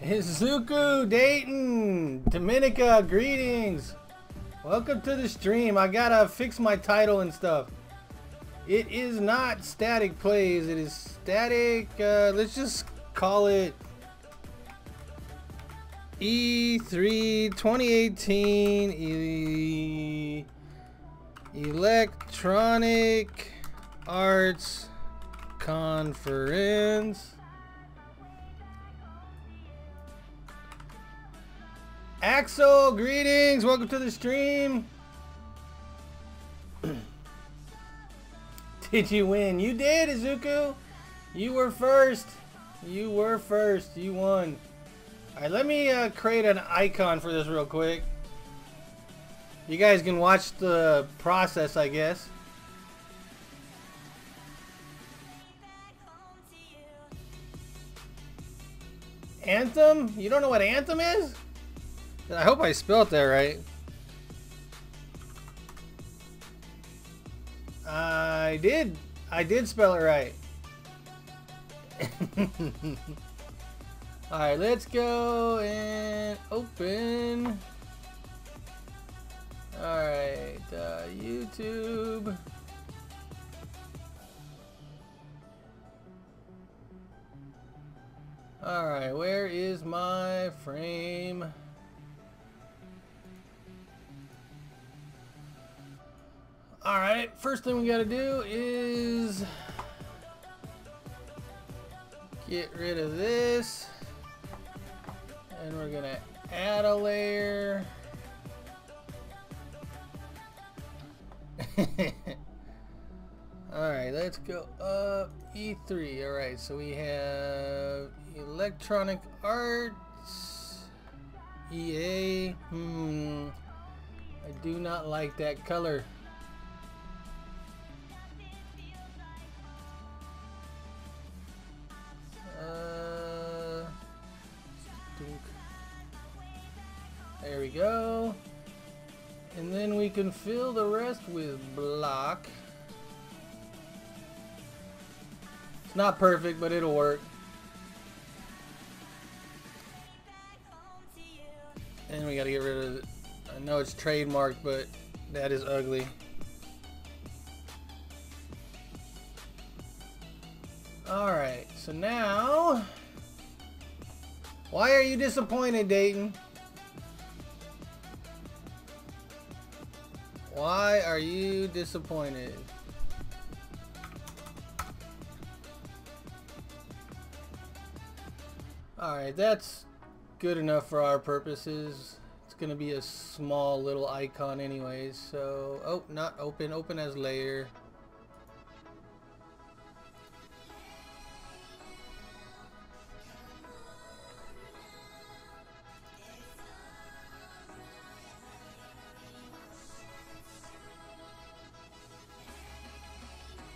Izuku, Dayton, Dominica, greetings. Welcome to the stream. I gotta fix my title and stuff. It is not Static Plays, it is Static, let's just call it E3 2018 Electronic Arts Conference. Axel, greetings. Welcome to the stream. Did you win? You did, Izuku. You were first. You were first. You won. Alright, let me create an icon for this real quick. You guys can watch the process, I guess. Anthem? You don't know what Anthem is? I hope I spelled that right. I did. I did spell it right. Alright, let's go and open. Alright, YouTube. Alright, where is my frame? Alright, first thing we gotta do is get rid of this. And we're gonna add a layer. Alright, let's go up E3. Alright, so we have Electronic Arts, EA. I do not like that color. There we go. And then we can fill the rest with block. It's not perfect, but it'll work. And we gotta get rid of it. I know it's trademarked, but that is ugly. Alright, so now... Why are you disappointed, Dayton? Why are you disappointed? Alright, that's good enough for our purposes. It's gonna be a small little icon anyways, so... Oh, not open. Open as layer.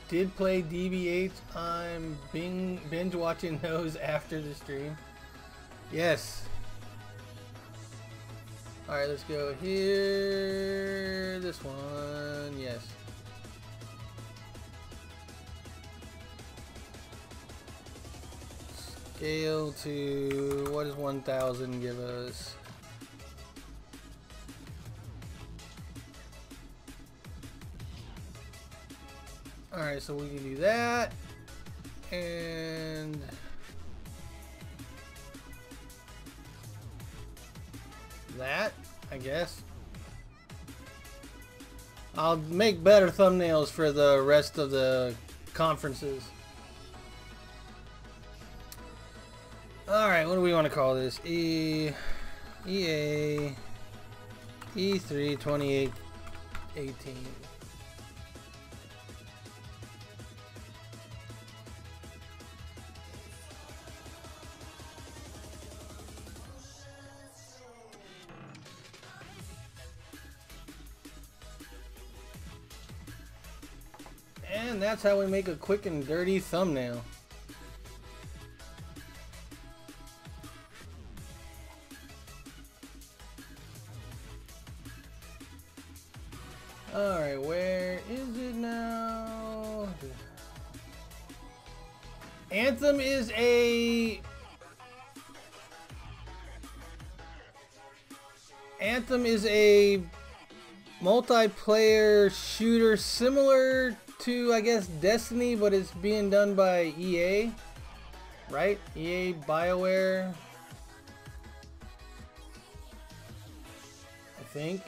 Did play DB8. I'm binge watching those after the stream. Yes. Alright, let's go here. This one. Yes. Scale to... What does 1000 give us? Alright, so we can do that, and that, I guess. I'll make better thumbnails for the rest of the conferences. Alright, what do we want to call this? EA E3 2018. And that's how we make a quick and dirty thumbnail. Alright, where is it now? Anthem is a Anthem is a multiplayer shooter similar to, I guess, Destiny, but it's being done by EA, right? EA, BioWare, I think.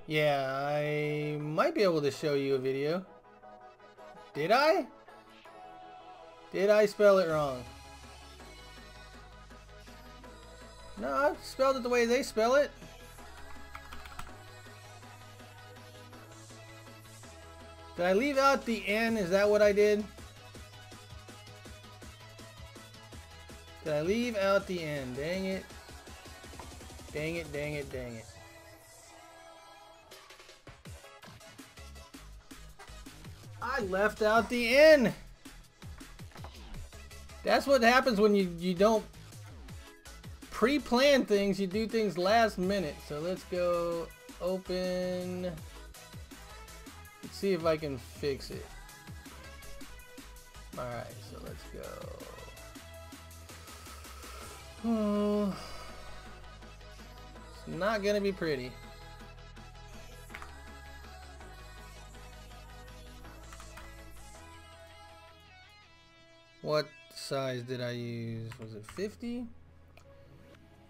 Yeah, I might be able to show you a video. Did I? Did I spell it wrong? No, I spelled it the way they spell it. Did I leave out the N? Is that what I did? Did I leave out the N? Dang it. Dang it, dang it, dang it. I left out the N. That's what happens when you don't pre-plan things, you do things last minute. So let's go open. Let's see if I can fix it. Alright, so let's go. Oh, it's not gonna be pretty. What size did I use? Was it 50?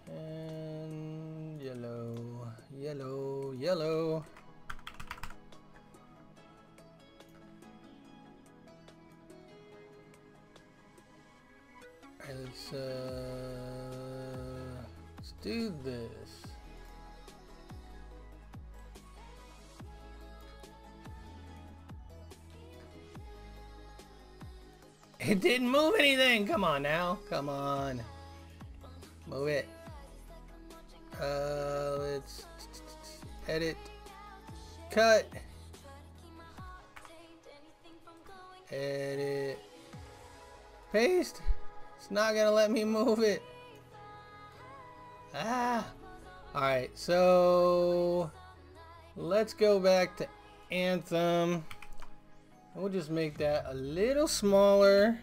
And yellow, yellow, yellow. Alright, let's do this. It didn't move anything. Come on now. Come on. Move it. Let's edit. Cut. Edit. Paste. It's not gonna let me move it. Ah. Alright, so let's go back to Anthem. We'll just make that a little smaller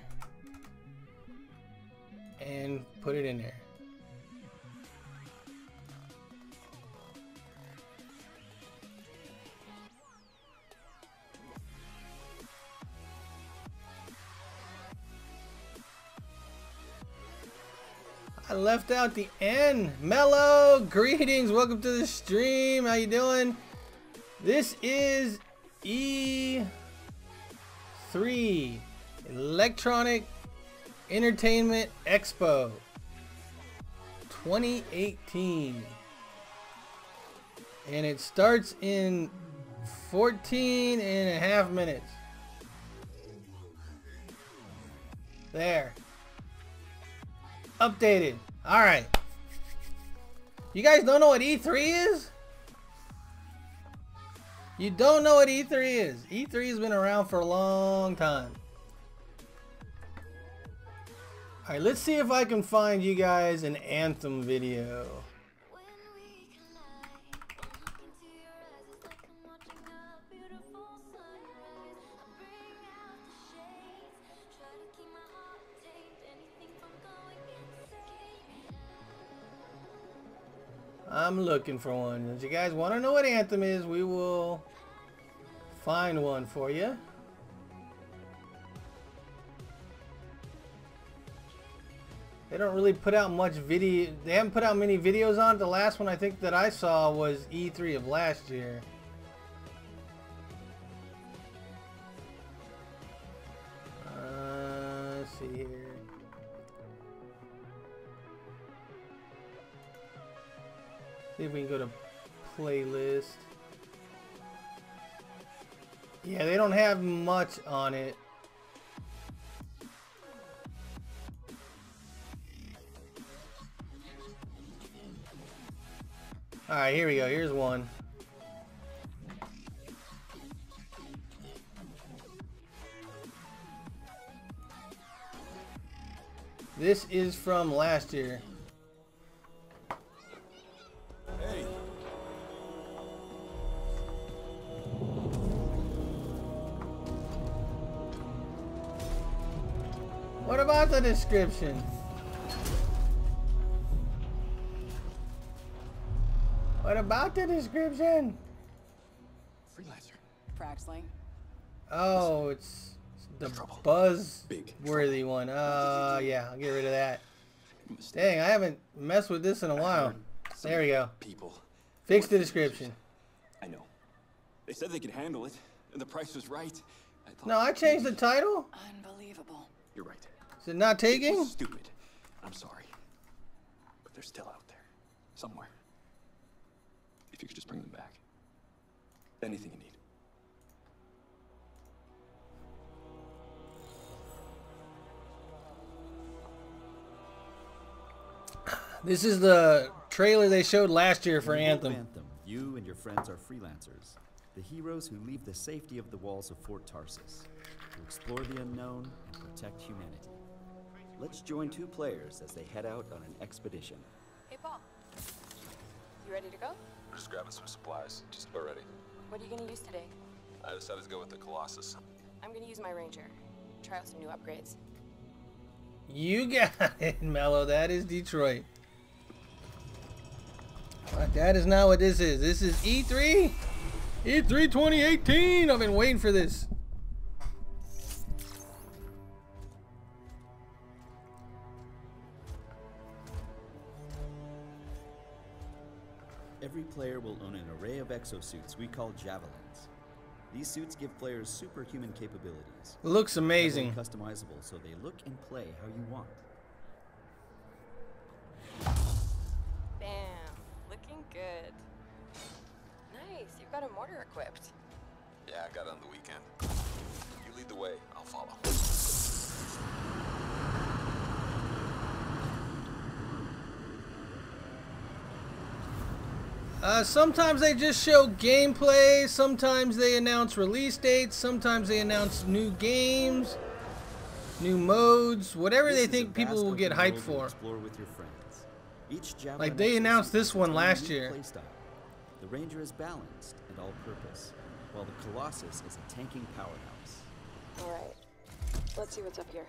and put it in there. I left out the N. Mellow, greetings. Welcome to the stream. How you doing? This is E3, Electronic Entertainment Expo 2018. And it starts in 14 and a half minutes. There. Updated. Alright. You guys don't know what E3 is? You don't know what E3 is. E3 has been around for a long time. Alright, let's see if I can find you guys an Anthem video. I'm looking for one. If you guys want to know what Anthem is, we will find one for you. They don't really put out much video. They haven't put out many videos on it. The last one I think that I saw was E3 of last year. Let's see here. See if we can go to playlist. Yeah, they don't have much on it. Alright, here we go. Here's one. This is from last year. Hey. What about the description? What about the description? Freelancer. Praxley. Oh, it's the buzz-worthy one. Yeah, I'll get rid of that. Dang, I haven't messed with this in a while. There we go. People. Fix the description. I know. They said they could handle it, and the price was right. No, I changed the title. Unbelievable. You're right. Is it not taking? Stupid. I'm sorry. But they're still out there. Somewhere. If you could just bring them back. Anything you need. This is the trailer they showed last year for Anthem. You and your friends are freelancers, the heroes who leave the safety of the walls of Fort Tarsus to explore the unknown and protect humanity. Let's join two players as they head out on an expedition. Hey, Paul. You ready to go? I'm just grabbing some supplies. Just about ready. What are you gonna use today? I decided to go with the Colossus. I'm gonna use my Ranger. Try out some new upgrades. You got it, Mello. That is Detroit. But that is not what this is. This is E3. E3 2018. I've been waiting for this. Every player will own an array of exosuits we call Javelins. These suits give players superhuman capabilities. Looks amazing. They're customizable so they look and play how you want. Bam. Looking good. Nice. You've got a mortar equipped. Yeah, I got it on the weekend. You lead the way, I'll follow. Sometimes they just show gameplay, sometimes they announce release dates, sometimes they announce new games, new modes, whatever they think people will get hyped for. Explore with your friends. Each Like they announced this one last year. The Ranger is balanced and all-purpose, while the Colossus is a tanking powerhouse. Alright. Let's see what's up here.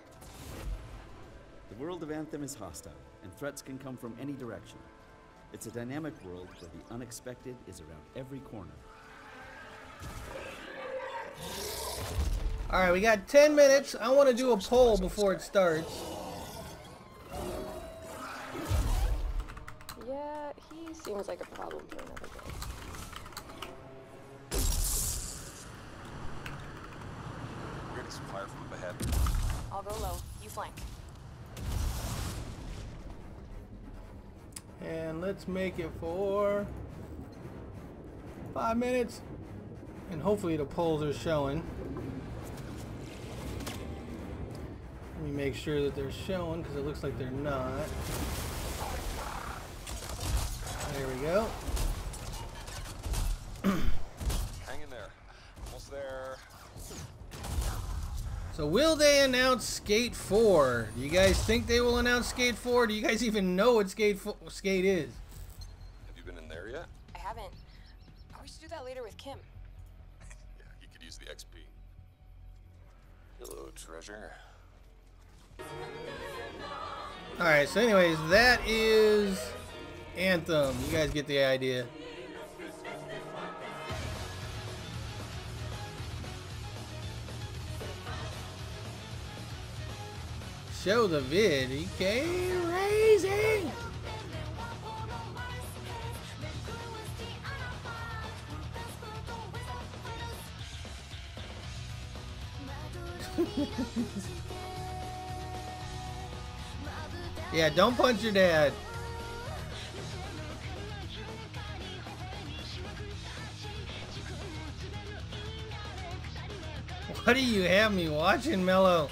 The world of Anthem is hostile, and threats can come from any direction. It's a dynamic world where the unexpected is around every corner. Alright, we got 10 minutes. I want to do a poll before it starts. Yeah, he seems like a problem for another day. We're getting some fire from up ahead. I'll go low. You flank. And let's make it for 5 minutes. And hopefully the polls are showing. Let me make sure that they're showing because it looks like they're not. There we go. Hang in there. Almost there. So will they announce Skate 4? Do you guys think they will announce Skate 4? Do you guys even know what Skate is? Have you been in there yet? I haven't. We should do that later with Kim. Yeah, you could use the XP. Hello, treasure. Alright, so anyways, that is Anthem. You guys get the idea. Show the vid, EK Racing! Yeah, don't punch your dad. What do you have me watching, Mello?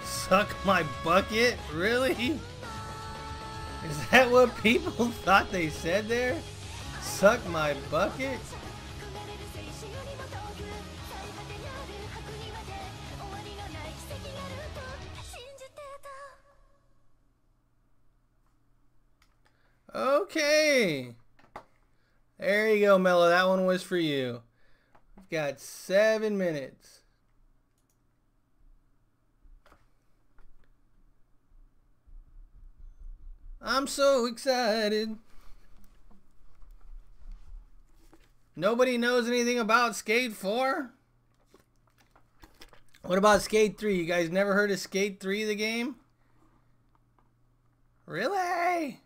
Suck my bucket? Really? Is that what people thought they said there? Suck my bucket? Okay. There you go, Mello. That one was for you. We've got 7 minutes. I'm so excited. Nobody knows anything about Skate 4? What about Skate 3? You guys never heard of Skate 3, the game? Really?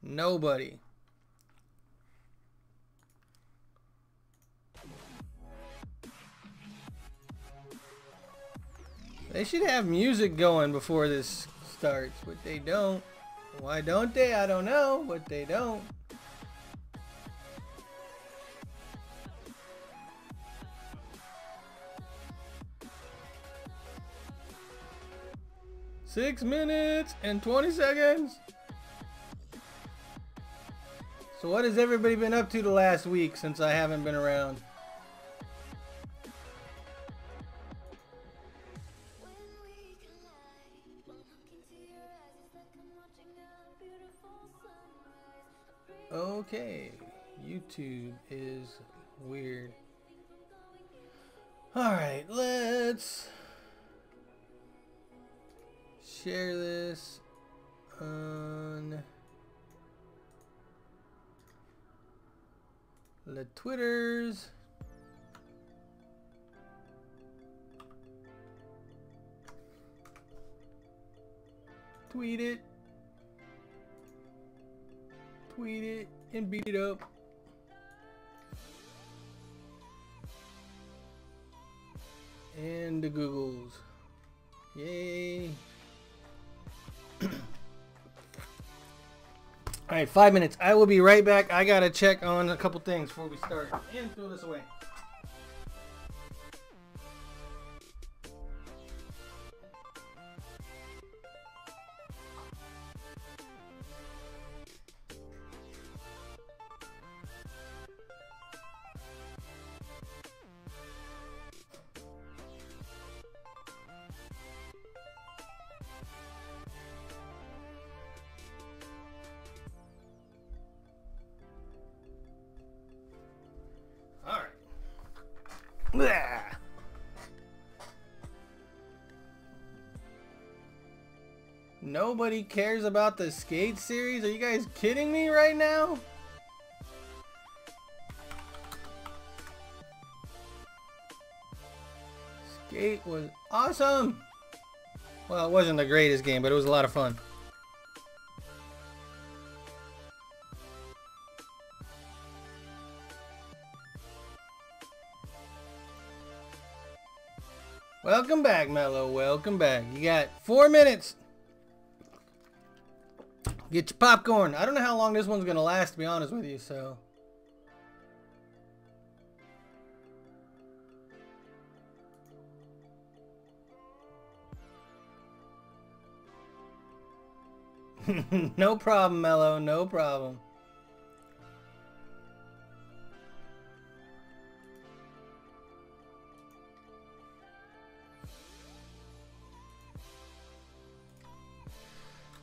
Nobody. They should have music going before this starts, but they don't. Why don't they? I don't know, but they don't. Six minutes and 20 seconds. So what has everybody been up to the last week since I haven't been around? Okay, YouTube is weird. Alright, let's share this on the Twitters. Tweet it. Tweet it and beat it up. And the Googles. Yay. Alright, 5 minutes. I will be right back. I gotta check on a couple things before we start. And throw this away. Blah. Nobody cares about the Skate series? Are you guys kidding me right now? Skate was awesome. Well, it wasn't the greatest game, but it was a lot of fun. Welcome back, Mello. Welcome back. You got 4 minutes. Get your popcorn. I don't know how long this one's going to last, to be honest with you, so. No problem, Mello. No problem.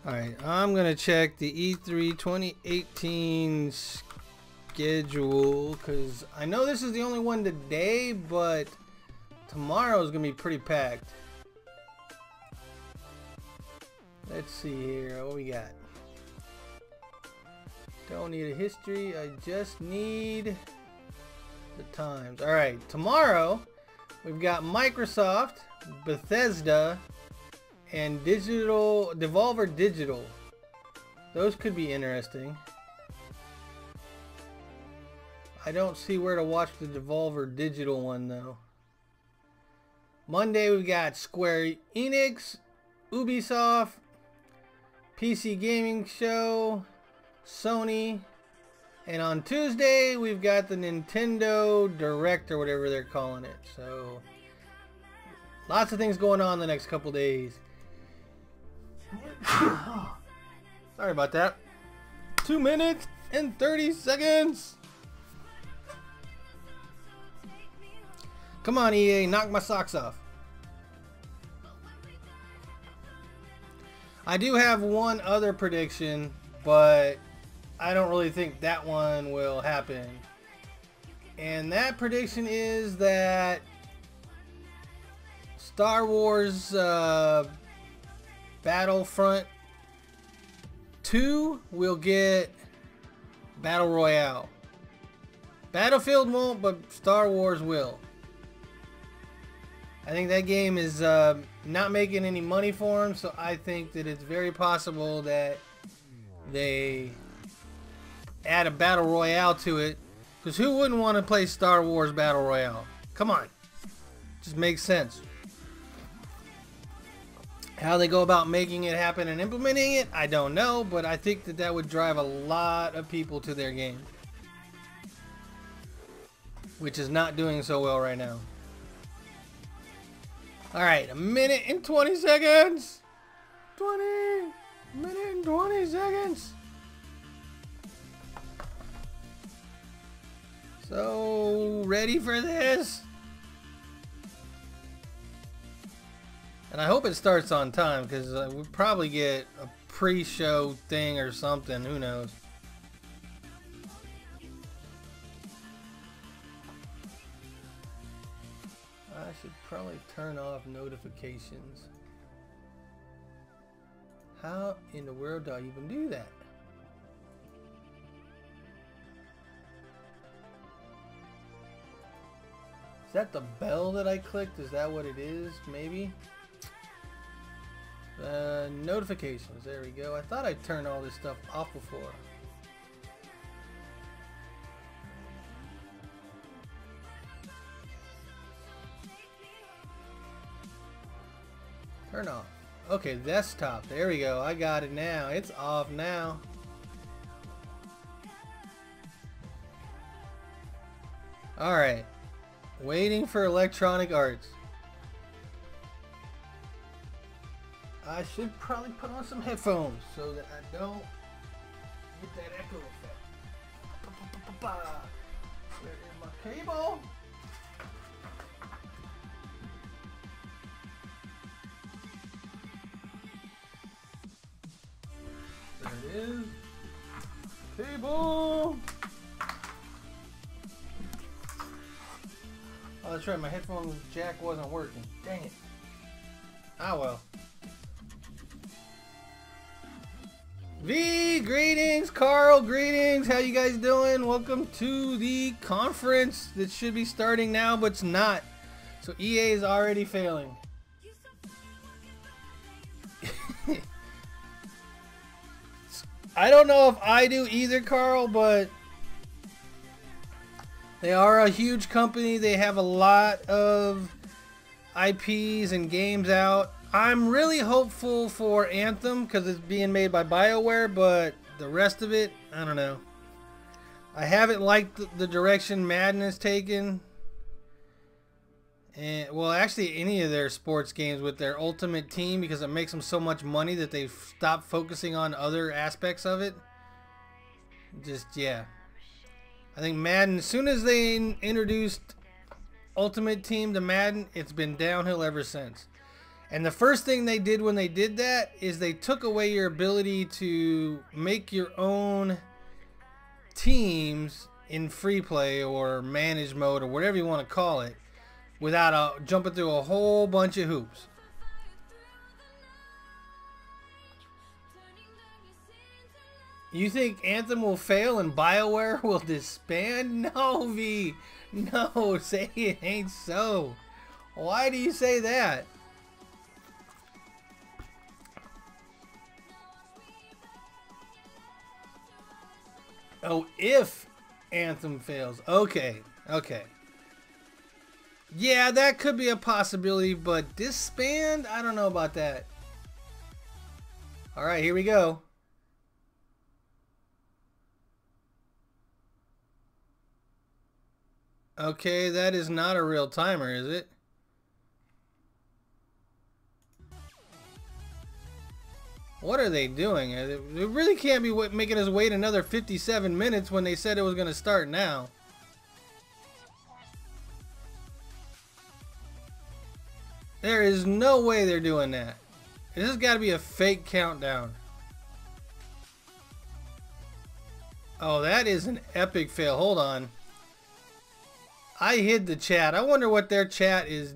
Alright, I'm going to check the E3 2018 schedule, because I know this is the only one today, but tomorrow is going to be pretty packed. Let's see here, what we got? Don't need a history, I just need the times. Alright, tomorrow we've got Microsoft, Bethesda, and Devolver Digital. Those could be interesting. I don't see where to watch the Devolver Digital one though. Monday we've got Square Enix, Ubisoft, PC Gaming Show, Sony, and on Tuesday we've got the Nintendo Direct or whatever they're calling it. So lots of things going on the next couple days. Sorry about that. 2 minutes and 30 seconds. Come on, EA, knock my socks off. I do have one other prediction, but I don't really think that one will happen. And that prediction is that Star Wars Battlefront 2 will get Battle Royale. Battlefield won't, but Star Wars will. I think that game is not making any money for them, so I think that it's very possible that they add a Battle Royale to it. Because who wouldn't want to play Star Wars Battle Royale? Come on. Just makes sense. How they go about making it happen and implementing it, I don't know, but I think that that would drive a lot of people to their game. Which is not doing so well right now. Alright, 1 minute and 20 seconds. 1 minute and 20 seconds. So, ready for this? And I hope it starts on time, because we'll probably get a pre-show thing or something. Who knows? I should probably turn off notifications. How in the world do I even do that? Is that the bell that I clicked? Is that what it is? Maybe? Notifications. There we go. I thought I turned all this stuff off before. Turn off. Okay, desktop. There we go. I got it now. It's off now. Alright. Waiting for Electronic Arts. I should probably put on some headphones so that I don't get that echo effect. Where is my cable? There it is. Cable! Oh, that's right, my headphone jack wasn't working. Dang it. Ah, well. V, greetings. Carl, greetings. How you guys doing? Welcome to the conference that should be starting now, but it's not. So EA is already failing. I don't know if I do either, Carl, but they are a huge company. They have a lot of IPs and games out. I'm really hopeful for Anthem because it's being made by BioWare, but the rest of it, I don't know. I haven't liked the direction Madden has taken. And, well, actually any of their sports games with their Ultimate Team, because it makes them so much money that they've stopped focusing on other aspects of it. Just, yeah. I think Madden, as soon as they introduced Ultimate Team to Madden, it's been downhill ever since. And the first thing they did when they did that is they took away your ability to make your own teams in free play or managed mode or whatever you want to call it without jumping through a whole bunch of hoops. You think Anthem will fail and BioWare will disband? No, V. No, say it ain't so. Why do you say that? Oh, if Anthem fails. Okay, okay. Yeah, that could be a possibility, but disband? I don't know about that. Alright, here we go. Okay, that is not a real timer, is it? What are they doing? They really can't be making us wait another 57 minutes when they said it was going to start now. There is no way they're doing that. This has got to be a fake countdown. Oh, that is an epic fail. Hold on. I hid the chat. I wonder what their chat is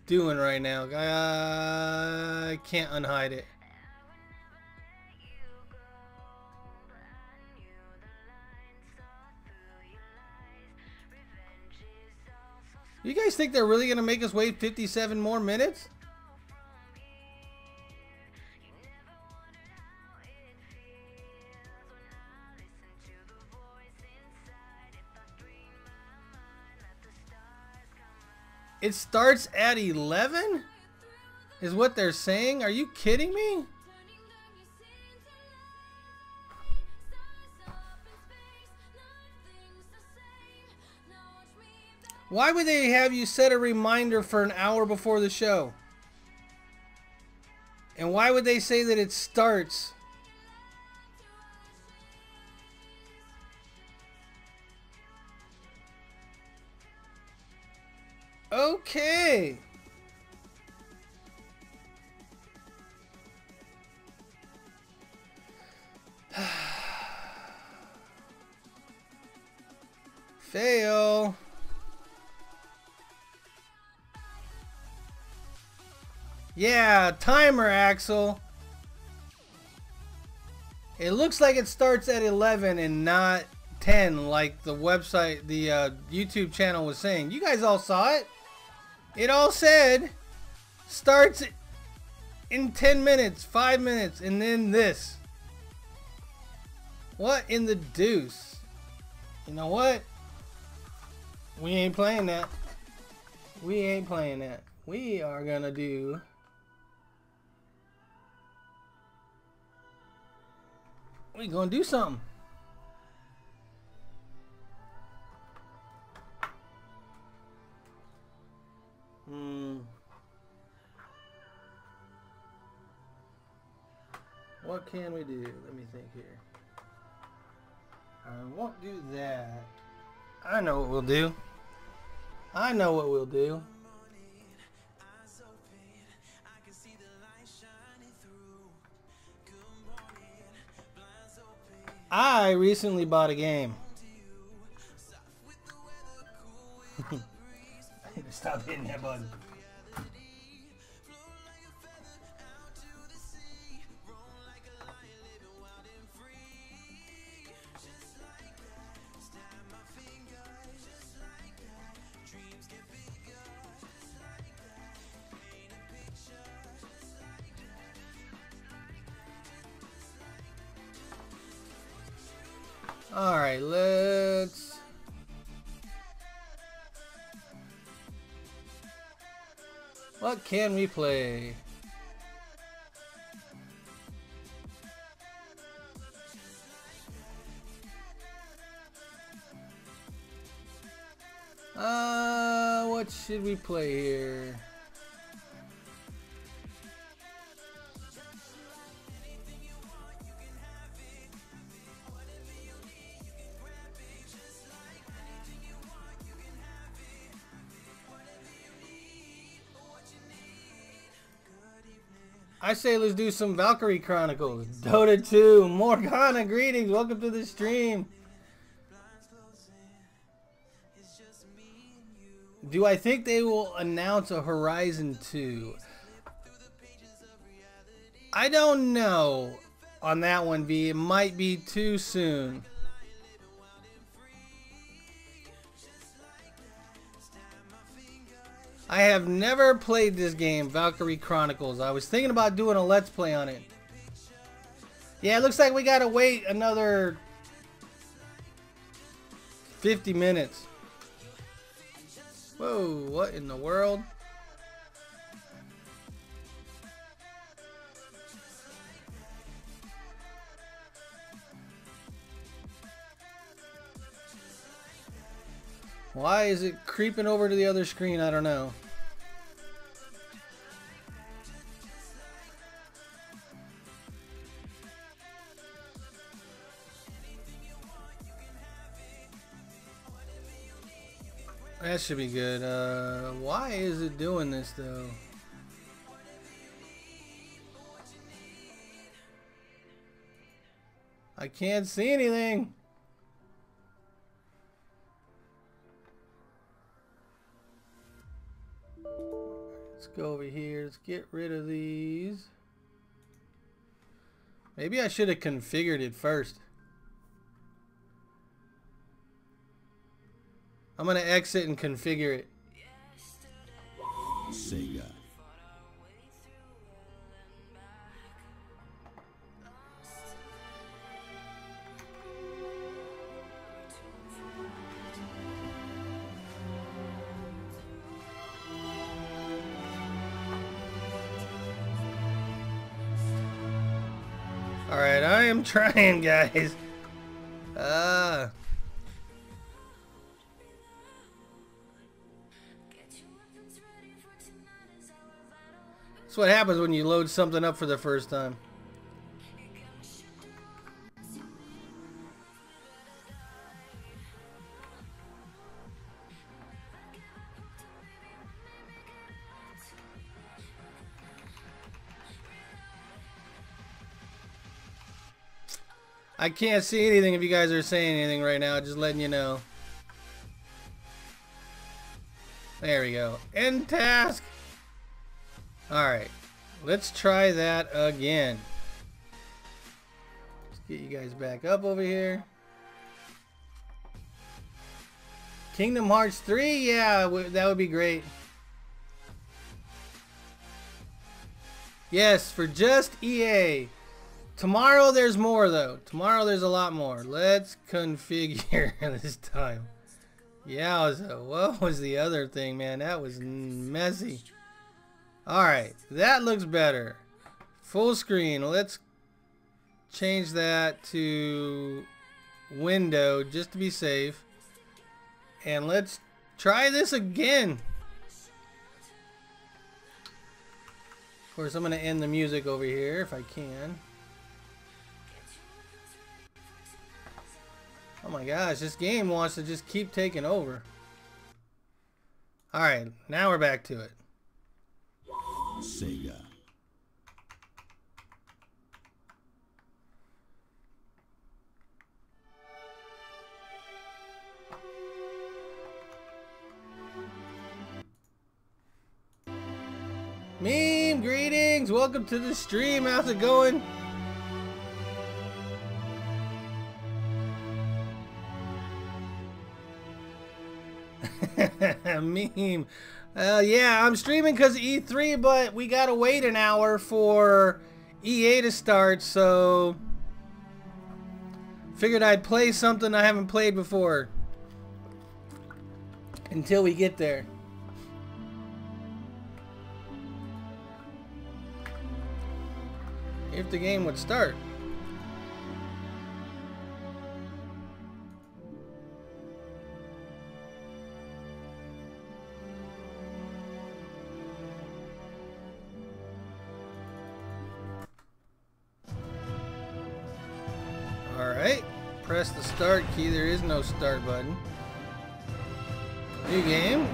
doing right now. I can't unhide it. You guys think they're really going to make us wait 57 more minutes? It starts at 11? Is what they're saying? Are you kidding me? Why would they have you set a reminder for an hour before the show? And why would they say that it starts? Okay. Fail. Yeah, timer, Axel. It looks like it starts at 11 and not 10 like the website, the YouTube channel was saying. You guys all saw it? It all said starts in 10 minutes, 5 minutes, and then this. What in the deuce? You know what? We ain't playing that. We ain't playing that. We are gonna do... we gonna do something. What can we do? Let me think here. I won't do that. I know what we'll do. I know what we'll do. I recently bought a game. I need to stop hitting that button. All right, let's... what can we play? What should we play here? I say let's do some Valkyrie Chronicles. Dota 2. Morgana, greetings. Welcome to the stream. Do I think they will announce a Horizon 2? I don't know on that one, V. It might be too soon. I have never played this game, Valkyrie Chronicles. I was thinking about doing a Let's Play on it. Yeah, it looks like we gotta wait another 50 minutes. Whoa, what in the world? Why is it creeping over to the other screen? I don't know. That should be good. Why is it doing this though? I can't see anything. Let's go over here. Let's get rid of these. Maybe I should have configured it first. I'm gonna exit and configure it. Sega. Alright, I am trying, guys. That's what happens when you load something up for the first time. I can't see anything if you guys are saying anything right now, just letting you know. There we go. End task. Alright, let's try that again. Let's get you guys back up over here. Kingdom Hearts 3? Yeah, that would be great. Yes, for just EA. Tomorrow there's more though. Tomorrow there's a lot more. Let's configure this time. Yeah, so what was the other thing, man? That was messy. Alright, that looks better. Full screen. Let's change that to window just to be safe. And let's try this again. Of course, I'm going to end the music over here if I can. Oh my gosh, this game wants to just keep taking over. Alright, now we're back to it. Sega. Meme, greetings! Welcome to the stream. How's it going? Meme. Yeah, I'm streaming because of E3, but we gotta wait an hour for EA to start, so figured I'd play something I haven't played before until we get there. If the game would start. Alright, press the start key. There is no start button. New game.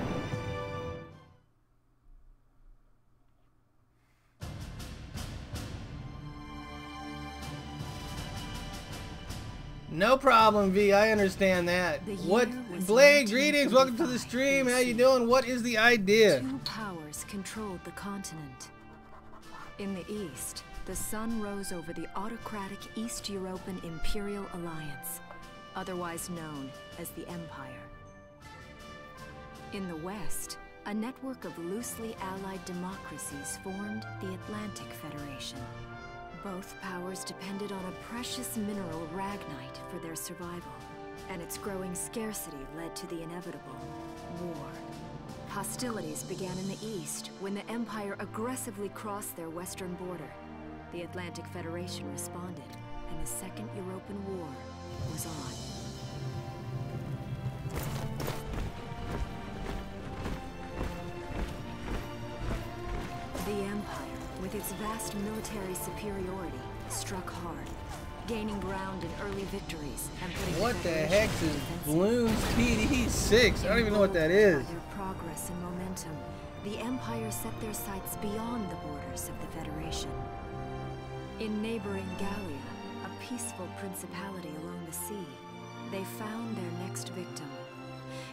No problem, V. I understand that. What? Blade, greetings. Welcome to the stream. How you doing? What is the idea? Two powers controlled the continent. In the east, the sun rose over the autocratic East European Imperial Alliance, otherwise known as the Empire. In the west, a network of loosely allied democracies formed the Atlantic Federation. Both powers depended on a precious mineral, Ragnite, for their survival, and its growing scarcity led to the inevitable war. Hostilities began in the east when the Empire aggressively crossed their western border. The Atlantic Federation responded, and the Second European War was on. The Empire, with its vast military superiority, struck hard. gaining ground in early victories and putting What the Federation heck on is defensive. Bloons PD6? I don't even know what that is. By their progress and momentum, the Empire set their sights beyond the borders of the Federation. In neighboring Gallia, a peaceful principality along the sea, they found their next victim.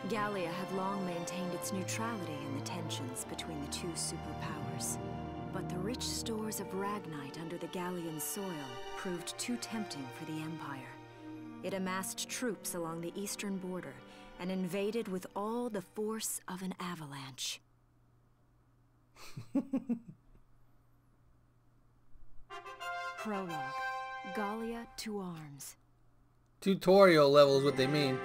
Gallia had long maintained its neutrality in the tensions between the two superpowers. But the rich stores of Ragnite under the Gallian soil proved too tempting for the Empire. It amassed troops along the eastern border and invaded with all the force of an avalanche. Prologue. Gallia to arms. Tutorial level is what they mean.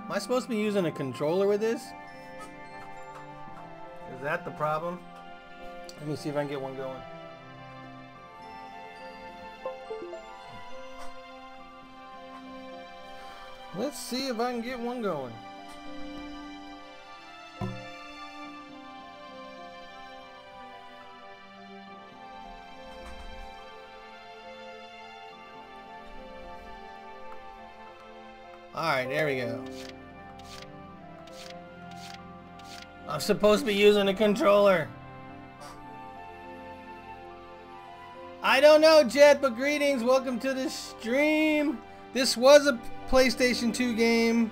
Am I supposed to be using a controller with this? Is that the problem? Let me see if I can get one going. Let's see if I can get one going. Alright, there we go. I'm supposed to be using a controller. I don't know, Jet, but greetings. Welcome to the stream. This was a PlayStation 2 game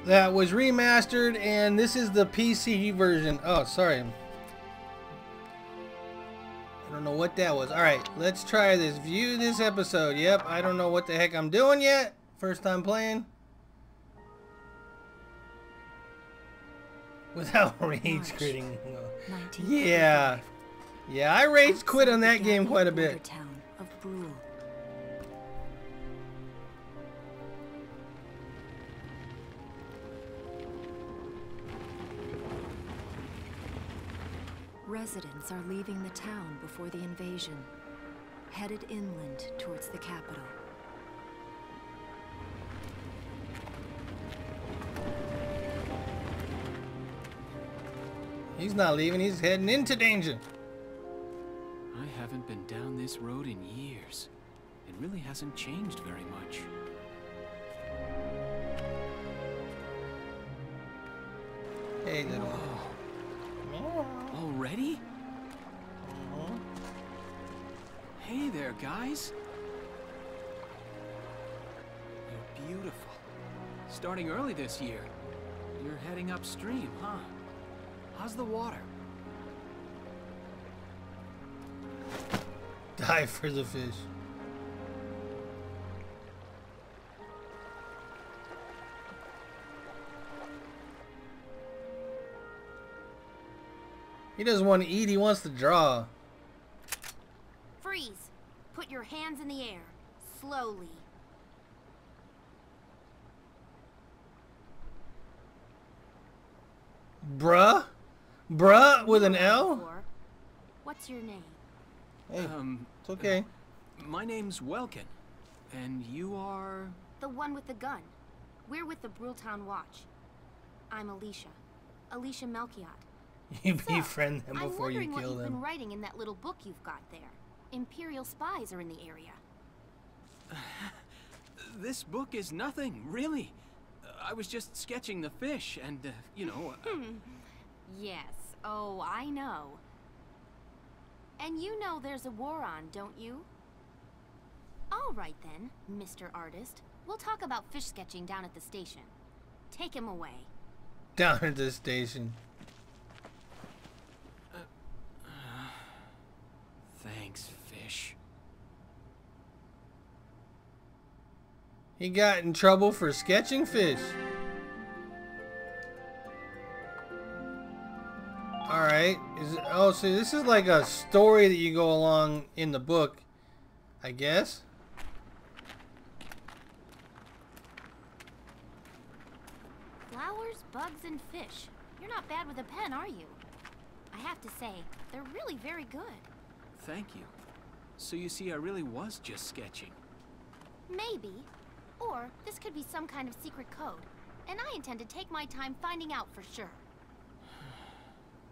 that was remastered, and this is the PC version. Oh, sorry. I don't know what that was. Alright, let's try this. View this episode. Yep, I don't know what the heck I'm doing yet. First time playing. Without rage quitting. Yeah. Yeah, I rage quit on that game quite a bit. Town of Brule. Residents are leaving the town before the invasion, headed inland towards the capital. He's not leaving, he's heading into danger. I haven't been down this road in years. It really hasn't changed very much. Hey, little. Whoa. Already? Hey there, guys. You're beautiful. Starting early this year. You're heading upstream, huh? How's the water? Die for the fish. He doesn't want to eat, he wants to draw. Freeze! Put your hands in the air. Slowly. Bruh? Bruh with an L? What's your name? Hey, it's okay. My name's Welkin. And you are? The one with the gun. We're with the Bruletown Watch. I'm Alicia. Alicia Melchiot. You befriend them I'm before you wondering what kill you've been them. writing in that little book you've got there. Imperial spies are in the area. This book is nothing, really. I was just sketching the fish and, you know... Yes. Oh, I know. And you know there's a war on, don't you? All right then, Mr. Artist. We'll talk about fish sketching down at the station. Take him away. Down at the station. Thanks, fish. He got in trouble for sketching fish. Alright. Oh, so this is like a story that you go along in the book, I guess. Flowers, bugs, and fish. You're not bad with a pen, are you? I have to say, they're really very good. Thank you. So you see, I really was just sketching. Maybe. Or this could be some kind of secret code. And I intend to take my time finding out for sure.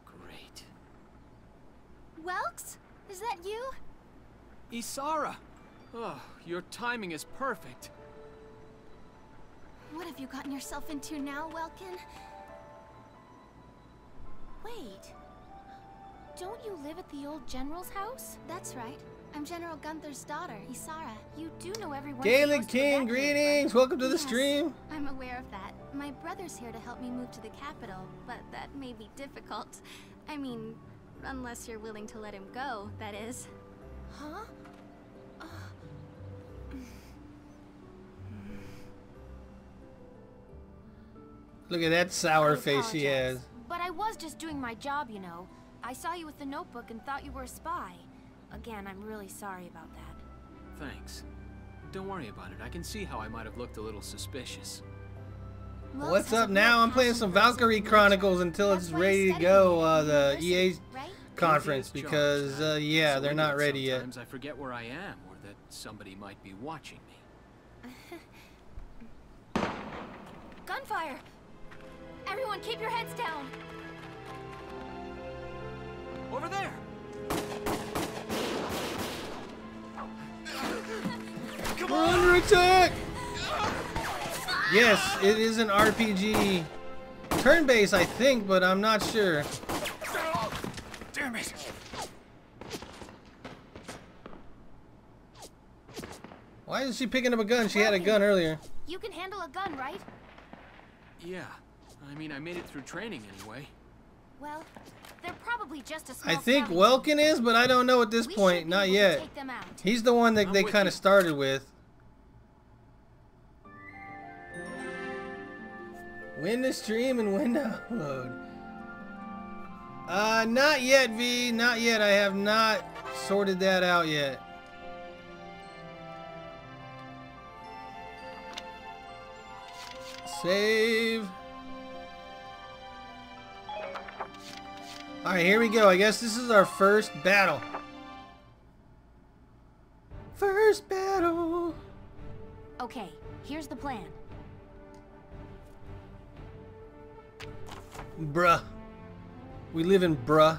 Great. Welks? Is that you? Isara! Oh, your timing is perfect. What have you gotten yourself into now, Welkin? Wait. Don't you live at the old General's house? That's right. I'm General Gunther's daughter, Isara. You do know everyone. Gaelic King, greetings! Welcome to the stream. I'm aware of that. My brother's here to help me move to the capital, but that may be difficult. I mean, unless you're willing to let him go, that is. Huh? Look at that sour face she has. But I was just doing my job, you know. I saw you with the notebook and thought you were a spy. Again, I'm really sorry about that. Thanks. Don't worry about it. I can see how I might have looked a little suspicious. What's up now? I'm playing some Valkyrie Chronicles until it's ready to go, the EA conference, because, yeah, they're not ready yet. Sometimes I forget where I am, or that somebody might be watching me. Gunfire! Everyone keep your heads down! Over there! We're under attack! Yes, it is an RPG. Turn-based, I think, but I'm not sure. Damn it! Why is she picking up a gun? She had a gun earlier. You can handle a gun, right? Yeah. I mean, I made it through training anyway. Well, they're probably just a small I think scouting Welkin is, but I don't know at this We point. should be Not able to yet. take them out. He's the one that I'm they with kind you. of started with. When to stream and when to upload. Not yet, V. Not yet. I have not sorted that out yet. Save. Alright, here we go. I guess this is our first battle. First battle. Okay, here's the plan. Bruh. We live in bruh.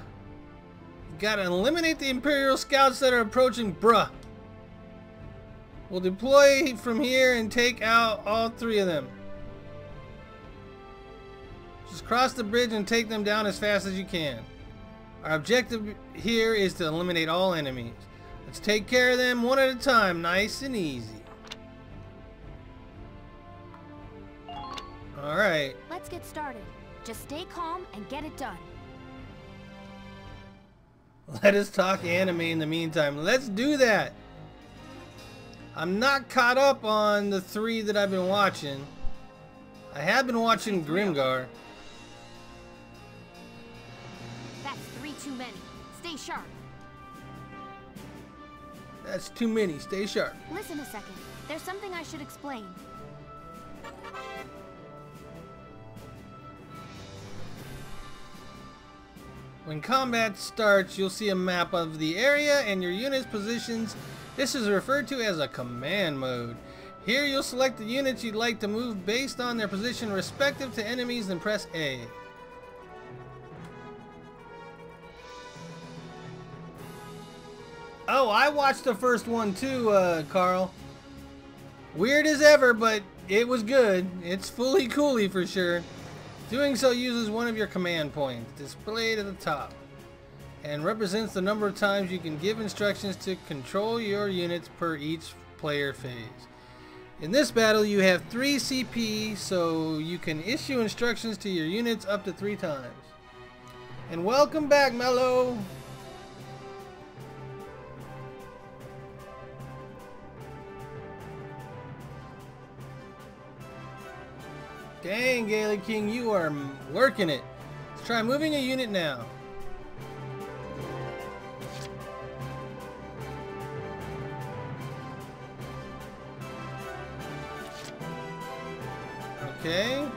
Gotta eliminate the Imperial scouts that are approaching bruh. We'll deploy from here and take out all three of them. Just cross the bridge and take them down as fast as you can. Our objective here is to eliminate all enemies. Let's take care of them one at a time, nice and easy. Alright. Let's get started. Just stay calm and get it done. Let us talk anime in the meantime. Let's do that. I'm not caught up on the 3 that I've been watching. I have been watching Grimgar. That's 3 too many. Stay sharp. That's too many. Stay sharp. Listen a second. There's something I should explain. When combat starts, you'll see a map of the area and your unit's positions. This is referred to as a command mode. Here you'll select the units you'd like to move based on their position respective to enemies and press A. Oh, I watched the first one too, Carl. Weird as ever, but it was good. It's fully cooly for sure. Doing so uses one of your command points, displayed at the top, and represents the number of times you can give instructions to control your units per each player phase. In this battle, you have 3 CP, so you can issue instructions to your units up to 3 times. And welcome back, Mello! Dang, Gaelic King, you are working it. Let's try moving a unit now. Okay.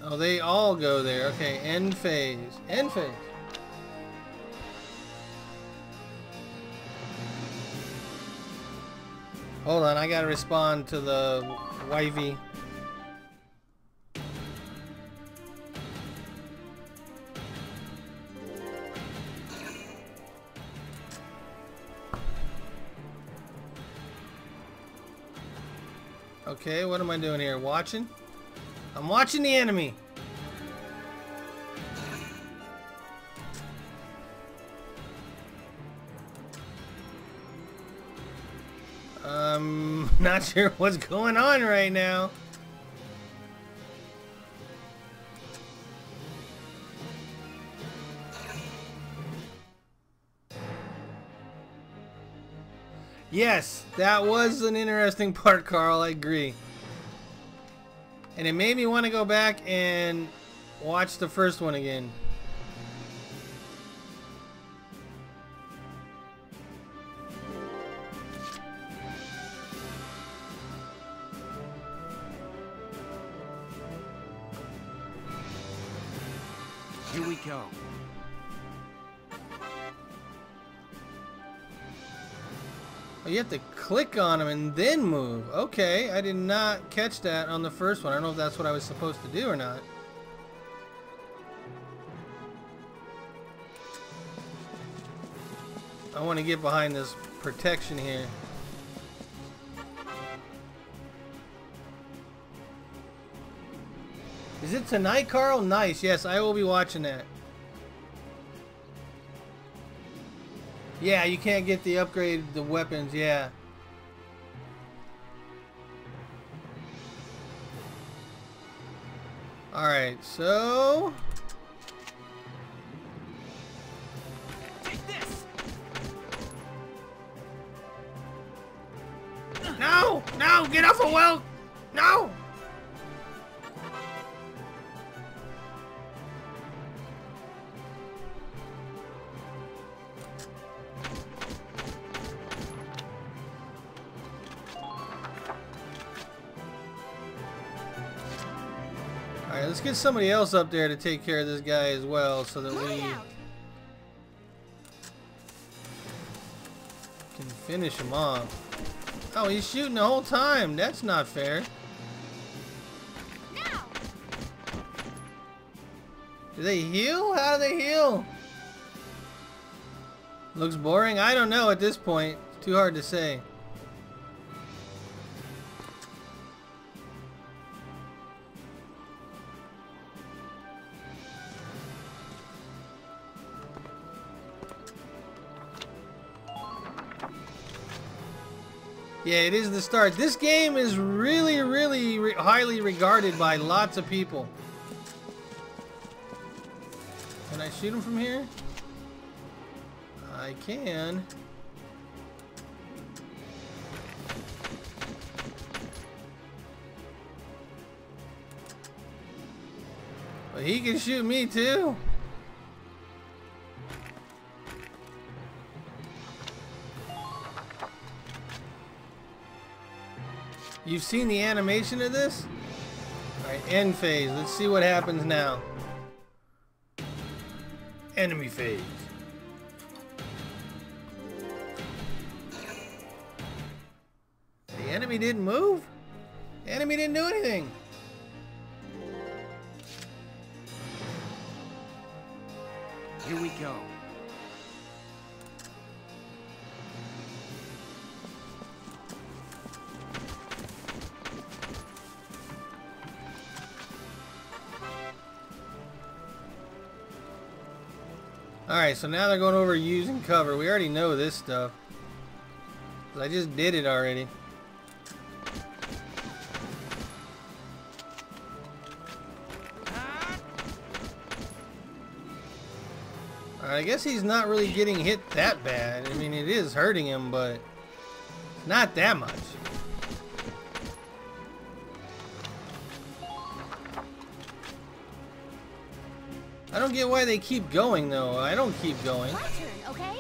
Oh, they all go there. Okay, end phase. End phase. Hold on, I gotta respond to the wifey. Okay, what am I doing here? Watching? I'm watching the enemy. Not sure what's going on right now. Yes, that was an interesting part, Carl. I agree. And it made me want to go back and watch the first one again. Here we go. Oh, you have to click on them and then move. Okay, I did not catch that on the first one. I don't know if that's what I was supposed to do or not. I want to get behind this protection here. Is it tonight, Carl? Nice. Yes, I will be watching that. Yeah, you can't get the upgrade, the weapons, yeah. Alright, so... Take this! No! No! Get off of Will! No! Alright, let's get somebody else up there to take care of this guy as well so that we can finish him off. Oh, he's shooting the whole time. That's not fair. Now! Do they heal? How do they heal? Looks boring? I don't know at this point. It's too hard to say. Yeah, it is the start. This game is really, really highly regarded by lots of people. Can I shoot him from here? I can. But he can shoot me too. You've seen the animation of this? Alright, end phase. Let's see what happens now. Enemy phase. The enemy didn't move? The enemy didn't do anything. Here we go. Alright, so now they're going over using cover. We already know this stuff. I just did it already. I guess he's not really getting hit that bad. I mean, it is hurting him, but not that much. I don't get why they keep going, though. I don't keep going. My turn, okay?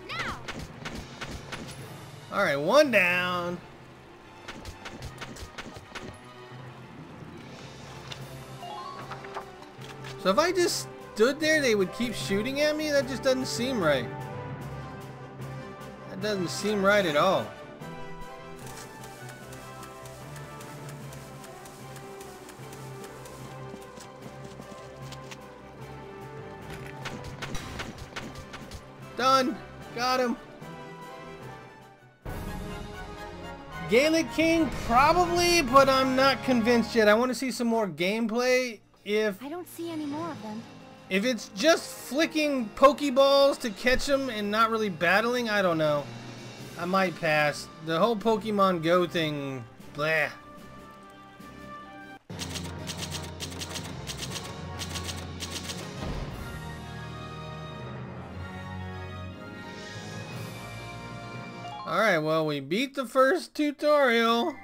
Now! Alright, one down. So if I just stood there, they would keep shooting at me? That just doesn't seem right. That doesn't seem right at all. Done. Got him. Gaelic King, probably, but I'm not convinced yet. I want to see some more gameplay. I don't see any more of them. If it's just flicking Pokeballs to catch them and not really battling, I don't know. I might pass. The whole Pokemon Go thing, bleh. Alright, well, we beat the first tutorial.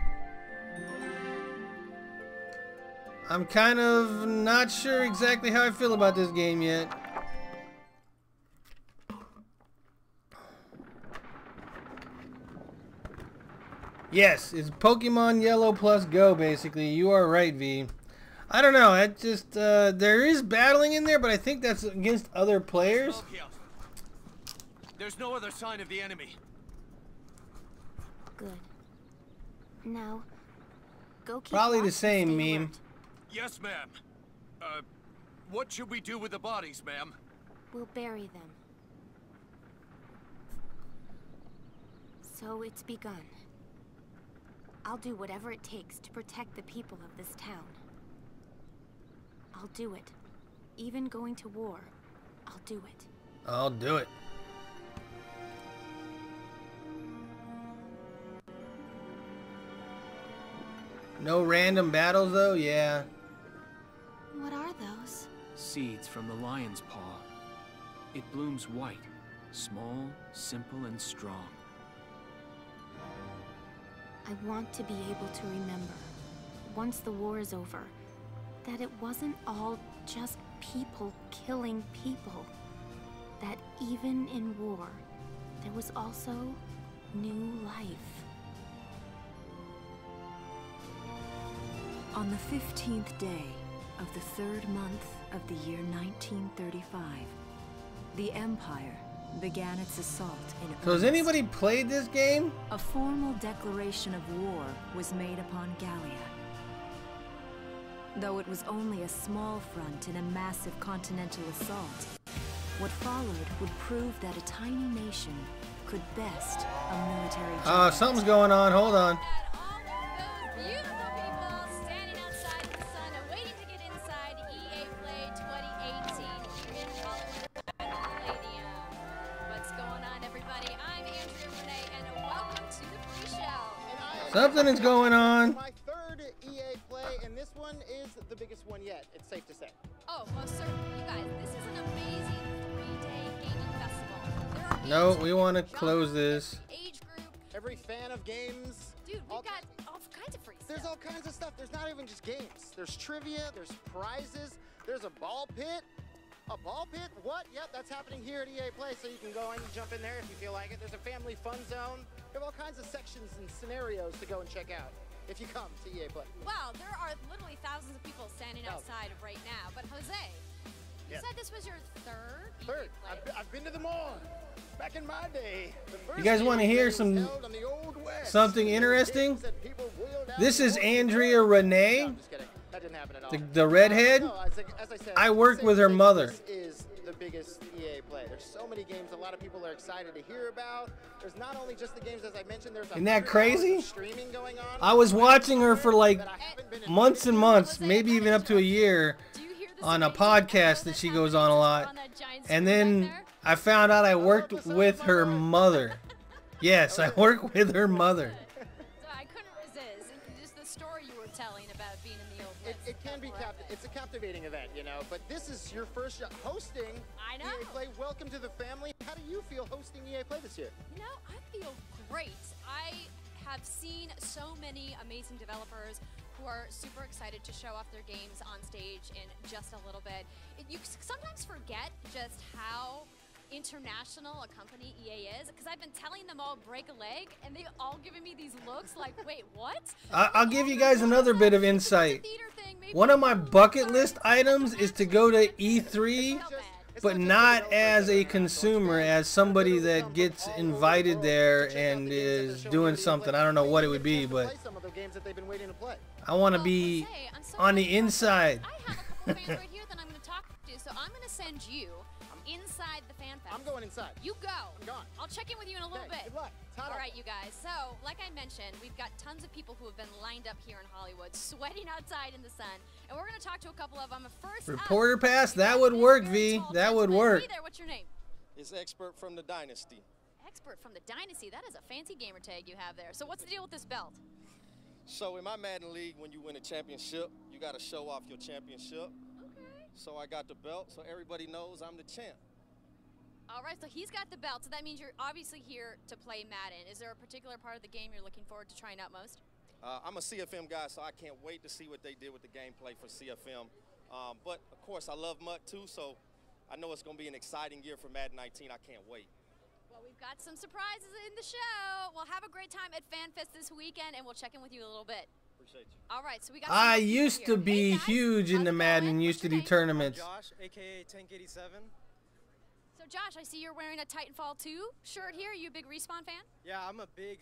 I'm kind of not sure exactly how I feel about this game yet. Yes, it's Pokemon Yellow plus Go, basically. You are right, V. I don't know, it just, there is battling in there, but I think that's against other players. There's no other sign of the enemy. Good. Now, go keep Probably the watch and same, stay meme. alert. Yes, ma'am. What should we do with the bodies, ma'am? We'll bury them. So it's begun. I'll do whatever it takes to protect the people of this town. I'll do it. Even going to war, I'll do it. I'll do it. No random battles though? Yeah. What are those? Seeds from the lion's paw. It blooms white, small, simple, and strong. I want to be able to remember, once the war is over, that it wasn't all just people killing people. That even in war, there was also new life. On the 15th day of the 3rd month of the year 1935, the Empire began its assault in So has earnest. anybody played this game? A formal declaration of war was made upon Gallia. Though it was only a small front in a massive continental assault, what followed would prove that a tiny nation could best a military giant. Something's going on. Hold on. Those beautiful people standing outside in the sun and waiting to get inside EA Play 2018 here in Hollywood Palladium. What's going on, everybody? I'm Andrea Renee, and welcome to the pre-show. Something is going on. My third EA Play, and this one is the biggest one yet, it's safe to say. Oh, most certainly. You guys, this is an amazing 3-day gaming festival. There are No, games we for want to every close genre, this. every age group. Every fan of games. Dude, all we've got all kinds of free stuff. There's all kinds of stuff. There's not even just games. There's trivia, there's prizes, there's a ball pit. A ball pit? What? Yep, that's happening here at EA Play, so you can go and jump in there if you feel like it. There's a family fun zone. We have all kinds of sections and scenarios to go and check out if you come to EA Play. Wow, there are literally thousands of people standing outside right now. But Jose, you said this was your third EA Third. Play. I've been to them all. Back in my day. The first You guys want to EA hear Play was some held on the Old West. something interesting? Games that people wheeled out This is the old Andrea West. Renee, No, I'm just kidding. That didn't happen at all. the redhead. No, as I said, I worked safe with to her say mother. This is the biggest EA Play. There's so many games a lot of people are excited to hear about. There's not only just the games, as I mentioned, there's Isn't that 100 hours crazy? of streaming going on. I was watching her for like that I haven't been months and months, maybe even up to a year, Do you hear this on a amazing podcast echo that she that's goes happening on a just lot. on that giant And screen then right there? I found out I worked with her mother. Yes, I work with her mother. So I couldn't resist. Just the story you were telling about being in the old West. It can be it's a captivating event, you know. But this is your first hosting I know. EA Play. Welcome to the family. How do you feel hosting EA Play this year? You know, I feel great. I have seen so many amazing developers who are super excited to show off their games on stage in just a little bit. You sometimes forget just how international a company EA is, because I've been telling them all break a leg, and they've all given me these looks like, wait, what? I'll give you guys another bit of insight. One of my bucket list items is to go to E3, but not as a consumer, as somebody that gets invited there and is doing something. I don't know what it would be, but Some of the games that they've been waiting to play. I want to be on the inside. I have a couple fans right here that I'm going to talk to, so I'm going to send you inside the Fan Fest. I'm going inside. You go. I'm gone. I'll check in with you in a little Okay, bit. good luck. It's hot All out right, you guys. So, like I mentioned, we've got tons of people who have been lined up here in Hollywood, sweating outside in the sun, and we're going to talk to a couple of them. First Reporter up, pass? we've That got would this work, very V. tall That would gentleman. work. Hey there, what's your name? It's Expert from the Dynasty. Expert from the Dynasty. That is a fancy gamer tag you have there. So what's the deal with this belt? So in my Madden League, when you win a championship, you got to show off your championship. Okay. So I got the belt, so everybody knows I'm the champ. All right, so he's got the belt, so that means you're obviously here to play Madden. Is there a particular part of the game you're looking forward to trying out most? I'm a CFM guy, so I can't wait to see what they did with the gameplay for CFM. But, of course, I love MUT, too, so I know it's going to be an exciting year for Madden 19. I can't wait. Well, we've got some surprises in the show. Well, have a great time at FanFest this weekend, and we'll check in with you in a little bit. Appreciate you. All right, so we got. I some people used to here. be Hey, guys, huge into how's it Madden, going? used to What's your do name? tournaments. Josh, aka Tank87. So, Josh, I see you're wearing a Titanfall 2 shirt here. Are you a big Respawn fan? Yeah, I'm a big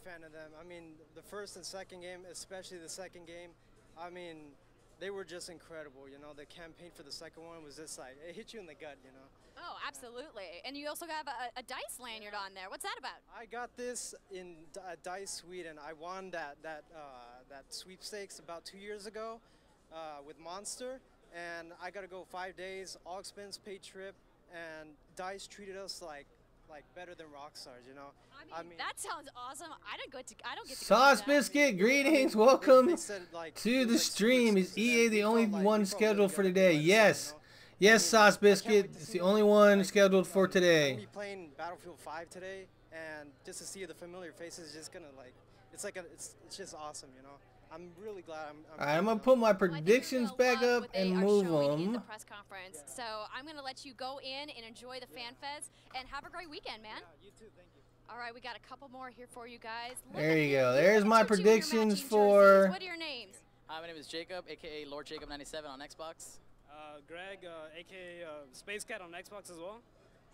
fan of them. I mean, the first and second game, especially the second game, I mean, they were just incredible. You know, the campaign for the second one was just like, it hit you in the gut, you know. Oh, absolutely. And you also have a dice lanyard on there. What's that about? I got this in Dice Sweden. I won that sweepstakes about 2 years ago with Monster, and I got to go 5 days, all expense paid trip, and Dice treated us like better than Rockstars, you know. I mean, that sounds awesome. I don't get to Sauce go to that. Biscuit, greetings. Welcome They said, like, to it the was like stream. Is super EA the exclusive, only and we felt one really scheduled for good today? about it, Yes. you know? Yes, Sauce I can't Biscuit. wait to It's see the what only it's one like. scheduled for I'm today. gonna be playing Battlefield 5 today, and just to see the familiar faces is just gonna it's just awesome, you know. I'm really glad I'm gonna put my Well, I think you're predictions gonna back love up what they and are move showing in the them. press conference. So I'm going to let you go in and enjoy the Fan Fest and have a great weekend, man. You too, thank you. All right, we got a couple more here for you guys. Look There at you them. go. Look There's at my you two in your predictions matching for- jerseys. What are your names? My name is Jacob, aka Lord Jacob 97 on Xbox. Greg, aka Space Cat on Xbox as well.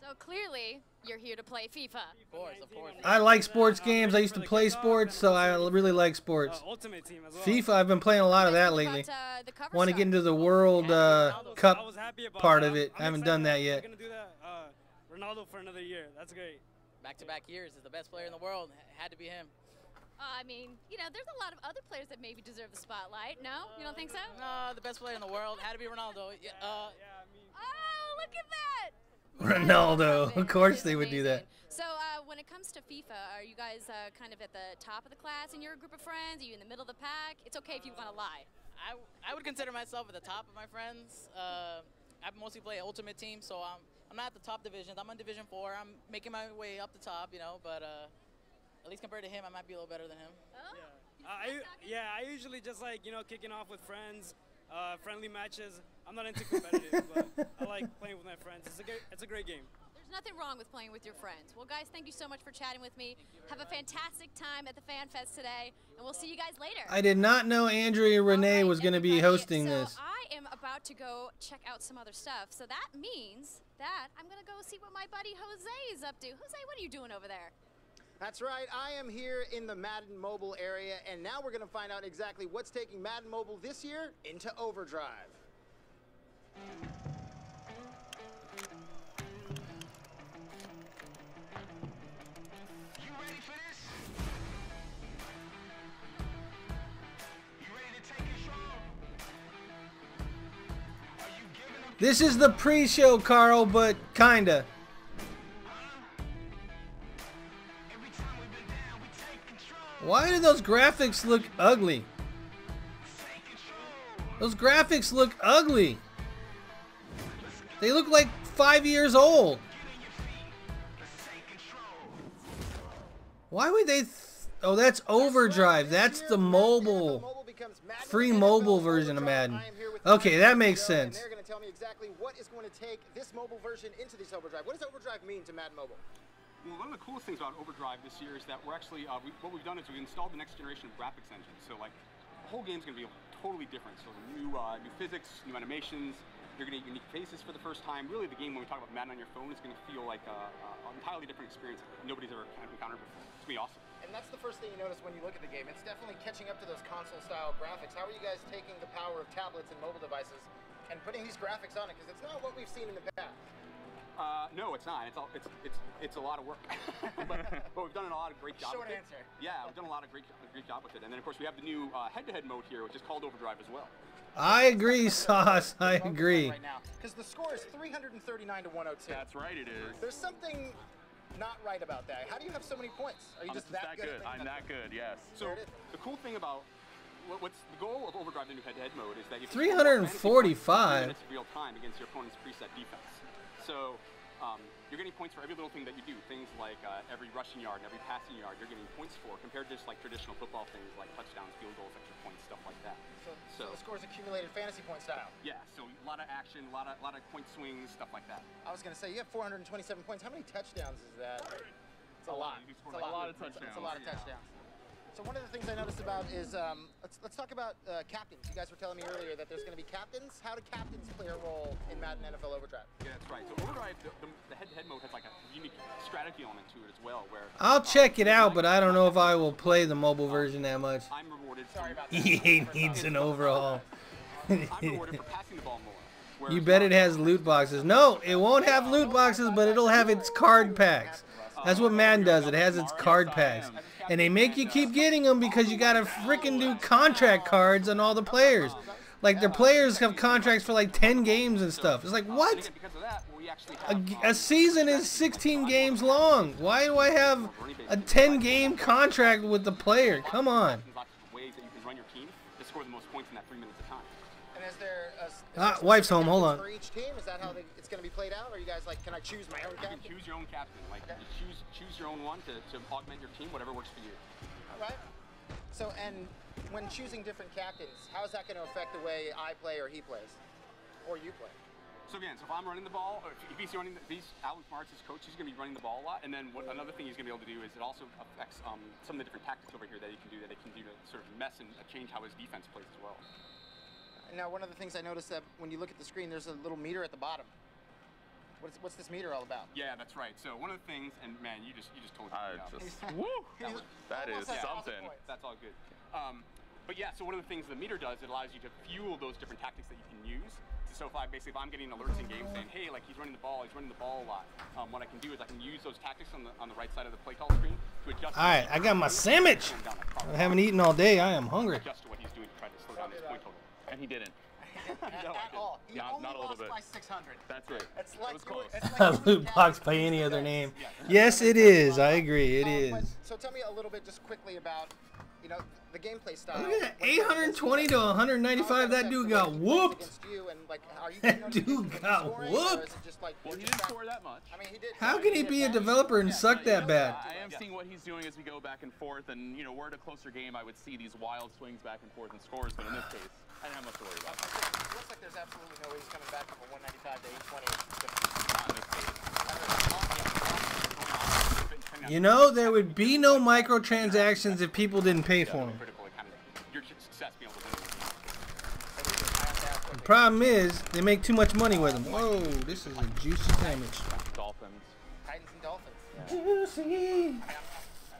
So clearly, you're here to play FIFA. Of course, of course. I like sports games. I used to play sports, so I really like sports. Ultimate Team as well. FIFA, I've been playing a lot of that lately. Want to get into the World Cup part of it. I haven't done that yet. We're gonna do that. Ronaldo for another year. That's great. Back-to-back years is the best player in the world. Had to be him. I mean, you know, there's a lot of other players that maybe deserve the spotlight. No? You don't think so? No, the best player in the world had to be Ronaldo. Yeah, Oh, look at that! Ronaldo. Of course they would do that. So when it comes to FIFA, are you guys kind of at the top of the class in your group of friends? Are you in the middle of the pack? It's okay if you want to lie. I would consider myself at the top of my friends. I mostly play Ultimate Team, so I'm not at the top divisions. I'm on Division 4. I'm making my way up the top, you know, but at least compared to him, I might be a little better than him. I usually just like, you know, kicking off with friends, friendly matches. I'm not into competitive, but I like playing with my friends. It's a great game. There's nothing wrong with playing with your friends. Well, guys, thank you so much for chatting with me. Have a fantastic time at the Fan Fest today, and we'll see you guys later. I did not know Andrea Renee was going to be hosting this. I am about to go check out some other stuff, so that means that I'm going to go see what my buddy Jose is up to. Jose, what are you doing over there? That's right, I am here in the Madden Mobile area, and now we're going to find out exactly what's taking Madden Mobile this year into overdrive. This is the pre-show, Carl, but kinda. Why do those graphics look ugly? Those graphics look ugly. They look like 5 years old. Why would they... Oh, that's Overdrive. That's the mobile. Free mobile version of Madden. Okay, that makes sense. They're going to tell me exactly what is going to take this mobile version into this Overdrive. What does Overdrive mean to Madden Mobile? Well, one of the coolest things about Overdrive this year is that we're actually, what we've done is we've installed the next generation of graphics engine. So, like, the whole game's going to be totally different. So, new physics, new animations, you're going to get unique faces for the first time. Really, the game, when we talk about Madden on your phone, is going to feel like an entirely different experience nobody's ever encountered before. It's going to be awesome. And that's the first thing you notice when you look at the game. It's definitely catching up to those console-style graphics. How are you guys taking the power of tablets and mobile devices and putting these graphics on it? Because it's not what we've seen in the past. No, it's not. It's a lot of work. but we've done a lot of great job. Short with answer. It. Yeah, we've done a lot of great job with it. And then of course we have the new head-to-head mode here, which is called Overdrive as well. I agree, Sauce. I agree. Right now, because the score is 339 to 102. That's right, it is. There's something not right about that. How do you have so many points? Are you just that good? I'm that good. Yes. So the cool thing about what's the goal of Overdrive, the new head-to-head mode, is that you 345 minutes real time against your opponent's preset defense. So you're getting points for every little thing that you do. Things like every rushing yard and every passing yard, you're getting points for, compared to just like traditional football things like touchdowns, field goals, extra points, stuff like that. So the score's accumulated fantasy point style. Yeah. So a lot of action, a lot of point swings, stuff like that. I was gonna say you have 427 points. How many touchdowns is that? It's a lot. It's a lot of touchdowns. It's a lot of touchdowns. So one of the things I noticed about is, let's talk about captains. You guys were telling me earlier that there's going to be captains. How do captains play a role in Madden NFL Overdrive? Yeah, that's right. So Overdrive, the head-to-head mode has like a unique strategy element to it as well, where I'll check it out, but I don't know if I will play the mobile version that much. I'm rewarded. Sorry about that. EA needs an overhaul. I'm rewarded for passing the ball more. You bet it has loot boxes. No, it won't have loot boxes, but it'll have its card packs. That's what Madden does. It has its card packs. And they make you keep getting them because you gotta freaking do contract cards on all the players. Like, their players have contracts for like 10 games and stuff. It's like, what? A season is 16 games long. Why do I have a 10-game contract with the player? Come on. Ways that you can run your team to score the most points in that 3 minutes of time. And is there wife's home. Hold on. for each team? Is that how it's going to be played out? Or are you guys like, can I choose my own captain? You can choose your own captain. Like, you choose your own one to augment your team, whatever works for you. All right. So, and when choosing different captains, how is that going to affect the way I play or he plays? Or you play? So again, if I'm running the ball, or if he's running, Alan Marks, his coach, he's going to be running the ball a lot. And then another thing he's going to be able to do is it also affects some of the different tactics over here that he can do to sort of mess and change how his defense plays as well. Now, one of the things I noticed that when you look at the screen, there's a little meter at the bottom. What's this meter all about? Yeah, that's right. So one of the things, and man, you just totally woo! That is something. That's all good. But yeah, so one of the things the meter does, it allows you to fuel those different tactics that you can use. So if I'm getting alerts in game saying, hey, like he's running the ball a lot. What I can do is I can use those tactics on the right side of the play call screen to adjust. All right, I got my sandwich. I haven't eaten all day. I am hungry. Adjust to what he's doing to try to slow down his point total. And he didn't. At all. He only not a little lost bit. by 600. That's right. It's like it was close. A loot box by any other name. Yes, it is. I agree. It is. So tell me a little bit just quickly about, the gameplay style. Look at that. 820 to 195. That dude got whooped. That dude got whooped. Well, he didn't score that much. I mean, he did. How can he be a developer and suck that bad? I am seeing what he's doing as we go back and forth, and were it a closer game, I would see these wild swings back and forth in scores, but in this case, I didn't have much to worry about. It looks like there's absolutely no way he's coming back from a 195 to 820. Not in this case. There would be no microtransactions if people didn't pay for them. The problem is, they make too much money with them. Whoa, this is a juicy sandwich. Dolphins. Titans and Dolphins. Juicy. I'm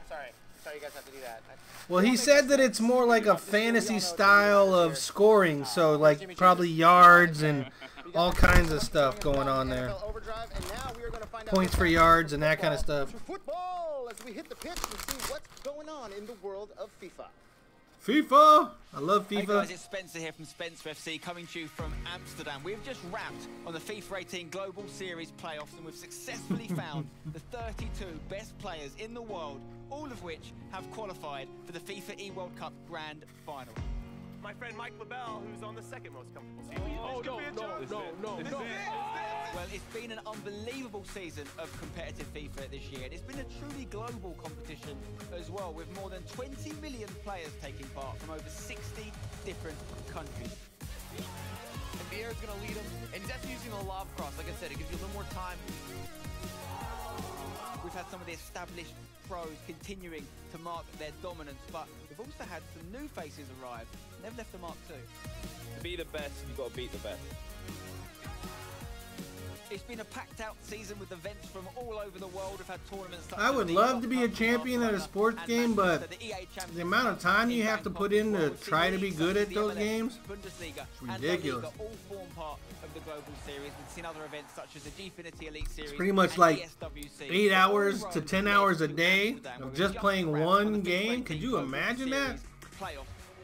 sorry you guys have to do that. Well, he said that it's more like a fantasy style of scoring, so like probably yards and all kinds of stuff going on there. Points for yards and that kind of stuff. Football as we hit the pitch and see what's going on in the world of FIFA. FIFA! I love FIFA. Hey guys, it's Spencer here from Spencer FC, coming to you from Amsterdam. We've just wrapped on the FIFA 18 Global Series playoffs, and we've successfully found the 32 best players in the world, all of which have qualified for the FIFA eWorld Cup Grand Final. My friend Mike LaBelle, who's on the second most comfortable seat. No. Well, it's been an unbelievable season of competitive FIFA this year. And it's been a truly global competition as well, with more than 20 million players taking part from over 60 different countries. And Vieira's going to lead him, and he's actually using the lob cross. Like I said, it gives you a little more time. We've had some of the established pros continuing to mark their dominance, but we've also had some new faces arrive. They've left a mark too. To be the best, you've got to beat the best. It's been a packed-out season with events from all over the world. We've had tournaments. I would love to be a champion at a sports game, but the amount of time you have to put in to try to be good at those games, it's ridiculous. All form part of the global series. We've seen other events such as the Gfinity Elite Series. It's pretty much like 8 hours to 10 hours a day of just playing one game. Could you imagine that?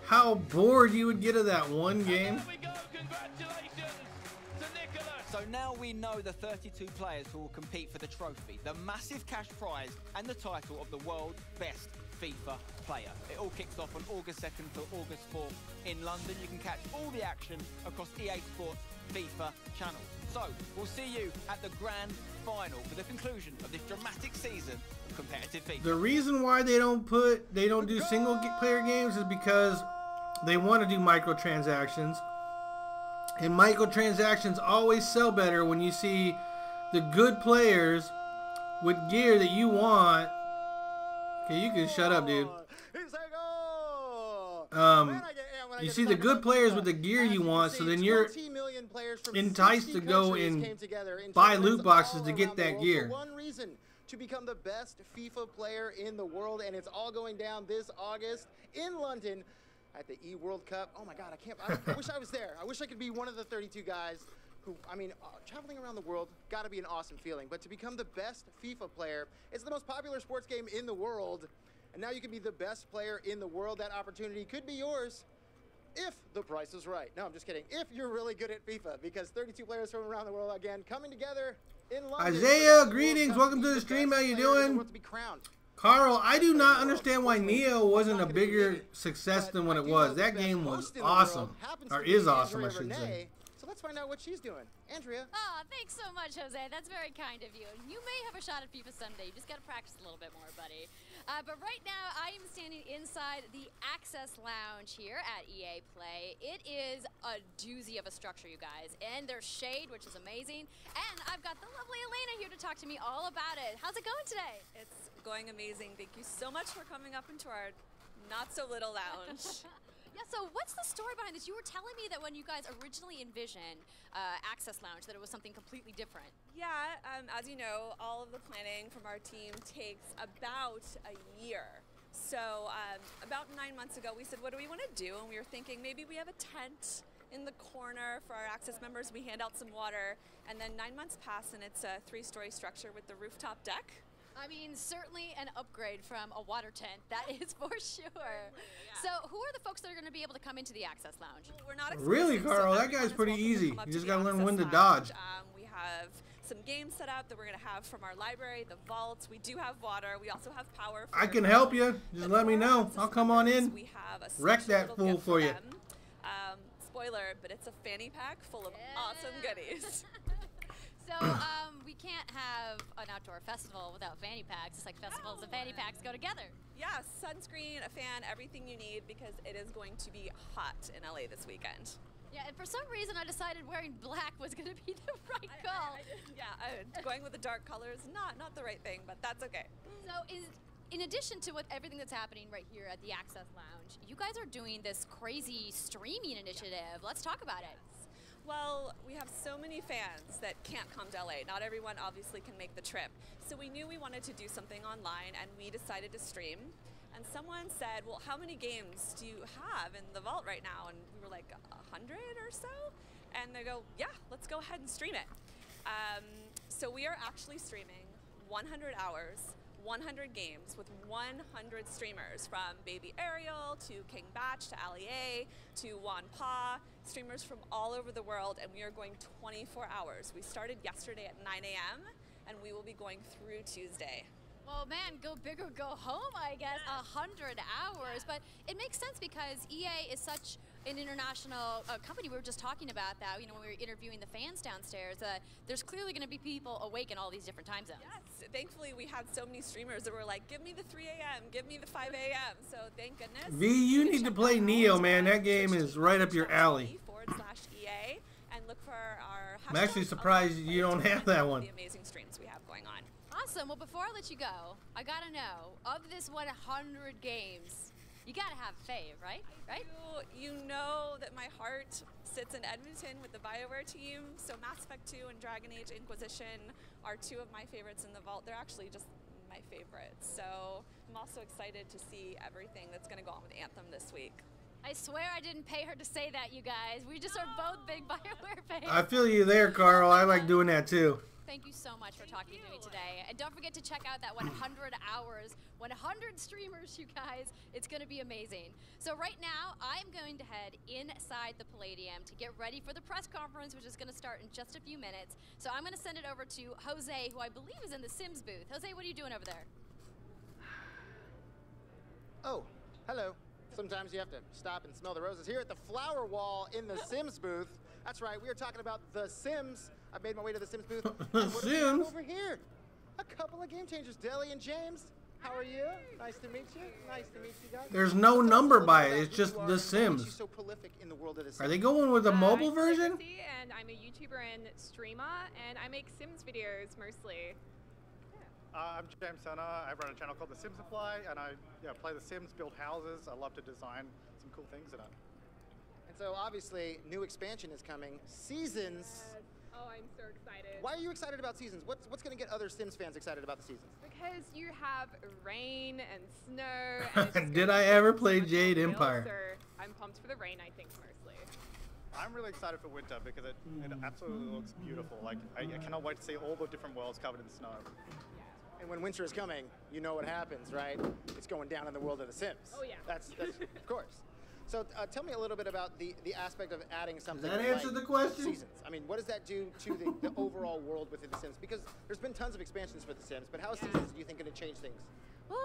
How bored you would get of that one game? So now we know the 32 players who will compete for the trophy, the massive cash prize, and the title of the world's best FIFA player. It all kicks off on August 2nd to August 4th in London. You can catch all the action across EA Sports FIFA channel. So we'll see you at the grand final for the conclusion of this dramatic season of competitive FIFA. The reason why they don't do single player games is because they want to do microtransactions. And microtransactions always sell better when you see the good players with gear that you want. Okay, you can shut up, dude. You see the good players with the gear you want, so then you're enticed to go and buy loot boxes to get that gear. One reason to become the best FIFA player in the world, and it's all going down this August in London at the E-World Cup. Oh my God, I wish I was there. I wish I could be one of the 32 guys who, I mean, traveling around the world, gotta be an awesome feeling. But to become the best FIFA player, it's the most popular sports game in the world. And now you can be the best player in the world. That opportunity could be yours if the price is right. No, I'm just kidding. If you're really good at FIFA, because 32 players from around the world, again, coming together in London. Isaiah, greetings. Welcome to the stream. How you doing? Carl, I do not understand why Neo wasn't a bigger success than what it was. That game was awesome. Or is awesome, I should say. So let's find out what she's doing. Andrea. Oh, thanks so much, Jose. That's very kind of you. You may have a shot at FIFA someday. You just got to practice a little bit more, buddy. But right now, I am standing inside the Access Lounge here at EA Play. It is a doozy of a structure, you guys. And there's shade, which is amazing. And I've got the lovely Elena here to talk to me all about it. How's it going today? It's going amazing. Thank you so much for coming up into our not-so-little lounge. Yeah, so what's the story behind this? You were telling me that when you guys originally envisioned Access Lounge, that it was something completely different. Yeah, as you know, all of the planning from our team takes about a year. So about 9 months ago, we said, what do we want to do? And we were thinking maybe we have a tent in the corner for our Access members. We hand out some water. And then 9 months pass, and it's a 3-story structure with the rooftop deck. I mean, certainly an upgrade from a water tent, that is for sure. Yeah. So who are the folks that are going to be able to come into the Access Lounge? We're not really, Carl, that guy's pretty easy. You just got to learn when to dodge. We have some games set up that we're going to have from our library, the vaults. We do have water. We also have power. I can help you. Just let me know. I'll come on in. We have a wreck that fool for you. Spoiler, but it's a fanny pack full of awesome goodies. So, we can't have an outdoor festival without fanny packs. It's like festivals and fanny packs go together. Yeah, sunscreen, a fan, everything you need, because it is going to be hot in LA this weekend. Yeah, and for some reason I decided wearing black was going to be the right call. Going with the dark colors, not the right thing, but that's okay. So, in addition to everything that's happening right here at the Access Lounge, you guys are doing this crazy streaming initiative. Let's talk about it. Well, we have so many fans that can't come to LA. Not everyone obviously can make the trip. So we knew we wanted to do something online, and we decided to stream. And someone said, well, how many games do you have in the vault right now? And we were like, 100 or so? And they go, yeah, let's go ahead and stream it. So we are actually streaming 100 hours, 100 games with 100 streamers, from Baby Ariel to King Batch to Ali A to Juan Pa, streamers from all over the world, and we are going 24 hours. We started yesterday at 9 a.m. and we will be going through Tuesday. Well, man, go big or go home, I guess. 100 hours, but it makes sense because EA is such an international company. We were just talking about that, you know, when we were interviewing the fans downstairs. There's clearly going to be people awake in all these different time zones. Yes, thankfully we had so many streamers that were like, give me the 3 a.m., give me the 5 a.m. So thank goodness. V, you need to play Neo, man. That game is right up your alley. /EA and look for our I'm actually surprised you don't have that one. The amazing streams we have going on. Awesome. Well, before I let you go, I gotta know, of this 100 games, You gotta have a fave, right? Right? You know that my heart sits in Edmonton with the BioWare team, so Mass Effect 2 and Dragon Age Inquisition are two of my favorites in the vault. They're actually just my favorites. So I'm also excited to see everything that's going to go on with Anthem this week. I swear I didn't pay her to say that, you guys. We just are both big BioWare fans. I feel you there, Carl. I like doing that too. Thank you so much for talking to me today. And don't forget to check out that 100 hours, 100 streamers, you guys. It's going to be amazing. So right now, I'm going to head inside the Palladium to get ready for the press conference, which is going to start in just a few minutes. So I'm going to send it over to Jose, who I believe is in the Sims booth. Jose, what are you doing over there? Oh, hello. Sometimes you have to stop and smell the roses. Here at the Flower Wall in the Sims booth. That's right, we are talking about The Sims. I've made my way to the Sims booth. And what do we have over here? A couple of game changers, Deli and James. How are you? Nice to meet you. Nice to meet you guys. There's no number by it. It's just The Sims. So prolific in the world of the Sims. Are they going with a mobile version? And I'm a YouTuber and streamer, and I make Sims videos mostly. I'm James Senna. I run a channel called The Sims Supply, and I play The Sims, build houses. I love to design some cool things in it. And so obviously, new expansion is coming. Seasons. Yes. Oh, I'm so excited. Why are you excited about Seasons? What's going to get other Sims fans excited about the Seasons? Because you have rain and snow. And Did I ever play Jade Empire? So I'm pumped for the rain, I think, mostly. I'm really excited for winter because it absolutely looks beautiful. Like I cannot wait to see all the different worlds covered in snow. And when winter is coming, you know what happens, right? It's going down in the world of the Sims. Oh yeah. That's of course. So tell me a little bit about the aspect of adding something. Does that answer the question? Seasons. I mean, what does that do to the overall world within the Sims? Because there's been tons of expansions for the Sims, but how is Seasons, do you think, going to change things? Well,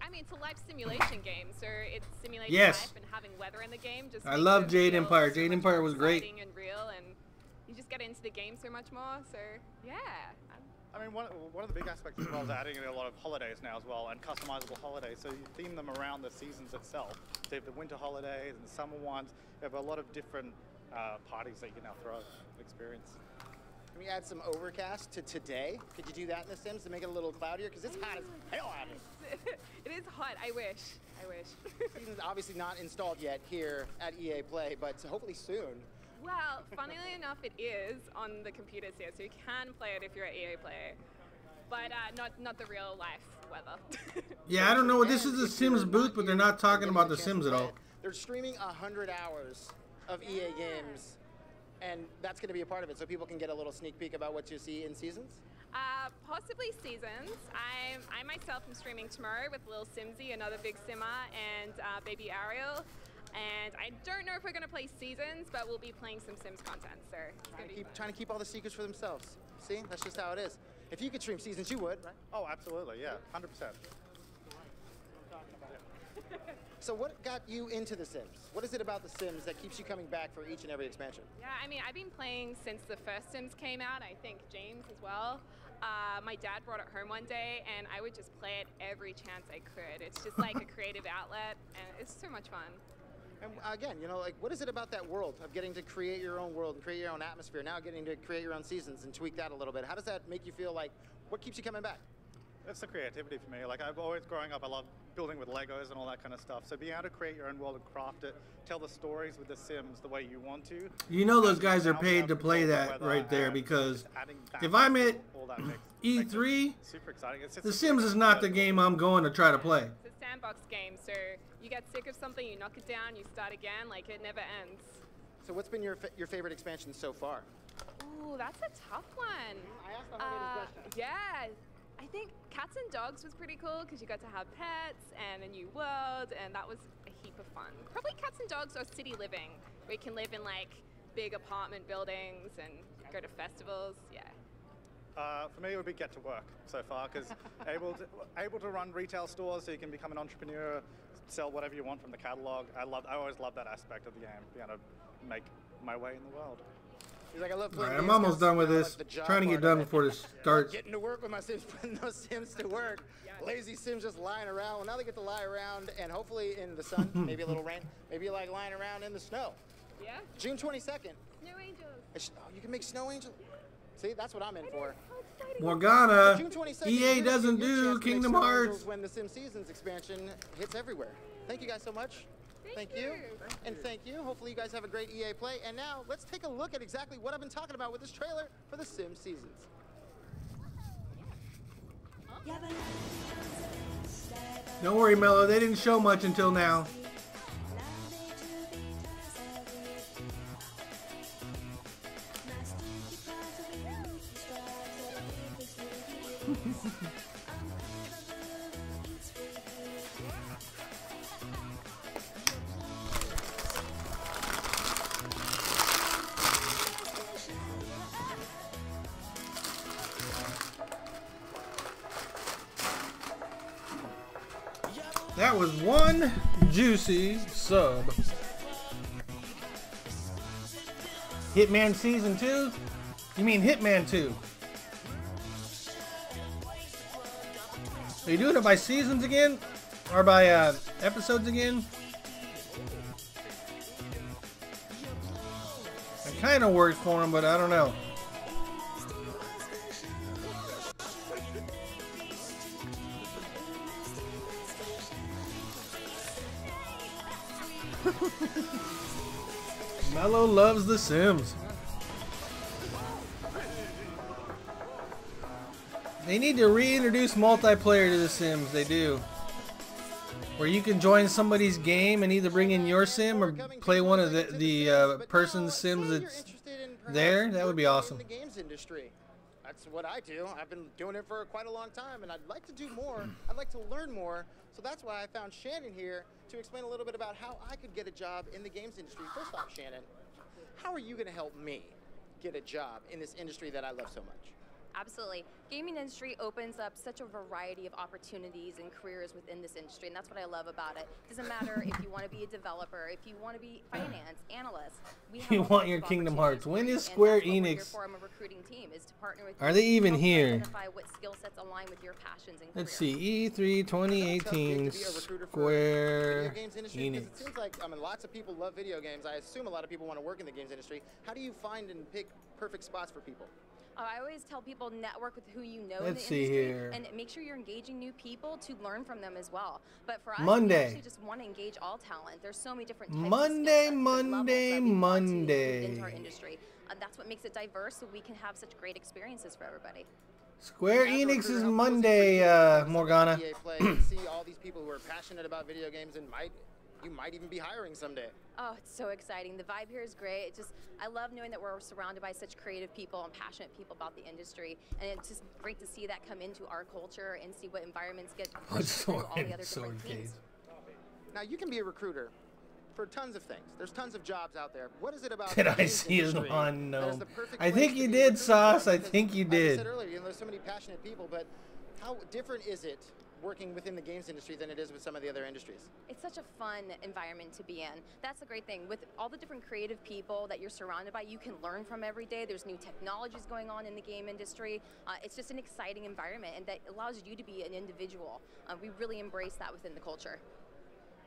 I mean, it's a life simulation game, so it's simulating Yes. life and having weather in the game. Just I makes love it Jade feel Empire. so Jade much Empire more was great. exciting and real, and you just get into the game so much more. So yeah. I mean, one of the big aspects as well is adding in a lot of holidays now as well, and customizable holidays. So you theme them around the seasons itself. So you have the winter holidays and the summer ones. You have a lot of different parties that you can now throw and experience. Can we add some overcast to today? Could you do that in The Sims to make it a little cloudier? Because it's hot as hell out here. It is hot. I wish. I wish. Seasons obviously not installed yet here at EA Play, but hopefully soon. Well, funnily enough, it is on the computers here, so you can play it if you're at EA Play, but not the real life weather. Yeah, I don't know. This is the Sims booth, but they're not talking about the Sims at all. They're streaming 100 hours of EA games, and that's going to be a part of it, so people can get a little sneak peek about what you see in Seasons. Possibly Seasons. I myself am streaming tomorrow with Lil Simsy, another big simmer, and baby Ariel. And I don't know if we're going to play Seasons, but we'll be playing some Sims content, so it's going to be fun. Trying to keep all the secrets for themselves. See, that's just how it is. If you could stream Seasons, you would, right? Oh, absolutely, yeah, 100%. So what got you into The Sims? What is it about The Sims that keeps you coming back for each and every expansion? Yeah, I mean, I've been playing since the first Sims came out. I think James as well. My dad brought it home one day, and I would just play it every chance I could. It's just like a creative outlet, and it's so much fun. And again, you know, like, what is it about that world of getting to create your own world and create your own atmosphere, now getting to create your own seasons and tweak that a little bit? How does that make you feel? Like, what keeps you coming back? It's the creativity for me. Like, I've always, growing up, I love building with Legos and all that kind of stuff. So being able to create your own world and craft it, tell the stories with The Sims the way you want to. You know those guys are paid to play that right there, because if I'm at E3, super exciting. The Sims is not the game I'm going to try to play. It's a sandbox game, so you get sick of something, you knock it down, you start again, like it never ends. So what's been your favorite expansion so far? Ooh, that's a tough one. I asked the hard question. Yeah. I think Cats and Dogs was pretty cool because you got to have pets and a new world, and that was a heap of fun. Probably Cats and Dogs or City Living, where you can live in like big apartment buildings and go to festivals. Yeah. For me, it would be Get to Work so far, because able to run retail stores, so you can become an entrepreneur, sell whatever you want from the catalog. I always love that aspect of the game, being able to make my way in the world. He's like, I love All playing right, games, I'm almost done with I this. like the job Trying to get part done of it. before this starts. Getting to work with my Sims, putting those Sims to work. Lazy Sims just lying around. Well, now they get to lie around, and hopefully in the sun, maybe a little rain, maybe like lying around in the snow. Yeah. June 22nd. Snow Angels. Oh, you can make Snow Angels? See, that's what I'm in for. Morgana, June 22nd, EA you're doesn't gonna get your do chance to make Kingdom Snow Hearts. Angels when the Sim Seasons expansion hits everywhere. Thank you guys so much. Thank you. And thank you. Hopefully you guys have a great EA Play. And now let's take a look at exactly what I've been talking about with this trailer for The Sims Seasons. Don't worry, Mello. They didn't show much until now. That was one juicy sub. Hitman Season 2? You mean Hitman 2? Are you doing it by seasons again? Or by episodes again? It kind of worked for him, but I don't know. Mello loves The Sims. They need to reintroduce multiplayer to The Sims. They do. Where you can join somebody's game and either bring in your sim or play one of the person's sims that's there. That would be awesome. In the games industry. That's what I do. I've been doing it for quite a long time, and I'd like to do more. I'd like to learn more. So that's why I found Shannon here to explain a little bit about how I could get a job in the games industry. First off, Shannon, how are you going to help me get a job in this industry that I love so much? Absolutely. Gaming industry opens up such a variety of opportunities and careers within this industry, and that's what I love about it. It doesn't matter if you want to be a developer, if you want to be finance, analyst. You want your Kingdom Hearts. When is Square Enix? Are they even here? Let's see. E3 2018 Square Enix. It seems like lots of people love video games. I assume a lot of people want to work in the games industry. How do you find and pick perfect spots for people? I always tell people network with who you know Let's in the see industry here. and make sure you're engaging new people to learn from them as well. But for us, Monday. we actually just want to engage all talent. There's so many different types Monday, of Monday, Monday. into our industry. That's what makes it diverse, so we can have such great experiences for everybody. Square Enix is Monday, Morgana. EA Play and see all these people who are passionate about video games and you might even be hiring someday. Oh, it's so exciting. The vibe here is great. I love knowing that we're surrounded by such creative people and passionate people about the industry. And it's just great to see that come into our culture and see what environments get pushed through all the other different teams. Now, you can be a recruiter for tons of things. There's tons of jobs out there. What is it about Did the I games see his industry on? that is No. the perfect I place think to you be a did, recruiter? Sauce. I Because, think you like did. I said earlier, there's so many passionate people, but how different is it working within the games industry than it is with some of the other industries? It's such a fun environment to be in. That's the great thing. With all the different creative people that you're surrounded by, you can learn from every day. There's new technologies going on in the game industry. It's just an exciting environment, and that allows you to be an individual. We really embrace that within the culture.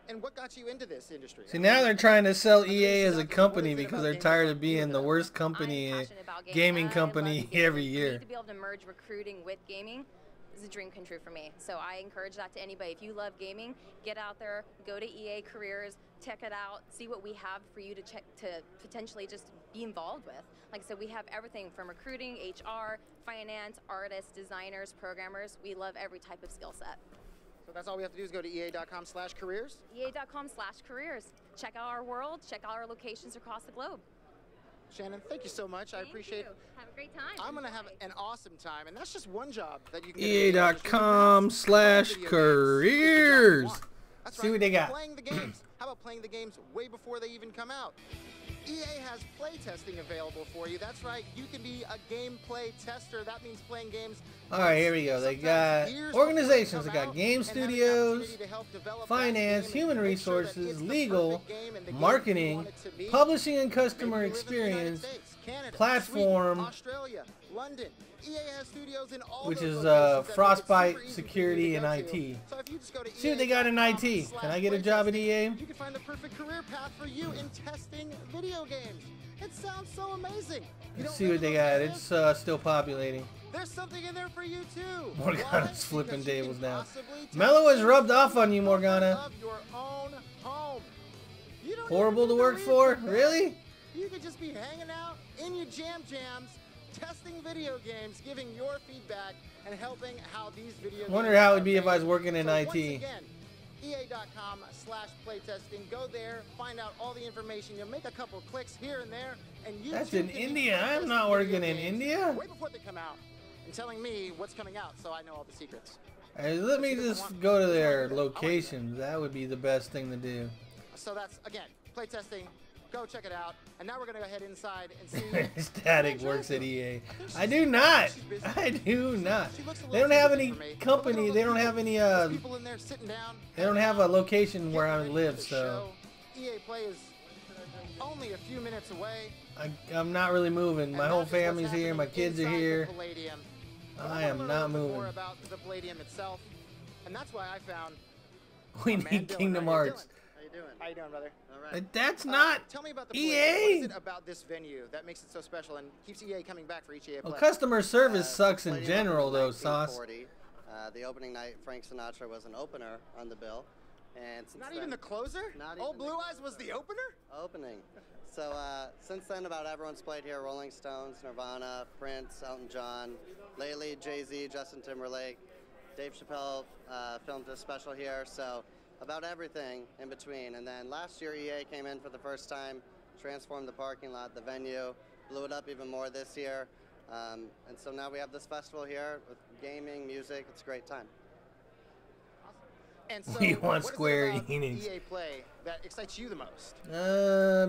And what got you into this industry? See, now they're trying to sell EA as a company because they're tired of being the worst company, gaming company every year. To be able to merge recruiting with gaming is a dream come true for me. So I encourage that to anybody. If you love gaming, get out there, go to EA Careers, check it out, see what we have for you to check to potentially just be involved with. Like I said, we have everything from recruiting, HR, finance, artists, designers, programmers. We love every type of skill set. So that's all we have to do is go to ea.com/careers? EA.com/careers. Check out our world, check out our locations across the globe. Shannon, thank you so much. I appreciate it. Have a great time. I'm going to have an awesome time, and that's just one job that you can EA.com/careers. That's See right, what they got. Playing the games. How about playing the games way before they even come out? EA has play testing available for you. That's right, you can be a gameplay tester. That means playing games. All right, here we go. They got organizations. They got game studios, finance, human resources, legal, marketing, publishing and customer experience, platform, Australia, London. EA has studios in all which those is locations that Frostbite, super easy security, for and you to get IT. to. So if you just go to See what they got in IT. Can I get a job at EA? you can find the perfect career path for you in testing video games. It sounds so amazing. Let's see what they got. It's still populating. There's something in there for you too. Morgana's flipping tables now. Mello has rubbed off on you, Morgana. Your own home. You don't Horrible to work for? Really? You could just be hanging out in your jams, testing video games, giving your feedback, and helping how these video games. I wonder how it would be if I was working in IT. Once again, EA.com/playtesting. Go there, find out all the information. You'll make a couple clicks here and there, and you. That's in India. I'm not working in India. Way before they come out, and telling me what's coming out, so I know all the secrets. Hey, let me just go to their locations. That would be the best thing to do. So that's again playtesting. Go check it out. And now we're gonna go ahead inside and see. Static works at EA. I do not. I do not. They don't have any company. They don't have any. People in there sitting down. They don't have a location where I live, so. EA Play is only a few minutes away. I'm not really moving. My whole family's here. My kids are here. I am not moving. More about the Palladium itself, and that's why I found. We need Kingdom Hearts. How you doing? How you doing, brother? All right. That's not tell me about the EA. What is it about this venue that makes it so special and keeps EA coming back for each EA Play? Well, customer service sucks in general, though, Sauce. The opening night, Frank Sinatra was an opener on the bill, and since not then, even the closer. Old Blue Eyes was the opener. Opening. So since then, about everyone's played here: Rolling Stones, Nirvana, Prince, Elton John, lately Jay-Z, Justin Timberlake, Dave Chappelle filmed a special here. So. About everything in between. And then last year EA came in for the first time, transformed the parking lot, the venue, blew it up even more this year. And so now we have this festival here with gaming, music. It's a great time. And so We want what Square is it about Enix. EA Play that excites you the most? Pingu,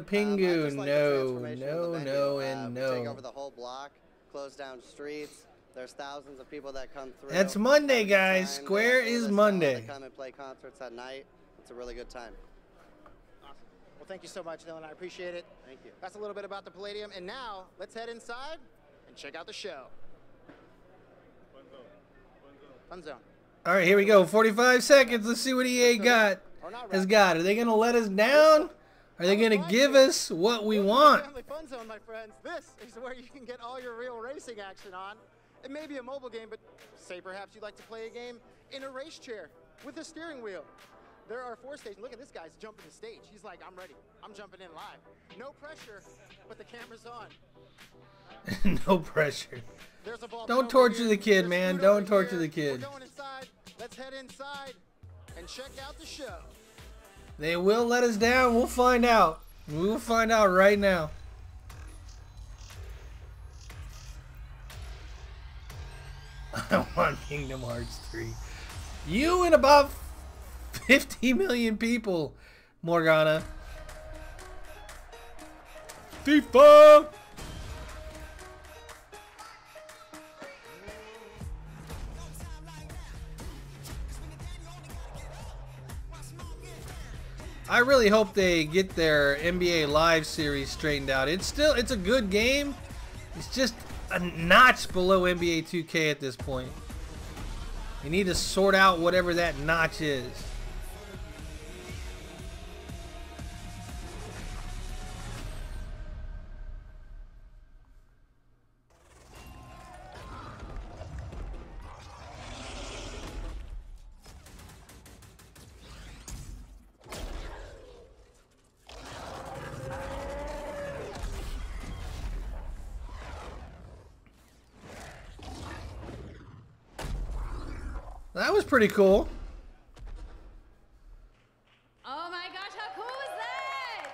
I just like the no, transformation of no, the venue. no, and We no. take over the whole block, close down streets. There's thousands of people that come through. That's Monday, every guys. time. Square They is list Monday. They come and play concerts at night. It's a really good time. Awesome. Well, thank you so much, Dylan. I appreciate it. Thank you. That's a little bit about the Palladium. And now, let's head inside and check out the show. Fun zone. All right, here we go. 45 seconds. Let's see what EA has got. Are they going to let us down? Are they going to give us what we want? Family Fun Zone, my friends. This is where you can get all your real racing action on. It may be a mobile game, but say perhaps you'd like to play a game in a race chair with a steering wheel. There are 4 stations. Look at this guy's jumping the stage. He's like, I'm ready. I'm jumping in live. No pressure, but the camera's on. No pressure. There's a ball Don't over torture here. the kid, There's man. food Don't over torture here. the kid. We're going inside. Let's head inside and check out the show. They will let us down. We'll find out. We will find out right now. I want Kingdom Hearts 3. You and about 50 million people, Morgana. FIFA! I really hope they get their NBA Live series straightened out. It's a good game. It's just a notch below NBA 2K at this point. You need to sort out whatever that notch is. That was pretty cool. Oh my gosh, how cool was that?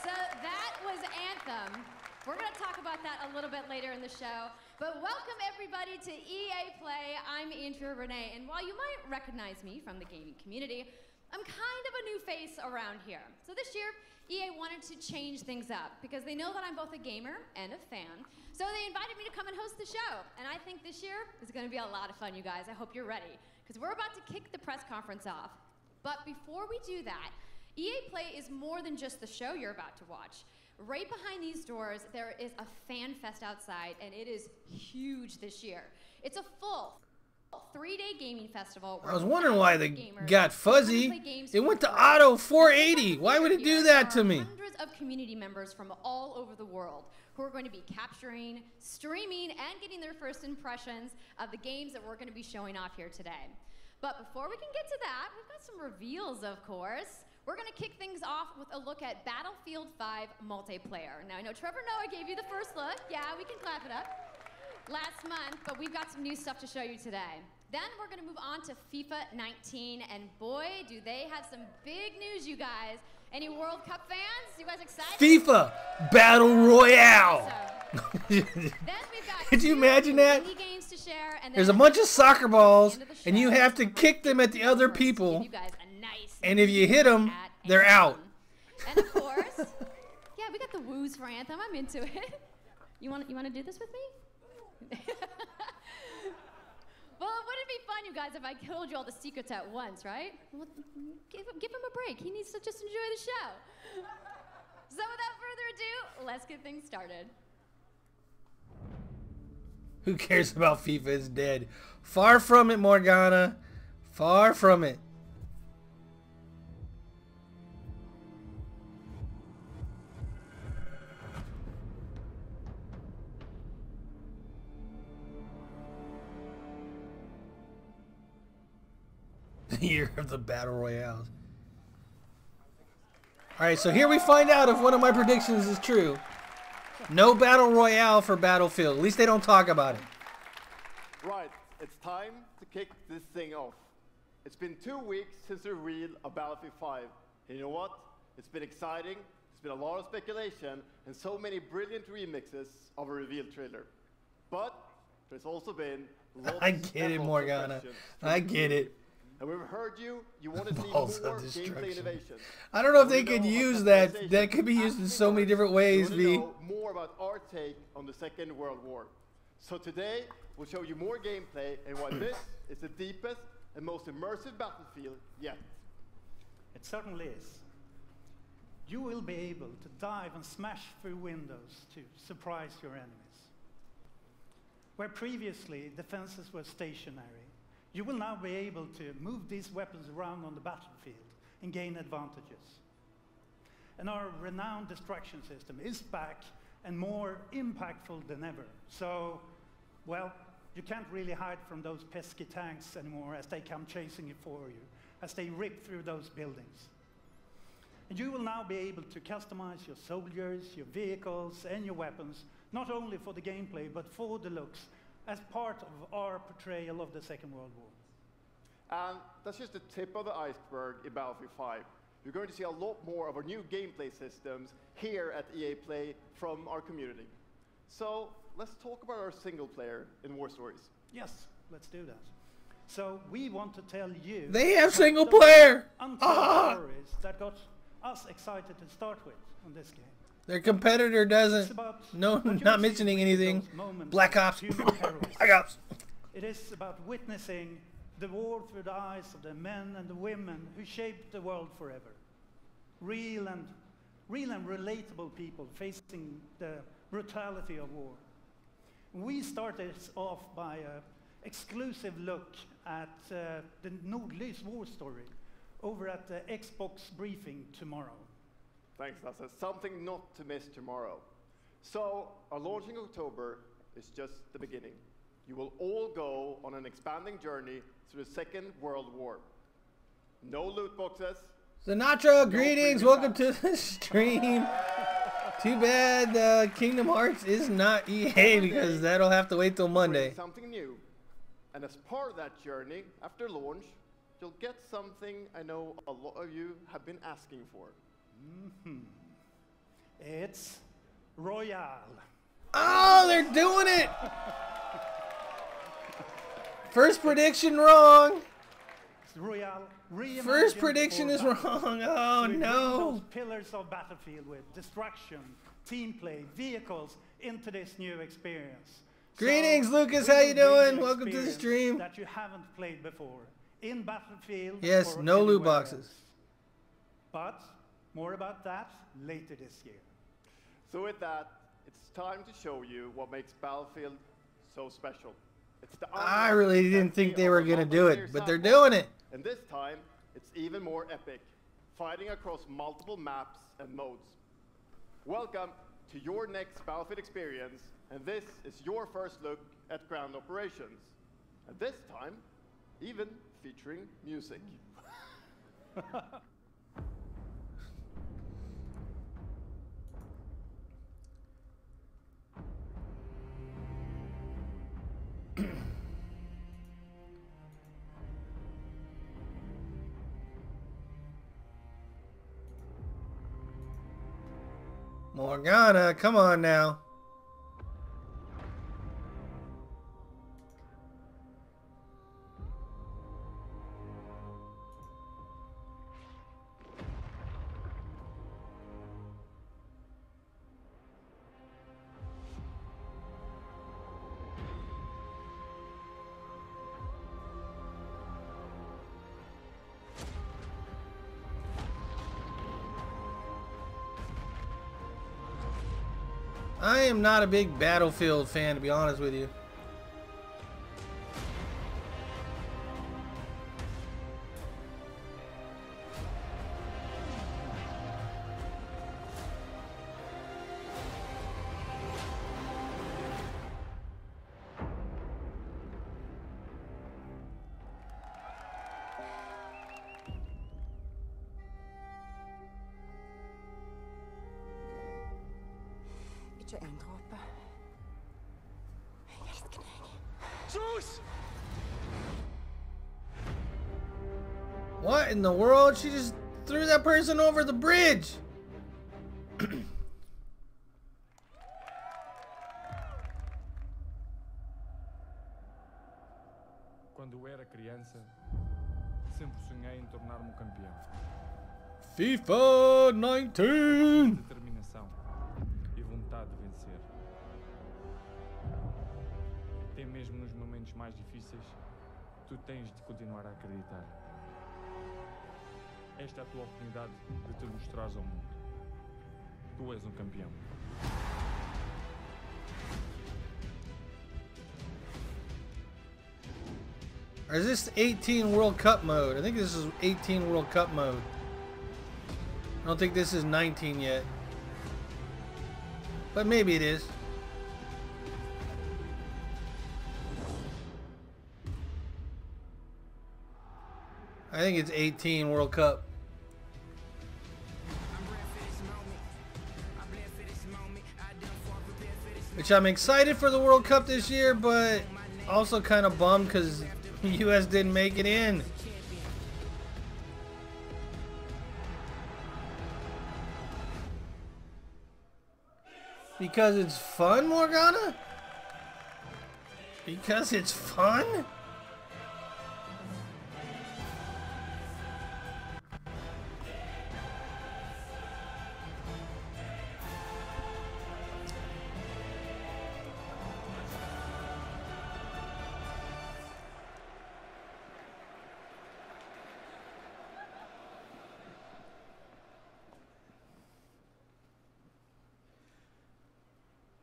So that was Anthem. We're going to talk about that a little bit later in the show. But welcome everybody to EA Play. I'm Andrea Renee, and while you might recognize me from the gaming community, I'm kind of a new face around here. So this year, EA wanted to change things up because they know that I'm both a gamer and a fan. So they invited me to come and host the show. And I think this year is going to be a lot of fun, you guys. I hope you're ready because we're about to kick the press conference off. But before we do that, EA Play is more than just the show you're about to watch. Right behind these doors, there is a fan fest outside, and it is huge this year. It's a full 3-day gaming festival. I was wondering why they got fuzzy. It went to auto 480. Why would it do that to me? Hundreds of community members from all over the world, who are going to be capturing, streaming, and getting their first impressions of the games that we're going to be showing off here today. But before we can get to that, we've got some reveals, of course. We're going to kick things off with a look at Battlefield 5 multiplayer. Now, I know Trevor Noah gave you the first look. Yeah, we can clap it up. Last month, but we've got some new stuff to show you today. Then we're going to move on to FIFA 19, and boy, do they have some big news, you guys. Any World Cup fans? You guys excited? FIFA Battle Royale. Then we've got Could you imagine that? mini games to share, and There's a then bunch of soccer balls, and you have to kick them at the other people. And if you hit them, they're out. And of course, yeah, we got the woos for Anthem. I'm into it. You want to do this with me? Well, wouldn't it be fun, you guys, if I told you all the secrets at once, right? Well, give him a break. He needs to just enjoy the show. So without further ado, let's get things started. Who cares about FIFA? It's dead. Far from it, Morgana. Far from it. The year of the Battle Royales. Alright, so here we find out if one of my predictions is true. No Battle Royale for Battlefield. At least they don't talk about it. Right, it's time to kick this thing off. It's been 2 weeks since the reveal of Battlefield 5. And you know what? It's been exciting, there's been a lot of speculation, and so many brilliant remixes of a reveal trailer. But there's also been lots I get it, Morgana. I get it. And we've heard you want to see Balls more of gameplay destruction. innovation. I don't know if they could use that. That could be used in so many different ways, We V. want to know more about our take on the Second World War. So today, we'll show you more gameplay and why this is the deepest and most immersive battlefield yet. It certainly is. You will be able to dive and smash through windows to surprise your enemies. Where previously defenses were stationary, you will now be able to move these weapons around on the battlefield and gain advantages. And our renowned destruction system is back and more impactful than ever. So, well, you can't really hide from those pesky tanks anymore as they come chasing you for you, as they rip through those buildings. And you will now be able to customize your soldiers, your vehicles, and your weapons, not only for the gameplay, but for the looks, as part of our portrayal of the Second World War. And that's just the tip of the iceberg in Battlefield 5. You're going to see a lot more of our new gameplay systems here at EA Play from our community. So let's talk about our single player in War Stories. Yes, let's do that. So we want to tell you... They have single player! Untold stories that got us excited to start with on this game. Their competitor doesn't. No, not mentioning anything. Black Ops. Black Ops. It is about witnessing the war through the eyes of the men and the women who shaped the world forever. Real and relatable people facing the brutality of war. We started off by an exclusive look at the Nordlys war story over at the Xbox briefing tomorrow. Thanks, Lasse. Something not to miss tomorrow. So, our launch in October is just the beginning. You will all go on an expanding journey through the Second World War. No loot boxes. Sinatra, greetings. Welcome to the stream. Too bad Kingdom Hearts is not EA because that'll have to wait till Monday. Something new. And as part of that journey, after launch, you'll get something I know a lot of you have been asking for. It's Royale. Oh, they're doing it! First prediction wrong. It's Royale. First prediction is wrong. Oh no! Those pillars of Battlefield with destruction, team play, vehicles into this new experience. Greetings, Lucas. How you doing? Welcome to the stream. That you haven't played before in Battlefield. Yes, no loot boxes. But more about that later this year. So with that, it's time to show you what makes Battlefield so special. It's the I really didn't think they were going to do it, but they're doing it. And this time, it's even more epic, fighting across multiple maps and modes. Welcome to your next Battlefield experience, and this is your first look at ground operations. And this time, even featuring music. Morgana, come on now. I am not a big Battlefield fan, to be honest with you. Ikke en dråpe. Jeg elsker deg. Zeus! What in the world? She just threw that person over the bridge. Quando eu era criança, sempre sonhei em tornar-me um campeão. FIFA 19! Determinação e vontade de vencer. Até mesmo nos momentos mais difíceis, tu tens de continuar a acreditar. Esta é a tua oportunidade de te mostrares ao mundo. Tu és um campeão. Or is this 18 World Cup mode? I think this is 18 World Cup mode. I don't think this is 19 yet. But maybe it is. I think it's 18 World Cup. Which I'm excited for the World Cup this year, but also kind of bummed because the US didn't make it in. Because it's fun, Morgana? Because it's fun?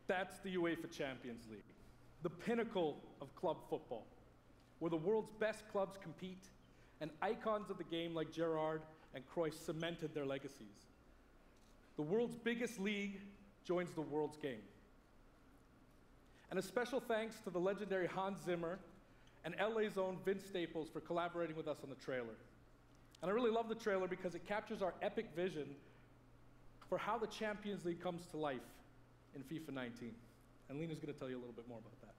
That's the UEFA Champions League, the pinnacle of club football, where the world's best clubs compete and icons of the game like Gerrard and Cruyff cemented their legacies. The world's biggest league joins the world's game. And a special thanks to the legendary Hans Zimmer and LA's own Vince Staples for collaborating with us on the trailer. And I really love the trailer because it captures our epic vision for how the Champions League comes to life in FIFA 19. And Lena's going to tell you a little bit more about that.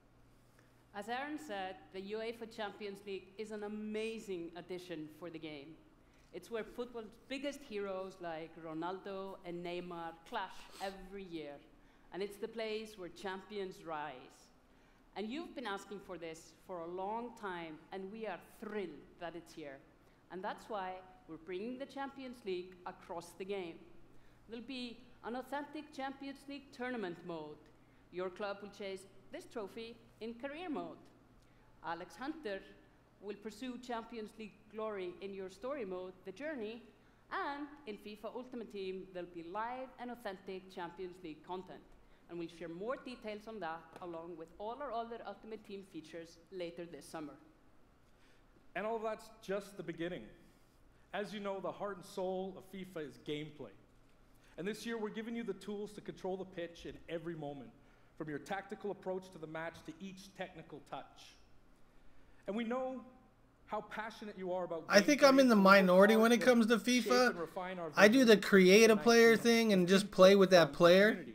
As Aaron said, the UEFA Champions League is an amazing addition for the game. It's where football's biggest heroes like Ronaldo and Neymar clash every year. And it's the place where champions rise. And you've been asking for this for a long time, and we are thrilled that it's here. And that's why we're bringing the Champions League across the game. There'll be an authentic Champions League tournament mode. Your club will chase this trophy in career mode. Alex Hunter will pursue Champions League glory in your story mode, The Journey, and in FIFA Ultimate Team, there'll be live and authentic Champions League content. And we'll share more details on that along with all our other Ultimate Team features later this summer. And all that's just the beginning. As you know, the heart and soul of FIFA is gameplay. And this year, we're giving you the tools to control the pitch in every moment, from your tactical approach to the match to each technical touch. And we know how passionate you are about. I think I'm in the minority when it comes to FIFA. I do the create a player thing and just play with that player.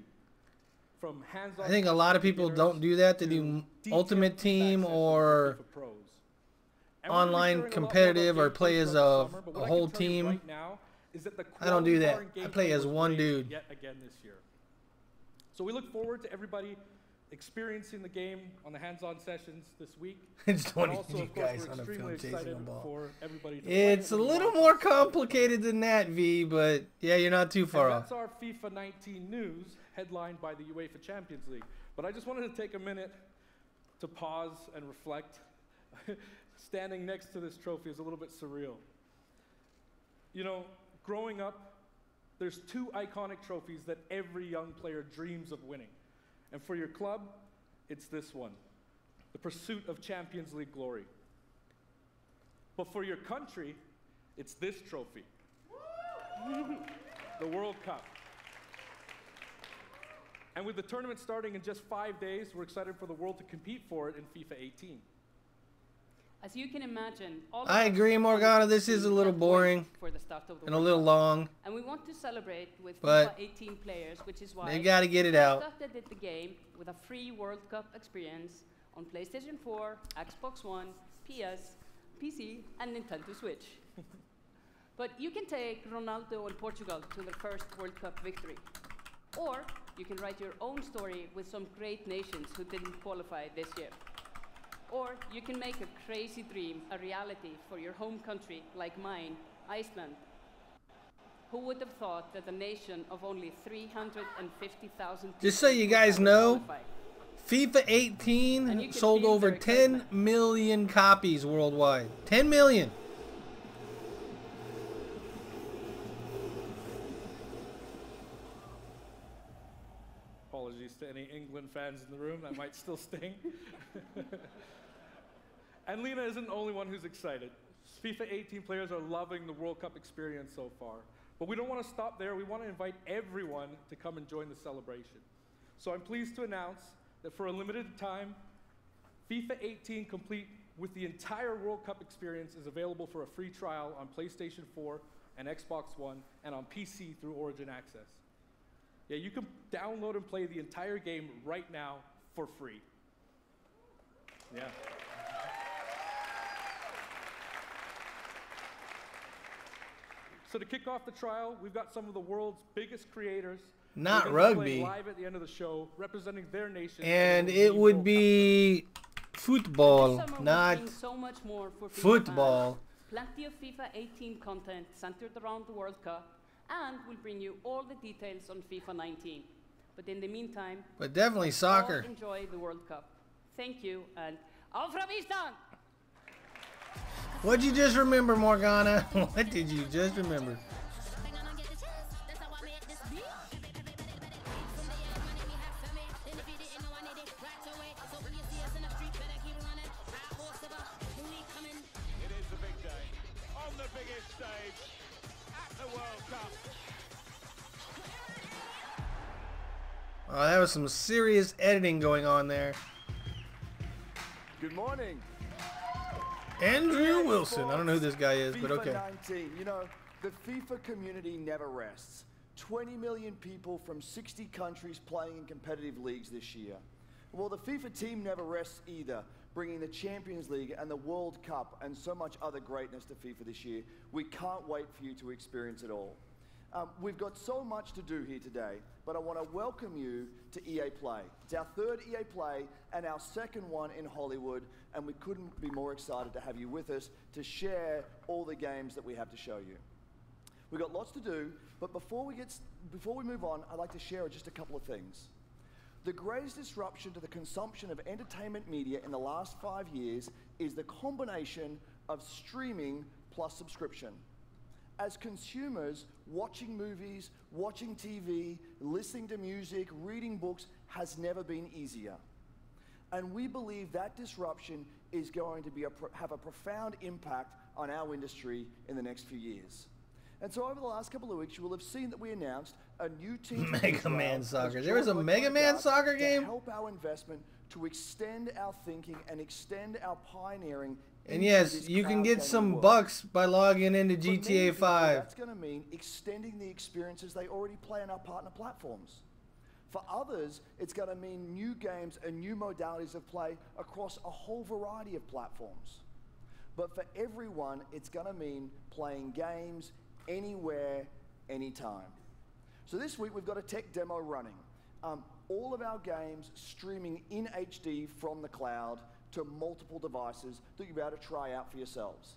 I think a lot of people don't do that. They do Ultimate Team or online competitive or play as a whole team. I don't do that. I play as one dude. Yet again this year. So we look forward to everybody experiencing the game on the hands-on sessions this week. It's And 20 also, you of course, guys we're on a extremely field chasing excited a ball. for everybody to play It's a little more complicated than that, V, but yeah, you're not too far and off. that's our FIFA 19 news, headlined by the UEFA Champions League. But I just wanted to take a minute to pause and reflect. Standing next to this trophy is a little bit surreal. You know, growing up, there's two iconic trophies that every young player dreams of winning. And for your club, it's this one, the pursuit of Champions League glory. But for your country, it's this trophy, the World Cup. And with the tournament starting in just 5 days, we're excited for the world to compete for it in FIFA 18. As you can imagine, all of I us agree, Morgana. This is a little can't wait boring for the start of the and a World little Cup. long. And we want to celebrate with But FIFA 18 players, which is why they gotta get it out. we started the game with a free World Cup experience on PlayStation 4, Xbox One, PS, PC, and Nintendo Switch. But you can take Ronaldo and Portugal to their first World Cup victory. Or you can write your own story with some great nations who didn't qualify this year. Or you can make a crazy dream a reality for your home country, like mine, Iceland. Who would have thought that a nation of only 350,000 people Just so you would guys have know, qualified? FIFA And you 18 can sold feel over their 10 million copies worldwide. 10 million. Apologies to any England fans in the room, that might still sting. And Lena isn't the only one who's excited. FIFA 18 players are loving the World Cup experience so far. But we don't want to stop there. We want to invite everyone to come and join the celebration. So I'm pleased to announce that for a limited time, FIFA 18 complete with the entire World Cup experience is available for a free trial on PlayStation 4 and Xbox One and on PC through Origin Access. Yeah, you can download and play the entire game right now for free. Yeah. So to kick off the trial, we've got some of the world's biggest creators. Not who are gonna be rugby. playing live at the end of the show, representing their nation. And it would be football, This summer we're not doing so much more for FIFA football. fans. Plenty of FIFA 18 content centered around the World Cup, and we'll bring you all the details on FIFA 19. But in the meantime, But definitely let's all soccer. enjoy the World Cup. Thank you, and auf Ravistan! What'd you just remember, Morgana? What did you just remember? It is the big day on the biggest stage at the World Cup. Oh, that was some serious editing going on there. Good morning. Andrew Wilson. I don't know who this guy is, but FIFA okay. 19. You know, the FIFA community never rests. 20 million people from 60 countries playing in competitive leagues this year. Well, the FIFA team never rests either, bringing the Champions League and the World Cup and so much other greatness to FIFA this year. We can't wait for you to experience it all. We've got so much to do here today, but I want to welcome you to EA Play. It's our third EA Play and our second one in Hollywood, and we couldn't be more excited to have you with us to share all the games that we have to show you. We've got lots to do, but before we move on, I'd like to share just a couple of things. The greatest disruption to the consumption of entertainment media in the last 5 years is the combination of streaming plus subscription. As consumers, watching movies, watching TV, listening to music, reading books has never been easier. And we believe that disruption is going to have a profound impact on our industry in the next few years. And so over the last couple of weeks, you will have seen that we announced a new team. Mega Man Soccer. There was a Mega Man Soccer game? To help our investment, to extend our thinking and extend our pioneering. And yes, you can get some bucks by logging into GTA 5. That's going to mean extending the experiences they already play on our partner platforms. For others, it's going to mean new games and new modalities of play across a whole variety of platforms. But for everyone, it's going to mean playing games anywhere, anytime. So this week, we've got a tech demo running. All of our games streaming in HD from the cloud to multiple devices that you'll be able to try out for yourselves.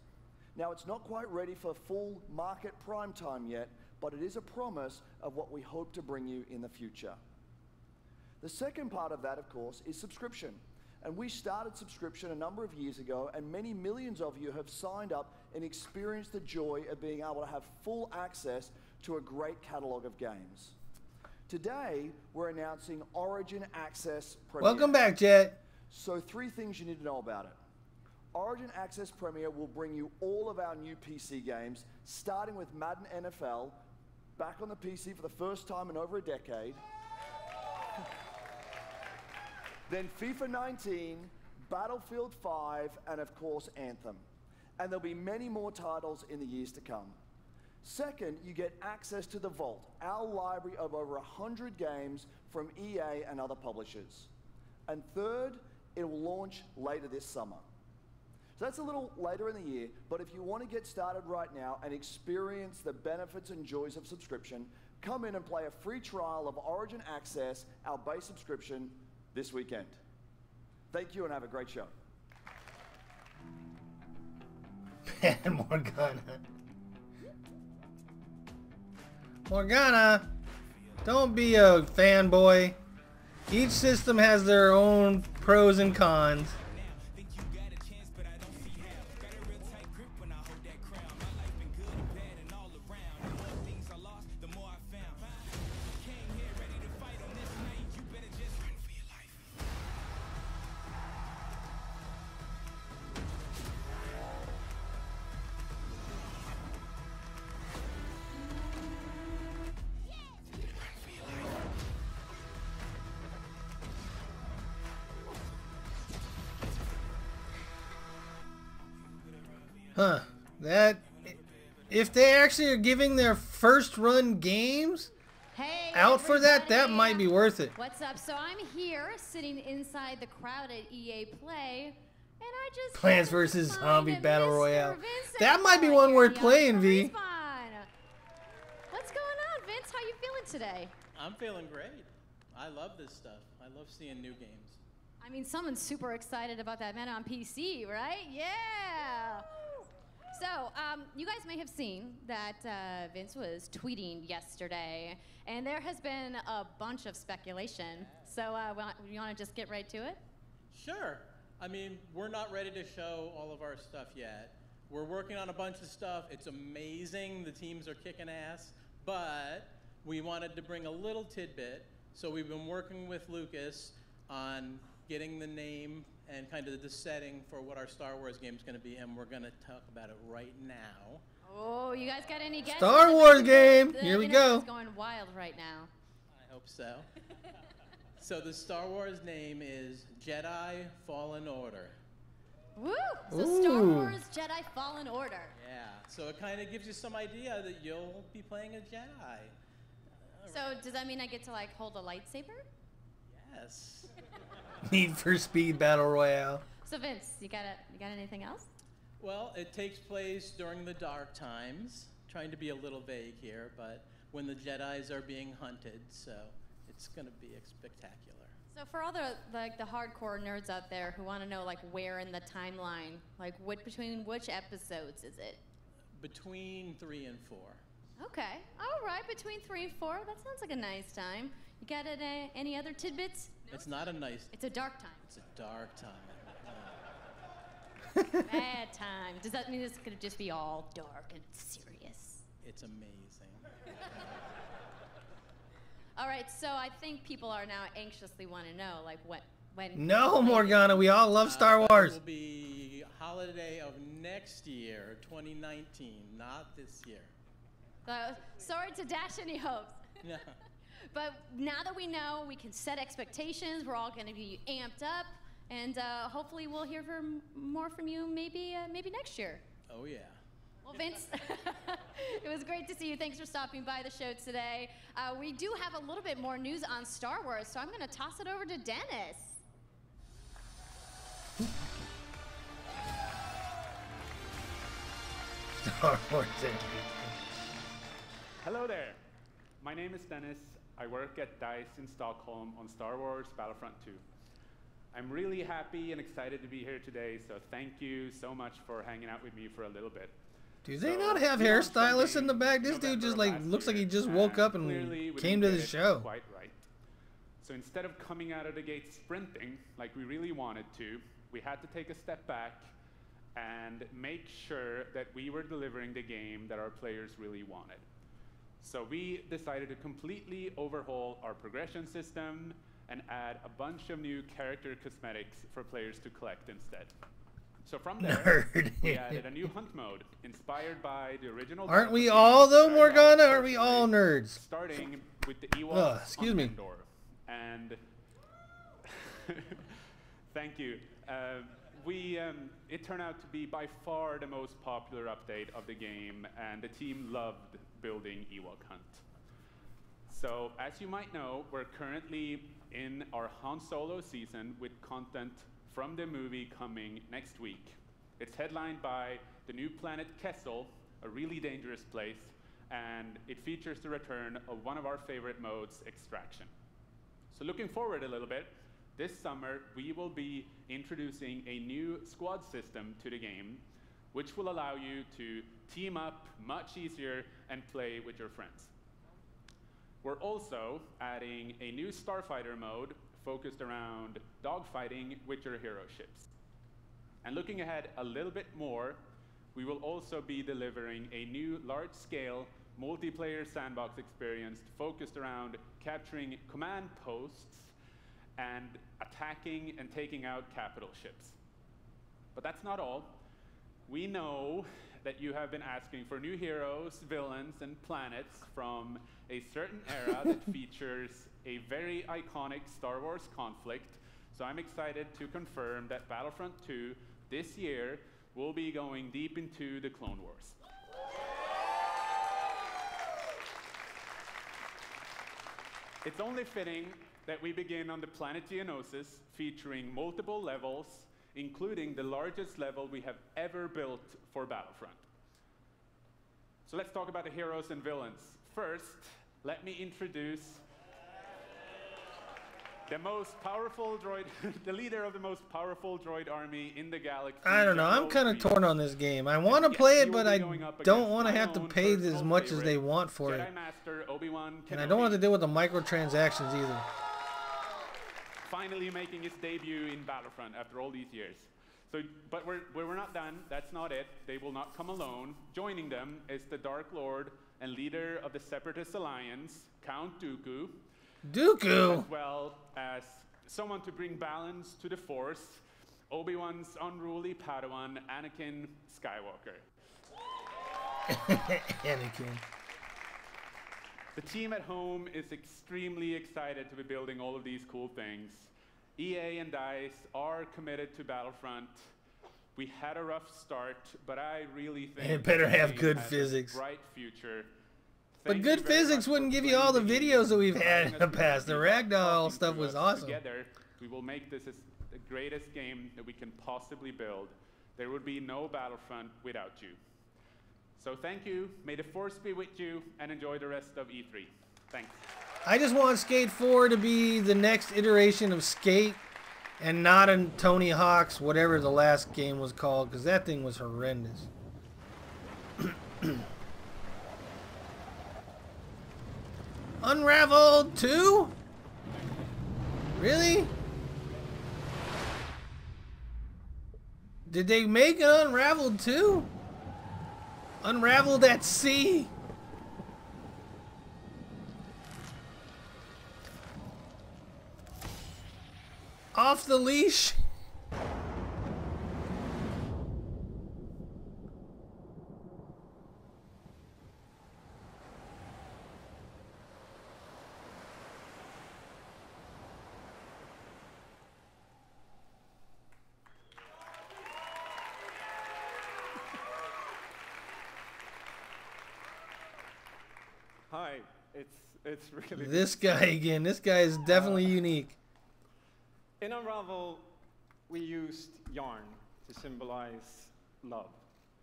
Now, it's not quite ready for full market prime time yet, but it is a promise of what we hope to bring you in the future. The second part of that, of course, is subscription. And we started subscription a number of years ago, and many millions of you have signed up and experienced the joy of being able to have full access to a great catalog of games. Today, we're announcing Origin Access Premier. Welcome back, Jet. So 3 things you need to know about it. Origin Access Premier will bring you all of our new PC games, starting with Madden NFL, back on the PC for the first time in over a decade. Then FIFA 19, Battlefield 5, and of course Anthem. And there'll be many more titles in the years to come. Second, you get access to the Vault, our library of over 100 games from EA and other publishers. And third, it will launch later this summer. So that's a little later in the year, but if you want to get started right now and experience the benefits and joys of subscription, come in and play a free trial of Origin Access, our base subscription, this weekend. Thank you and have a great show. Morgana, don't be a fanboy. Each system has their own pros and cons. Huh. That... If they actually are giving their first run games out for that, that might be worth it. What's up? So I'm here, sitting inside the crowd at EA Play, and I just... Plants vs. Zombie Battle Royale. That might be one worth playing, V. What's going on, Vince? How you feeling today? I'm feeling great. I love this stuff. I love seeing new games. I mean, someone's super excited about that man on PC, right? Yeah! So, you guys may have seen that Vince was tweeting yesterday, and there has been a bunch of speculation. So, you want to just get right to it? Sure. I mean, we're not ready to show all of our stuff yet. We're working on a bunch of stuff. It's amazing. The teams are kicking ass. But we wanted to bring a little tidbit. So we've been working with Lucas on getting the name and kind of the setting for what our Star Wars game is going to be, and we're going to talk about it right now. Oh, you guys got any guesses? Star Wars game. Here we go. It's going wild right now. I hope so. So the Star Wars name is Jedi Fallen Order. Woo! So Star Wars Jedi Fallen Order. Yeah. So it kind of gives you some idea that you'll be playing a Jedi. So does that mean I get to like hold a lightsaber? Yes. Need for Speed Battle Royale. So Vince, you got anything else? Well, it takes place during the Dark Times. Trying to be a little vague here, but when the Jedis are being hunted, so it's going to be spectacular. So for all the hardcore nerds out there who want to know like where in the timeline, like between which episodes is it? Between 3 and 4. Okay, all right, between 3 and 4. That sounds like a nice time. You got any other tidbits? It's not a nice... It's a dark time. It's a dark time. Bad time. Does that mean this could just be all dark and serious? It's amazing. All right, so I think people are now anxiously want to know, like, when... No, Morgana, we all love Star Wars. It will be holiday of next year, 2019, not this year. So, sorry to dash any hopes. Yeah. But now that we know, we can set expectations. We're all going to be amped up, and hopefully we'll hear more from you maybe next year. Oh yeah. Well, Vince, it was great to see you. Thanks for stopping by the show today. We do have a little bit more news on Star Wars, so I'm going to toss it over to Dennis. Star Wars. Hello there. My name is Dennis. I work at DICE in Stockholm on Star Wars Battlefront 2. I'm really happy and excited to be here today, so thank you so much for hanging out with me for a little bit. Do they not have hairstylists in the back? This dude just like looks like he just woke up and came to the show. Quite right. So instead of coming out of the gate sprinting like we really wanted to, we had to take a step back and make sure that we were delivering the game that our players really wanted. So we decided to completely overhaul our progression system and add a bunch of new character cosmetics for players to collect instead. So from there, we added a new hunt mode inspired by the original. Aren't we all though, Morgana? Aren't we all nerds? Starting with the Ewok excuse me. Door. And thank you. It turned out to be by far the most popular update of the game, and the team loved building Ewok Hunt. So as you might know, we're currently in our Han Solo season with content from the movie coming next week. It's headlined by the new planet Kessel, a really dangerous place, and it features the return of one of our favorite modes, Extraction. So looking forward a little bit, this summer we will be introducing a new squad system to the game, which will allow you to team up much easier and play with your friends. We're also adding a new Starfighter mode focused around dogfighting with your hero ships. And looking ahead a little bit more, we will also be delivering a new large-scale multiplayer sandbox experience focused around capturing command posts and attacking and taking out capital ships. But that's not all. We know that you have been asking for new heroes, villains, and planets from a certain era that features a very iconic Star Wars conflict. So I'm excited to confirm that Battlefront 2 this year will be going deep into the Clone Wars. It's only fitting that we begin on the planet Geonosis, featuring multiple levels, including the largest level we have ever built for Battlefront. So let's talk about the heroes and villains. First, let me introduce the most powerful droid, the leader of the most powerful droid army in the galaxy. I don't know. I'm kind of torn on this game. I want to play it, but I don't want to have to pay as much as they want for it. Master Obi-Wan Kenobi, and I don't want to deal with the microtransactions either. Finally making his debut in Battlefront after all these years. So, but we're not done. That's not it. They will not come alone. Joining them is the Dark Lord and leader of the Separatist Alliance, Count Dooku. Dooku! As well as someone to bring balance to the Force, Obi-Wan's unruly Padawan, Anakin Skywalker. Anakin. The team at home is extremely excited to be building all of these cool things. EA and DICE are committed to Battlefront. We had a rough start, but I really think it better have good physics. A bright future. But good physics wouldn't give you all the videos that we've had in the past. The Ragdoll stuff was awesome. Together, we will make this the greatest game that we can possibly build. There would be no Battlefront without you. So thank you, may the Force be with you, and enjoy the rest of E3. Thanks. I just want Skate 4 to be the next iteration of Skate and not in Tony Hawk's whatever the last game was called, because that thing was horrendous. Unraveled 2? Really? Did they make an Unraveled 2? Unraveled at Sea? Off the Leash? Hi. It's really This guy again. This guy is definitely unique. In Unravel, we used yarn to symbolize love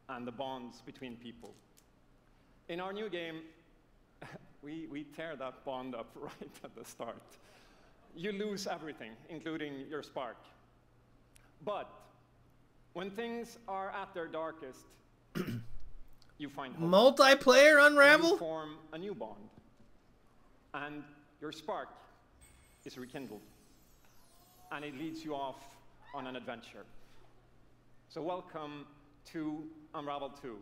and the bonds between people. In our new game, we tear that bond up right at the start. You lose everything, including your spark. But when things are at their darkest, you find hope. Multiplayer Unravel? You form a new bond. And your spark is rekindled. And it leads you off on an adventure. So welcome to Unravel 2.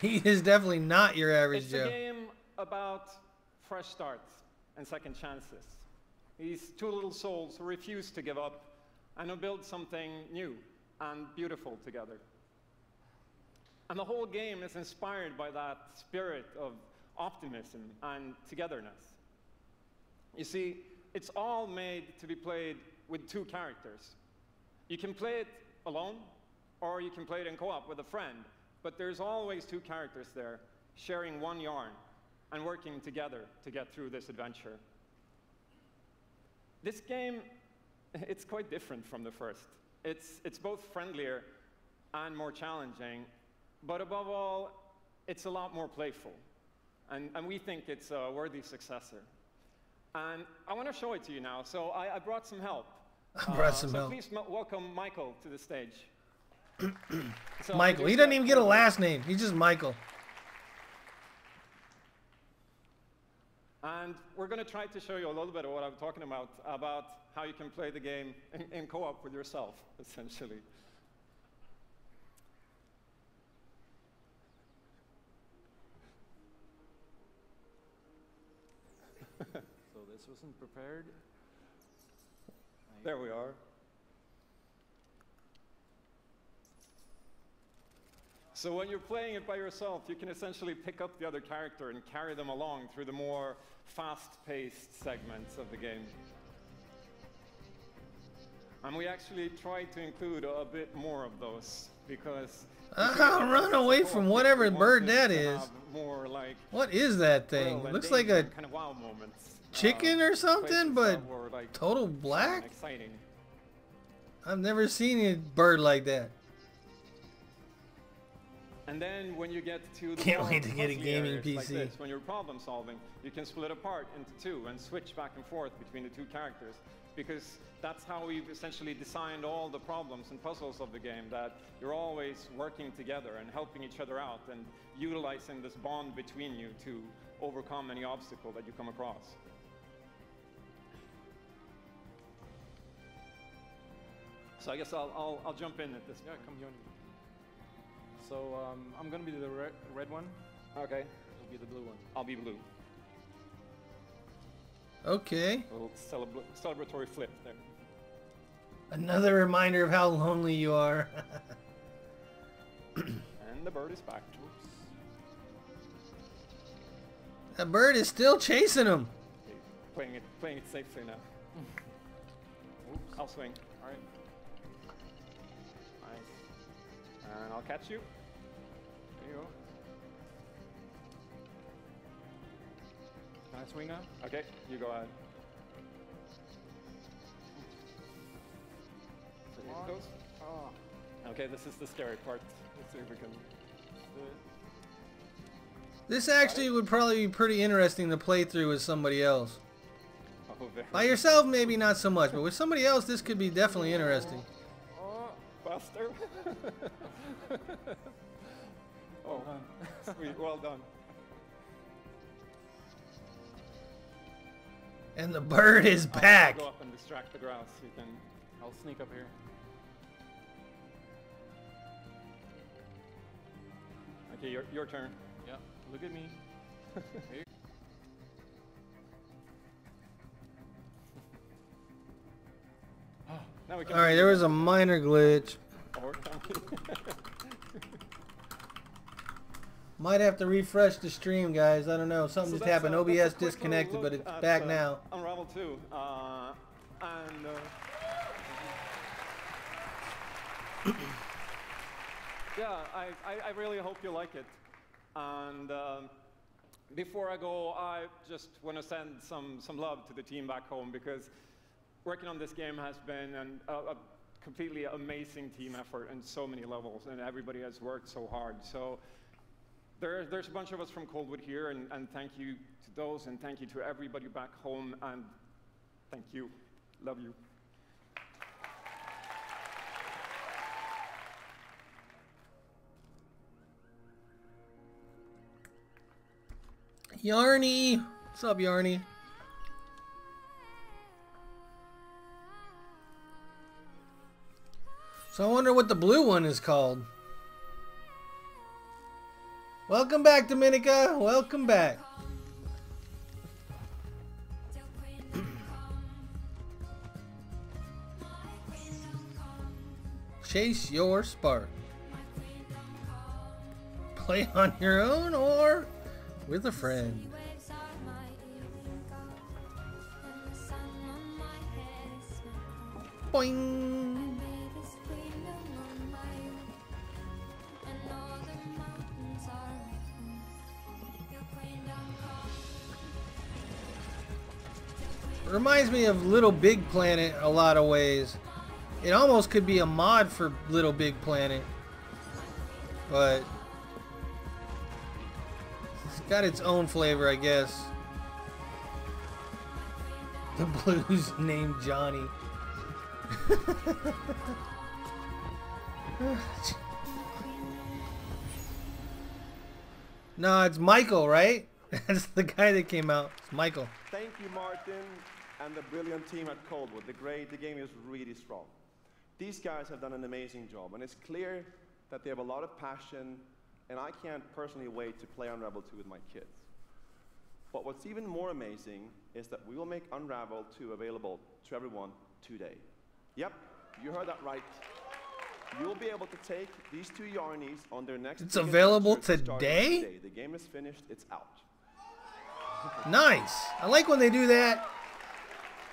He is definitely not your average It's Joe. a game about fresh starts and second chances. These two little souls who refuse to give up and who build something new and beautiful together. And the whole game is inspired by that spirit of optimism and togetherness. You see, it's all made to be played with two characters. You can play it alone, or you can play it in co-op with a friend, but there's always two characters there, sharing one yarn and working together to get through this adventure. This game, it's quite different from the first. It's both friendlier and more challenging, but above all, it's a lot more playful. And we think it's a worthy successor. And I want to show it to you now, so I brought some help. So please welcome Michael to the stage. So Michael. He doesn't even get a last name. He's just Michael. And we're going to try to show you a little bit of what I'm talking about how you can play the game in co-op with yourself, essentially. So this wasn't prepared. There we are. So when you're playing it by yourself, you can essentially pick up the other character and carry them along through the more fast-paced segments of the game. And we actually tried to include a bit more of those because... Run away from whatever bird that is. More like what is that thing? Looks like a kind of wow moments. chicken or something, but like total black? Exciting. I've never seen a bird like that. And then when you get to the Can't wait to get a gaming areas like PC. this, when you're problem solving, you can split apart into two and switch back and forth between the two characters, because that's how we've essentially designed all the problems and puzzles of the game, that you're always working together and helping each other out and utilizing this bond between you to overcome any obstacle that you come across. So I guess I'll jump in at this point. Yeah, come join me. So I'm gonna be the red one. Okay. You'll be the blue one. I'll be blue. Okay. A little celebratory flip there. Another reminder of how lonely you are. And the bird is back. That bird is still chasing him. Okay, playing it safely now. Oops. I'll swing. All right. Nice. And I'll catch you. There you go. Can I swing now? Okay, you go ahead. So here it goes. Oh. Okay, this is the scary part. Let's see if we can do it. This actually would probably be pretty interesting to play through with somebody else. Oh, very By yourself, maybe not so much, but with somebody else, this could be definitely interesting. Oh, faster. Oh, sweet. Well done. And the bird is back. Go up and distract the grouse. You can. I'll sneak up here. Okay, your turn. Yeah. Look at me. Here. Now we can. All right, there was a minor glitch. Might have to refresh the stream, guys. I don't know. Something just happened. OBS disconnected, but it's back now. Unravel 2. Yeah, I really hope you like it. And before I go, I just want to send some love to the team back home, because working on this game has been a completely amazing team effort on so many levels, and everybody has worked so hard. So there's a bunch of us from Coldwood here, and thank you to those, and thank you to everybody back home, and thank you. Love you. Yarny! What's up, Yarny? So I wonder what the blue one is called. Welcome back, Dominica. Welcome back. Chase your spark. Play on your own or with a friend. Boing. Reminds me of Little Big Planet a lot of ways. It almost could be a mod for Little Big Planet, but it's got its own flavor, I guess. The blues named Johnny. No, it's Michael, right? That's the guy that came out. It's Michael. Thank you, Martin, and the brilliant team at Coldwood. The game is really strong. These guys have done an amazing job, and it's clear that they have a lot of passion, and I can't personally wait to play Unravel 2 with my kids. But what's even more amazing is that we will make Unravel 2 available to everyone today. Yep, you heard that right. You'll be able to take these two Yarnies on their next... It's available today? The game is finished, it's out. Nice. I like when they do that.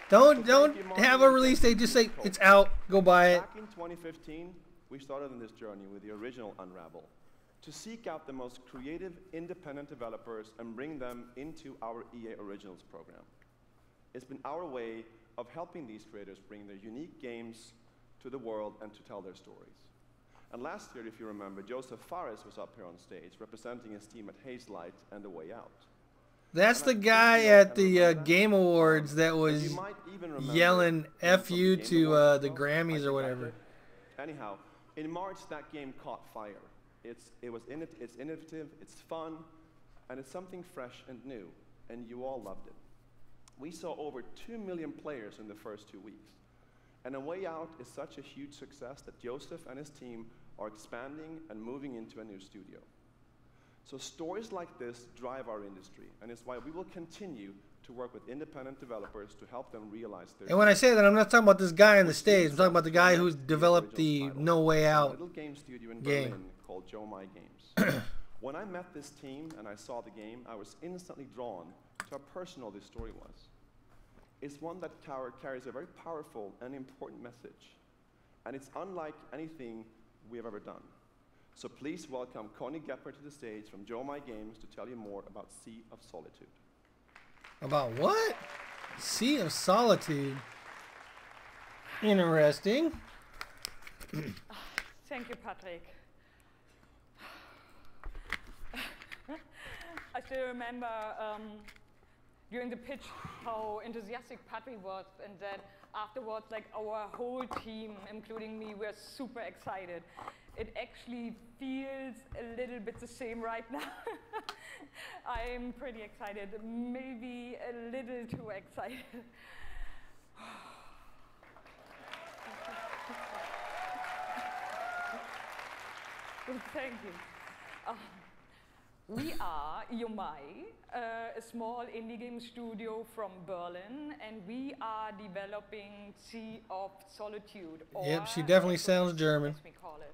Don't have a release date, just say it's out, go buy it. Back in 2015, we started on this journey with the original Unravel to seek out the most creative independent developers and bring them into our EA Originals program. It's been our way of helping these creators bring their unique games to the world and to tell their stories. And last year, if you remember, Joseph Fares was up here on stage representing his team at Hazelight and The Way Out. That's the guy at the Game Awards that was yelling F you to the Grammys or whatever. Anyhow, in March, that game caught fire. It's innovative, it's fun, and it's something fresh and new, and you all loved it. We saw over 2 million players in the first 2 weeks. And A Way Out is such a huge success that Joseph and his team are expanding and moving into a new studio. So stories like this drive our industry, and it's why we will continue to work with independent developers to help them realize their... And when I say that, I'm not talking about this guy on the stage. I'm talking about the guy who's developed the No Way Out little game studio in Berlin called Joe My Games. When I met this team and I saw the game, I was instantly drawn to how personal this story was. It's one that carries a very powerful and important message, and it's unlike anything we have ever done. So please welcome Connie Gepper to the stage from Joe My Games to tell you more about Sea of Solitude. About what? Sea of Solitude. Interesting. Thank you, Patrick. I still remember during the pitch how enthusiastic Patrick was, and that afterwards, like, our whole team, including me, were super excited. It actually feels a little bit the same right now. I'm pretty excited, maybe a little too excited. Thank you. We are Yomai, a small indie game studio from Berlin, and we are developing Sea of Solitude. Yep, she definitely sounds German. As we call it.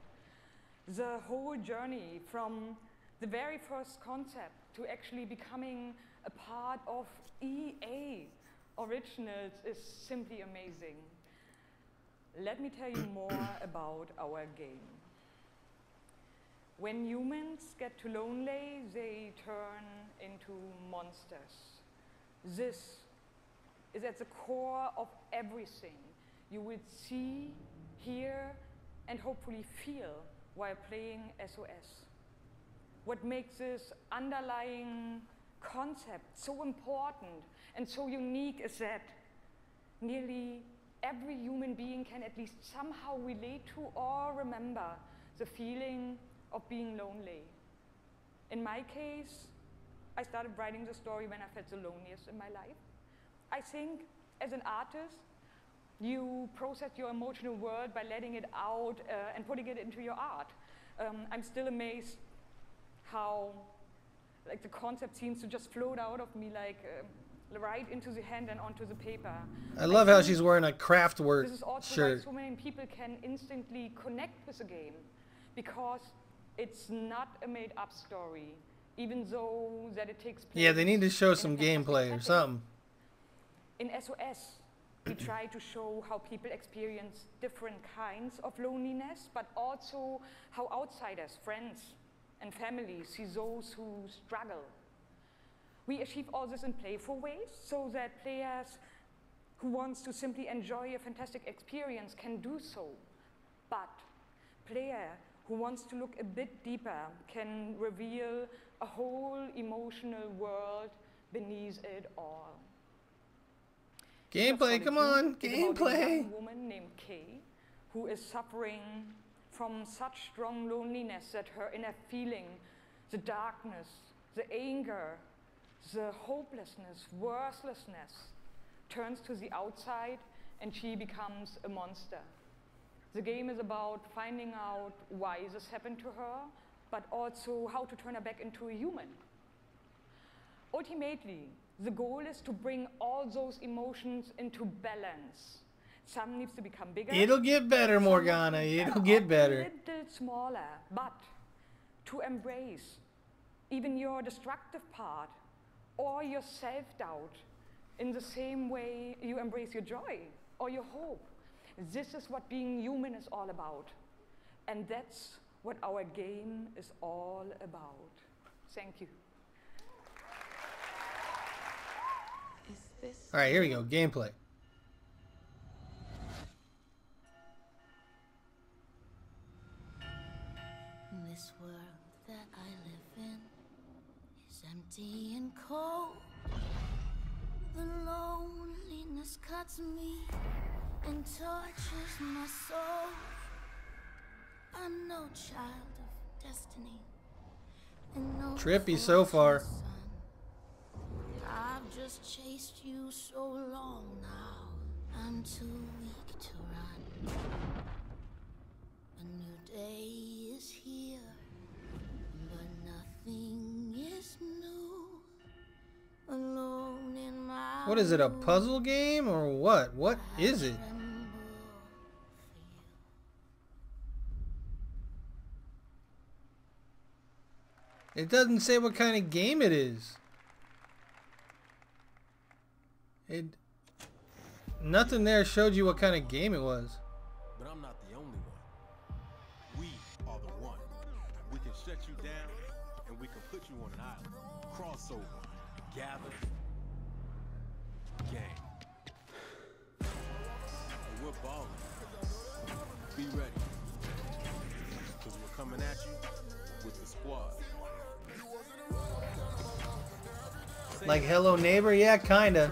The whole journey from the very first concept to actually becoming a part of EA Originals is simply amazing. Let me tell you more about our game. When humans get too lonely, they turn into monsters. This is at the core of everything you will see, hear, and hopefully feel while playing SOS. What makes this underlying concept so important and so unique is that nearly every human being can at least somehow relate to or remember the feeling of being lonely. In my case, I started writing the story when I felt the loneliest in my life. I think as an artist, you process your emotional world by letting it out and putting it into your art. I'm still amazed how like the concept seems to just float out of me like right into the hand and onto the paper. I love how she's wearing a Kraftwerk this is also shirt. why so many people can instantly connect with the game, because it's not a made-up story, even though that it takes place. Yeah, they need to show some gameplay or something. In SOS, we try to show how people experience different kinds of loneliness, but also how outsiders, friends, and families see those who struggle. We achieve all this in playful ways so that players who want to simply enjoy a fantastic experience can do so. But player who wants to look a bit deeper can reveal a whole emotional world beneath it all. Gameplay, come on, It's about a gameplay. young woman named Kay, who is suffering from such strong loneliness that her inner feeling, the darkness, the anger, the hopelessness, worthlessness, turns to the outside and she becomes a monster. The game is about finding out why this happened to her, but also how to turn her back into a human. Ultimately, the goal is to bring all those emotions into balance. Some needs to become bigger. It'll get better, Morgana. It'll get better. A little smaller, but to embrace even your destructive part or your self-doubt in the same way you embrace your joy or your hope. This is what being human is all about. And that's what our game is all about. Thank you. All right, here we go. Gameplay. This world that I live in is empty and cold. The loneliness cuts me and tortures my soul. I'm no child of destiny and no Trippy so far. I've just chased you so long now, I'm too weak to run. A new day is here, but nothing is new. Alone in my What is it, a puzzle game or what? What is it? It doesn't say what kind of game it is. Nothing there showed you what kind of game it was. But I'm not the only one. We are the one. We can shut you down, and we can put you on an island. Crossover. Gather. Gang. And we're balling. Be ready. Because we're coming at you with the squad. Like Hello Neighbor? Yeah, kinda.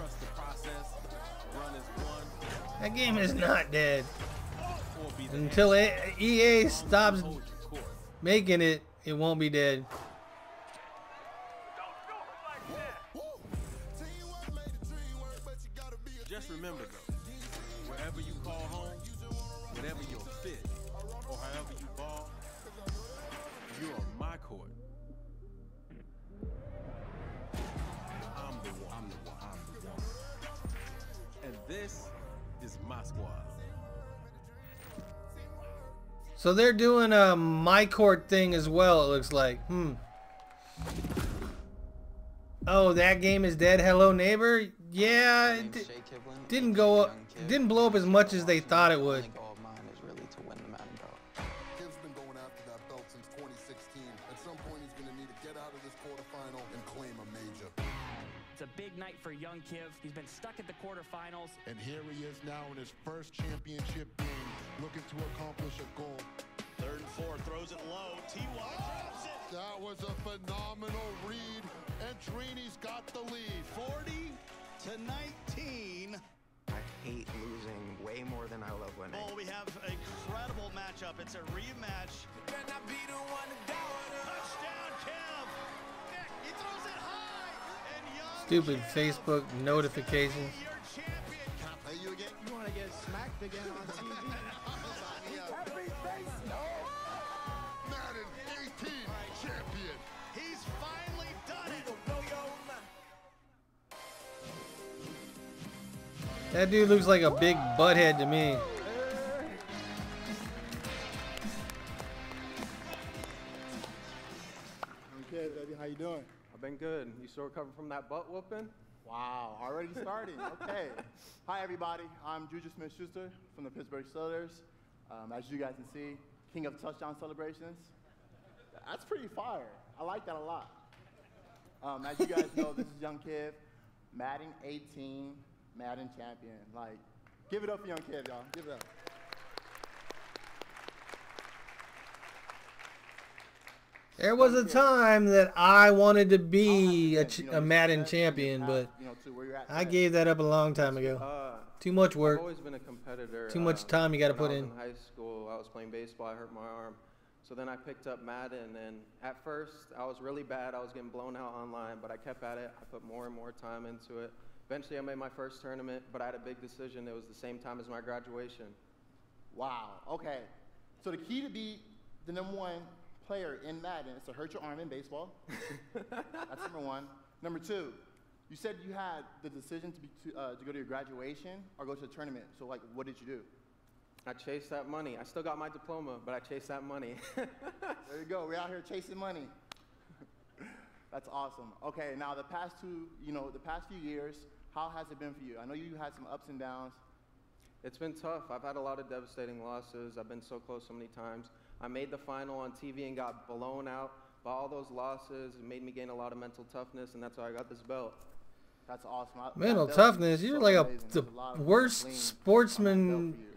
That game is not dead. Until EA stops making it, it won't be dead. Just remember though, wherever you call home, whenever you're fit, or however you ball, you're on my court. I'm the one. I'm the one. I'm the one. And this is my squad. So they're doing a My Court thing as well, it looks like. Oh, that game is dead. Hello Neighbor? Yeah, it didn't go up, didn't blow up as much as they thought it would. Kid's been going after that belt since 2016 night for young Kiv. He's been stuck at the quarterfinals. And here he is now in his first championship game, looking to accomplish a goal. 3rd and 4, throws it low. T.Y. drops it. That was a phenomenal read, and Trini's got the lead. 40-19. I hate losing way more than I love winning. Oh, we have an incredible matchup. It's a rematch. Touchdown, Kev. He throws it high. And young Stupid Facebook notifications. You want to get smacked again on TV? Madden 18 champion. He's finally done it. That dude looks like a big butthead to me. I'm good, baby. How you doing? I've been good. You still recovering from that butt whooping? Wow, already starting. Okay. Hi, everybody. I'm Juju Smith-Schuster from the Pittsburgh Steelers. As you guys can see, king of touchdown celebrations. That's pretty fire. I like that a lot. As you guys know, this is Young Kiv, Madden 18, Madden champion. Like, give it up for Young Kiv, y'all. Give it up. There was a time that I wanted to be a Madden champion, but I gave that up a long time ago. Too much work. I've always been a competitor. Too much time you got to put when I in. was in high school, I was playing baseball. I hurt my arm. So then I picked up Madden, and at first I was really bad. I was getting blown out online, but I kept at it. I put more and more time into it. Eventually I made my first tournament, but I had a big decision. It was the same time as my graduation. Wow, okay. So the key to be the #1 player in Madden is to hurt your arm in baseball. That's #1. #2, you said you had the decision to go to your graduation or go to the tournament. So, like, what did you do? I chased that money. I still got my diploma, but I chased that money. There you go. We're out here chasing money. That's awesome. Okay, now the past few years, how has it been for you? I know you had some ups and downs. It's been tough. I've had a lot of devastating losses. I've been so close so many times. I made the final on TV and got blown out by all those losses. It made me gain a lot of mental toughness, and that's how I got this belt. That's awesome. Mental toughness. You're like the worst sportsman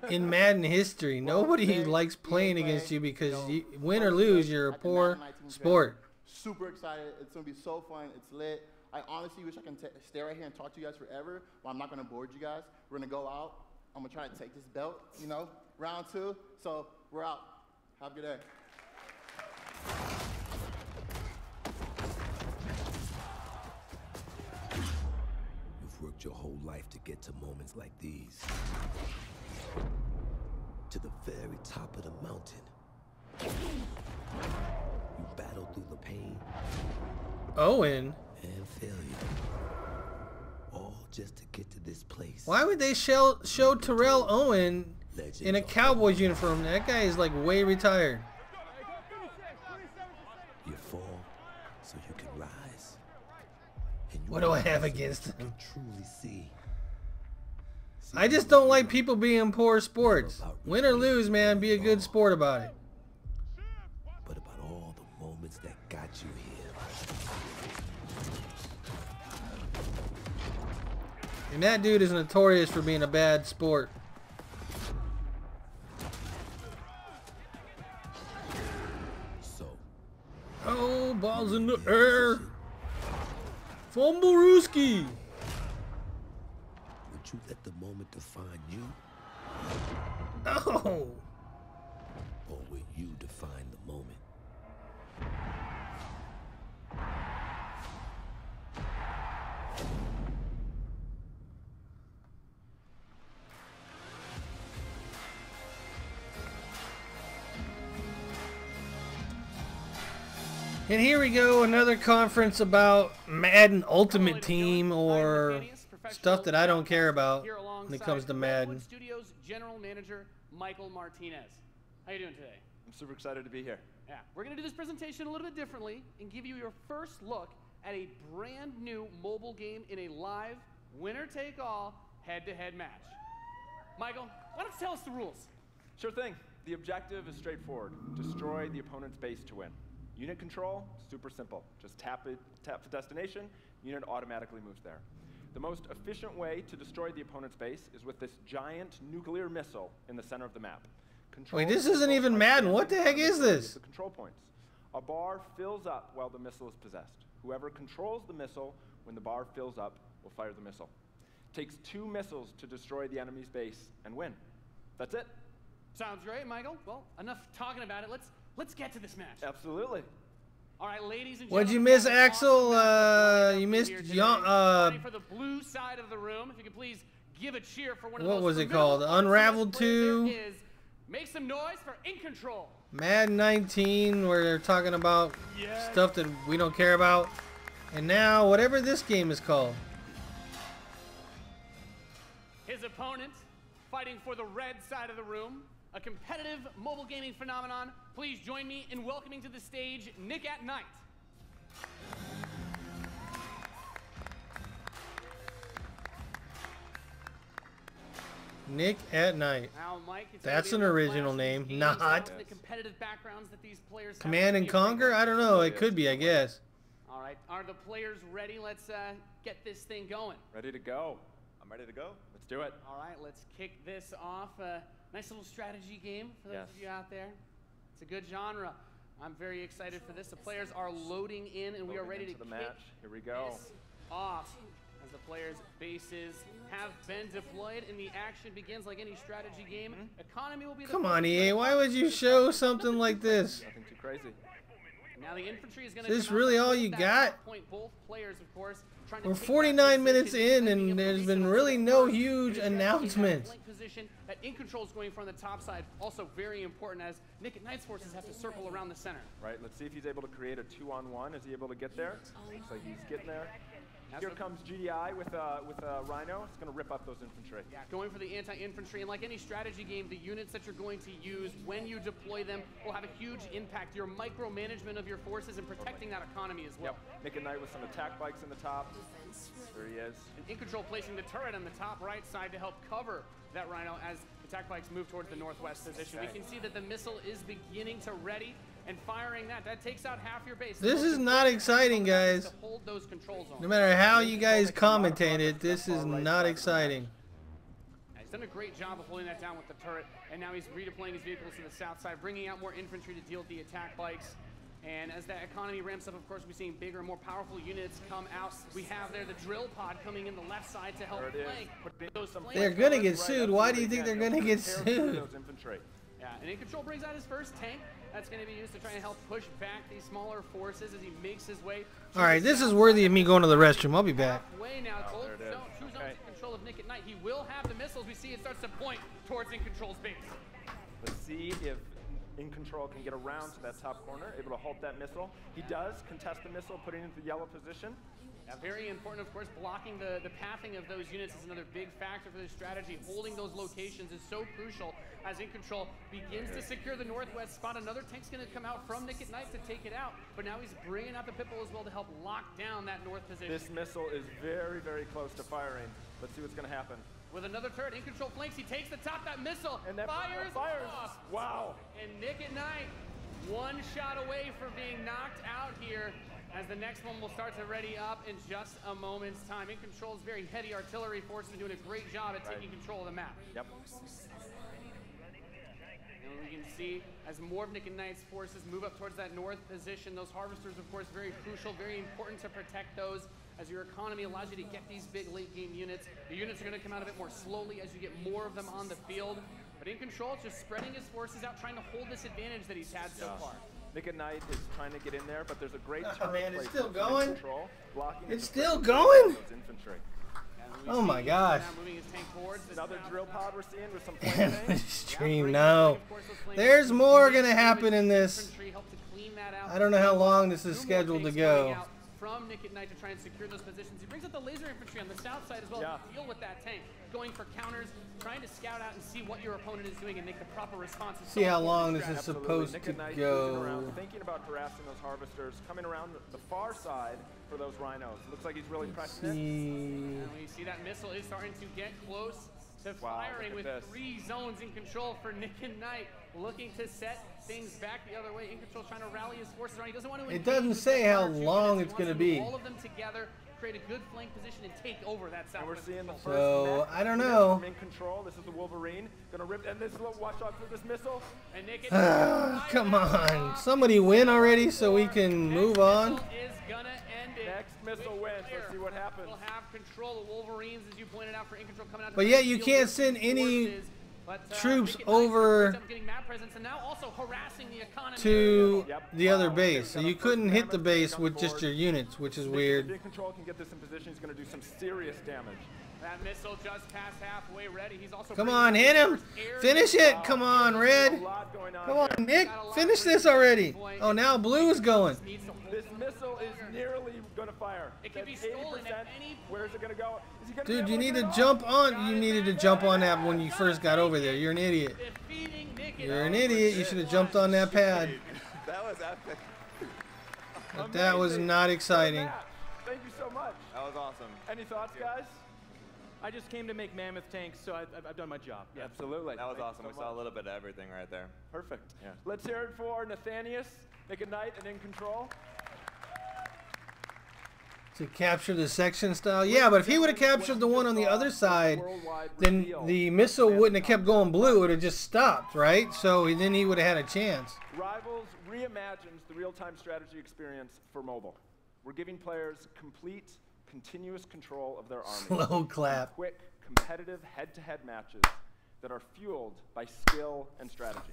in Madden history. Nobody likes playing against you because you win or lose, you're a poor sport. Super excited. It's going to be so fun. It's lit. I honestly wish I can stay right here and talk to you guys forever, but I'm not going to board you guys. We're going to go out. I'm going to try to take this belt, round 2. So we're out. Have a good day. You've worked your whole life to get to moments like these. To the very top of the mountain. You battled through the pain. Owen. And failure. All just to get to this place. Why would they show Terrell Owen in a Cowboys uniform? That guy is like way retired. You fall so you can rise. And What do I have against him? Truly see. I just don't like people being poor sports. Win or lose, man, be a good sport about it. But about all the moments that got you here. And that dude is notorious for being a bad sport. Oh, balls in the air. Fumblerooski. Would you let the moment define you? Oh. Or will you define the moment? And here we go, another conference about Madden Ultimate Team or stuff that I don't care about when it comes to Madden. Studios General Manager Michael Martinez. How you doing today? I'm super excited to be here. Yeah, we're going to do this presentation a little bit differently and give you your first look at a brand new mobile game in a live winner-take-all head-to-head match. Michael, why don't you tell us the rules? Sure thing. The objective is straightforward. Destroy the opponent's base to win. Unit control, super simple. Just tap the destination, unit automatically moves there. The most efficient way to destroy the opponent's base is with this giant nuclear missile in the center of the map. Wait, this isn't even Madden. What the heck is this? The control points. A bar fills up while the missile is possessed. Whoever controls the missile when the bar fills up will fire the missile. Takes 2 missiles to destroy the enemy's base and win. That's it. Sounds great, Michael. Well, enough talking about it. Let's get to this match. Absolutely. All right, ladies and gentlemen. What'd you miss, Axel? You missed for the blue side of the room. If you could please give a cheer for one of the what most was it called? Unraveled 2. Make some noise for In Control. Madden 19, where they're talking about stuff that we don't care about. And now, whatever this game is called. His opponent, fighting for the red side of the room, a competitive mobile gaming phenomenon. Please join me in welcoming to the stage Nick at Night. Nick at Night. Now, Mike, that's an original name. Not. The competitive backgrounds that these players Command and Conquer? I don't know. It could be, I guess. All right. Are the players ready? Let's get this thing going. Ready to go. I'm ready to go. Let's do it. All right. Let's kick this off. Nice little strategy game for those of you out there. It's a good genre. I'm very excited for this. The players are loading in, and we are ready to kick the match. Here we go. This off. As the players' bases have been deployed and the action begins like any strategy game. Economy will be the Come on, EA. Why would you show something like this? Nothing too crazy. Now the infantry is going to. Is this really all you got? Point. Both players, of course, we're 49 minutes in, and there's been really no huge announcements. Position that In Control is going for on the top side. Also very important as Nick at Night's forces have to circle around the center. Right. Let's see if he's able to create a 2-on-1. Is he able to get there? Looks like he's getting there. Here comes GDI with a Rhino. It's going to rip up those infantry. Yeah, going for the anti-infantry. And like any strategy game, the units that you're going to use when you deploy them will have a huge impact. Your micromanagement of your forces and protecting that economy as well. Yep. Nick at Night with some attack bikes in the top. There he is. And In Control placing the turret on the top right side to help cover that Rhino as attack bikes move towards the northwest position. We can see that the missile is beginning to ready. And firing that takes out half your base. This is not exciting, guys. Hold those control zones. No matter how you guys commentate it, this is not exciting. He's done a great job of holding that down with the turret, and now he's redeploying his vehicles to the south side, bringing out more infantry to deal with the attack bikes. And as that economy ramps up, of course, we're seeing bigger and more powerful units come out. We have there the drill pod coming in the left side to help flank. They're going to get sued. Why do you think they're going to get sued? Yeah, and In Control brings out his first tank. That's going to be used to try and help push back these smaller forces as he makes his way. All right, this is worthy of me going to the restroom. I'll be back. Halfway now, two zones in control of Nick at Night. He will have the missiles. We see it starts to point towards In Control's base. Let's see if In Control can get around to that top corner, able to halt that missile. He does contest the missile, putting it into the yellow position. Yeah, very important, of course, blocking the pathing of those units is another big factor for this strategy. Holding those locations is so crucial as In Control begins to secure the northwest spot. Another tank's going to come out from Nick at Night to take it out, but now he's bringing out the Pitbull as well to help lock down that north position. This missile is very, very close to firing. Let's see what's going to happen. With another turret, In Control flanks. He takes the top, that missile, and that fires off. Wow. And Nick at Night, one shot away from being knocked out here, as the next one will start to ready up in just a moment's time. In Control's very heavy artillery force is doing a great job at taking control of the map. Yep. And we can see as more of Nick and Knight's forces move up towards that north position, those harvesters, of course, very crucial, very important to protect those as your economy allows you to get these big late game units. The units are going to come out a bit more slowly as you get more of them on the field. But In Control is just spreading his forces out, trying to hold this advantage that he's had so far. Nick at Night is trying to get in there, but there's a great turret man, it's placed still in going? Control, blocking It's still going? those infantry. Oh my gosh. Another drill pod we're seeing with some flank Stream, no. There's more going to happen in this. I don't know how long this is scheduled to go. From Nick at Night to try and secure those positions. He brings up the laser infantry on the south side as well to deal with that tank. Going for counters, trying to scout out and see what your opponent is doing and make the proper responses. See how long this is supposed to go. Around, thinking about harassing those harvesters, coming around the far side for those rhinos. Looks like he's really pressing it. And we see that missile is starting to get close to firing with 3 zones In Control for Nick and Night. Looking to set things back the other way. In Control trying to rally his forces around. He doesn't want to. It doesn't say how long it's going to be. All of them together, create a good flank position and take over that south. And we're seeing the first So, mech I don't unit know. from in control. This is the Wolverine. Gonna rip, and this watch out for this missile. And Nick, Come on. Somebody win already so we can move on. is gonna end it. Next missile wins. Let's see what happens. We'll have control of Wolverines, as you pointed out, for in control coming out. But yet you can't send any troops over to the other base. So you couldn't hit the base with just your units, which is weird. In control can get this in position. He's going to do some serious damage. That missile just passed halfway ready. He's also Come on, hit him. Finish it. Come on, Red. Come on, Nick. Finish this already. Oh, now blue is going. This missile is nearly going to fire. It can be stolen at any point. Where is it going to go? Is he going to Dude, you need to jump on. You needed to jump on that when you first got over there. You're an idiot. You're an idiot. You should have jumped on that pad. That was epic. But that was not exciting. Thank you so much. That was awesome. Any thoughts, guys? I just came to make mammoth tanks, so I've done my job. Yeah. Absolutely. That was Thank awesome. you We so saw a much. little bit of everything right there. Perfect. Yeah. Let's hear it for Nathanius, Nick and Knight, and In Control. To capture the section style? Yeah, but if he would have captured the one on the other side, then the missile wouldn't have kept going blue. It would have just stopped, right? So then he would have had a chance. Rivals reimagines the real-time strategy experience for mobile. We're giving players complete, continuous control of their army. Slow clap. Quick, competitive head-to-head matches that are fueled by skill and strategy.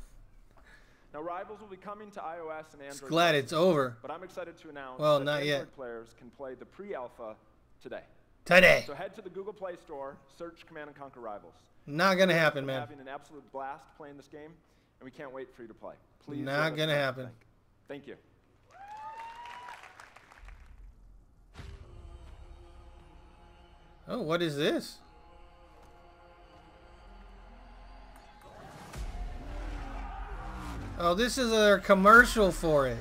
Now, Rivals will be coming to iOS and Android. Glad it's over. But I'm excited to announce Well, that not Android yet. players can play the pre-alpha today. Today. So head to the Google Play Store, search Command & Conquer Rivals. Not gonna happen, We're man. having an absolute blast playing this game, and we can't wait for you to play. Please. Not let us gonna know what you happen. think. Thank you. Oh, what is this? Oh, this is a commercial for it.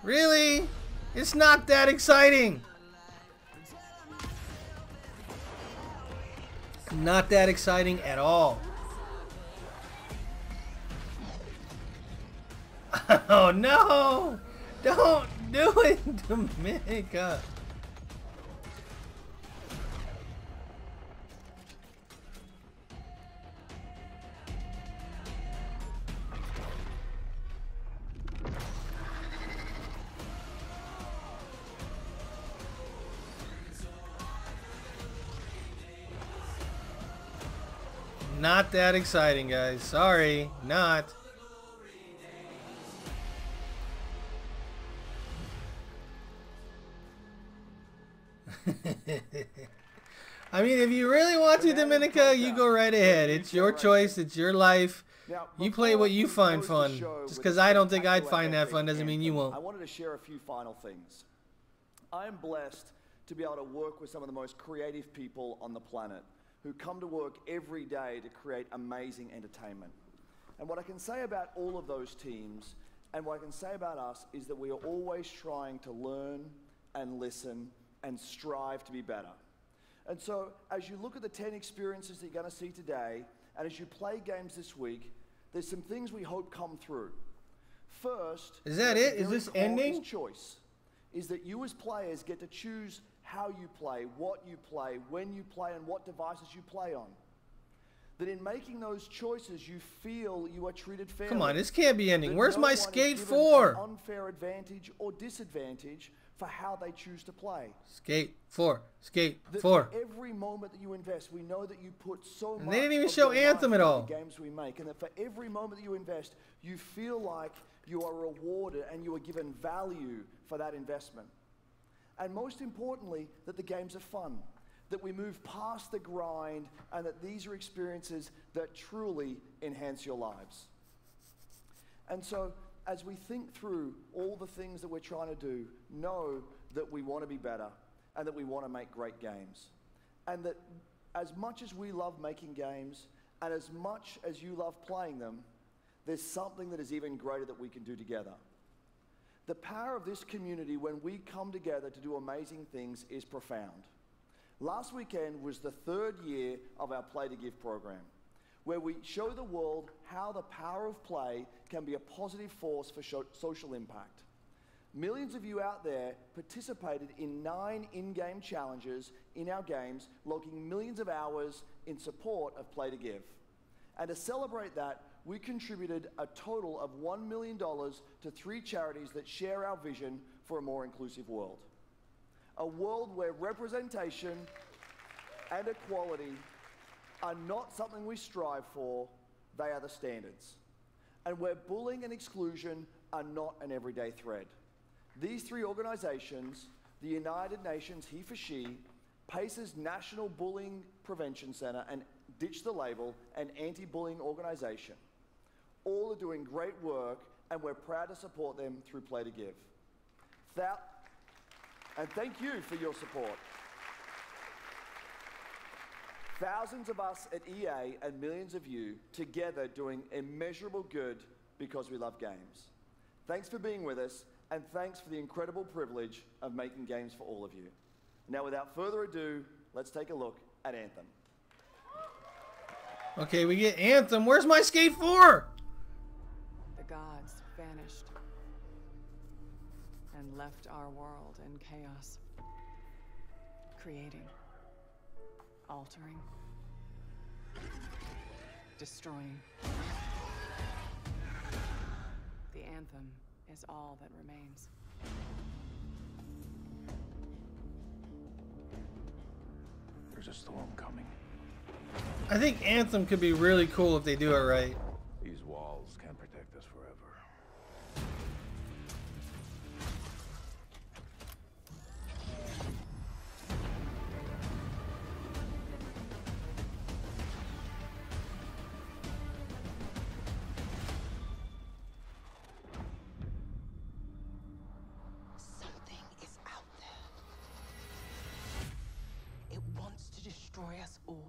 Really? It's not that exciting. Not that exciting at all. Oh no! Don't do it, Dominica. Not that exciting, guys. Sorry, not. I mean, if you really want to, Dominica, you go right ahead. It's your choice. It's your life. You play what you find fun. Just because I don't think I'd find that fun doesn't mean you won't. I wanted to share a few final things. I am blessed to be able to work with some of the most creative people on the planet who come to work every day to create amazing entertainment. And what I can say about all of those teams, and what I can say about us, is that we are always trying to learn and listen and strive to be better. And so, as you look at the 10 experiences that you're going to see today, and as you play games this week, there's some things we hope come through. First, Is that the it? Is very this obvious ending? choice is that you as players get to choose how you play, what you play, when you play, and what devices you play on. That in making those choices, you feel you are treated fairly. Come on, this can't be ending. That Where's no my one is Skate given 4? an unfair advantage or disadvantage for how they choose to play. Skate 4. Skate That 4. for every moment that you invest, we know that you put so And much. they didn't even of show your Anthem life at into all. the games we make, and that for every moment that you invest, you feel like you are rewarded and you are given value for that investment. And most importantly, that the games are fun, that we move past the grind, and that these are experiences that truly enhance your lives. And so, as we think through all the things that we're trying to do, know that we want to be better and that we want to make great games. And that as much as we love making games and as much as you love playing them, there's something that is even greater that we can do together. The power of this community when we come together to do amazing things is profound. Last weekend was the 3rd year of our Play to Give program, where we show the world how the power of play can be a positive force for social impact. Millions of you out there participated in 9 in-game challenges in our games, logging millions of hours in support of Play to Give. And to celebrate that, we contributed a total of $1 million to 3 charities that share our vision for a more inclusive world. A world where representation and equality are not something we strive for, they are the standards. And where bullying and exclusion are not an everyday thread. These 3 organizations, the United Nations He for She, PACE's National Bullying Prevention Center, and Ditch the Label, an anti-bullying organization, all are doing great work, and we're proud to support them through Play to Give. And thank you for your support. Thousands of us at EA and millions of you together doing immeasurable good because we love games. Thanks for being with us, and thanks for the incredible privilege of making games for all of you. Now, without further ado, let's take a look at Anthem. Okay, we get Anthem. Where's my Skate 4? The gods vanished and left our world in chaos, creating, altering, destroying. The anthem is all that remains. There's a storm coming. I think Anthem could be really cool if they do it right. These walls can't protect us forever. Something is out there. It wants to destroy us all.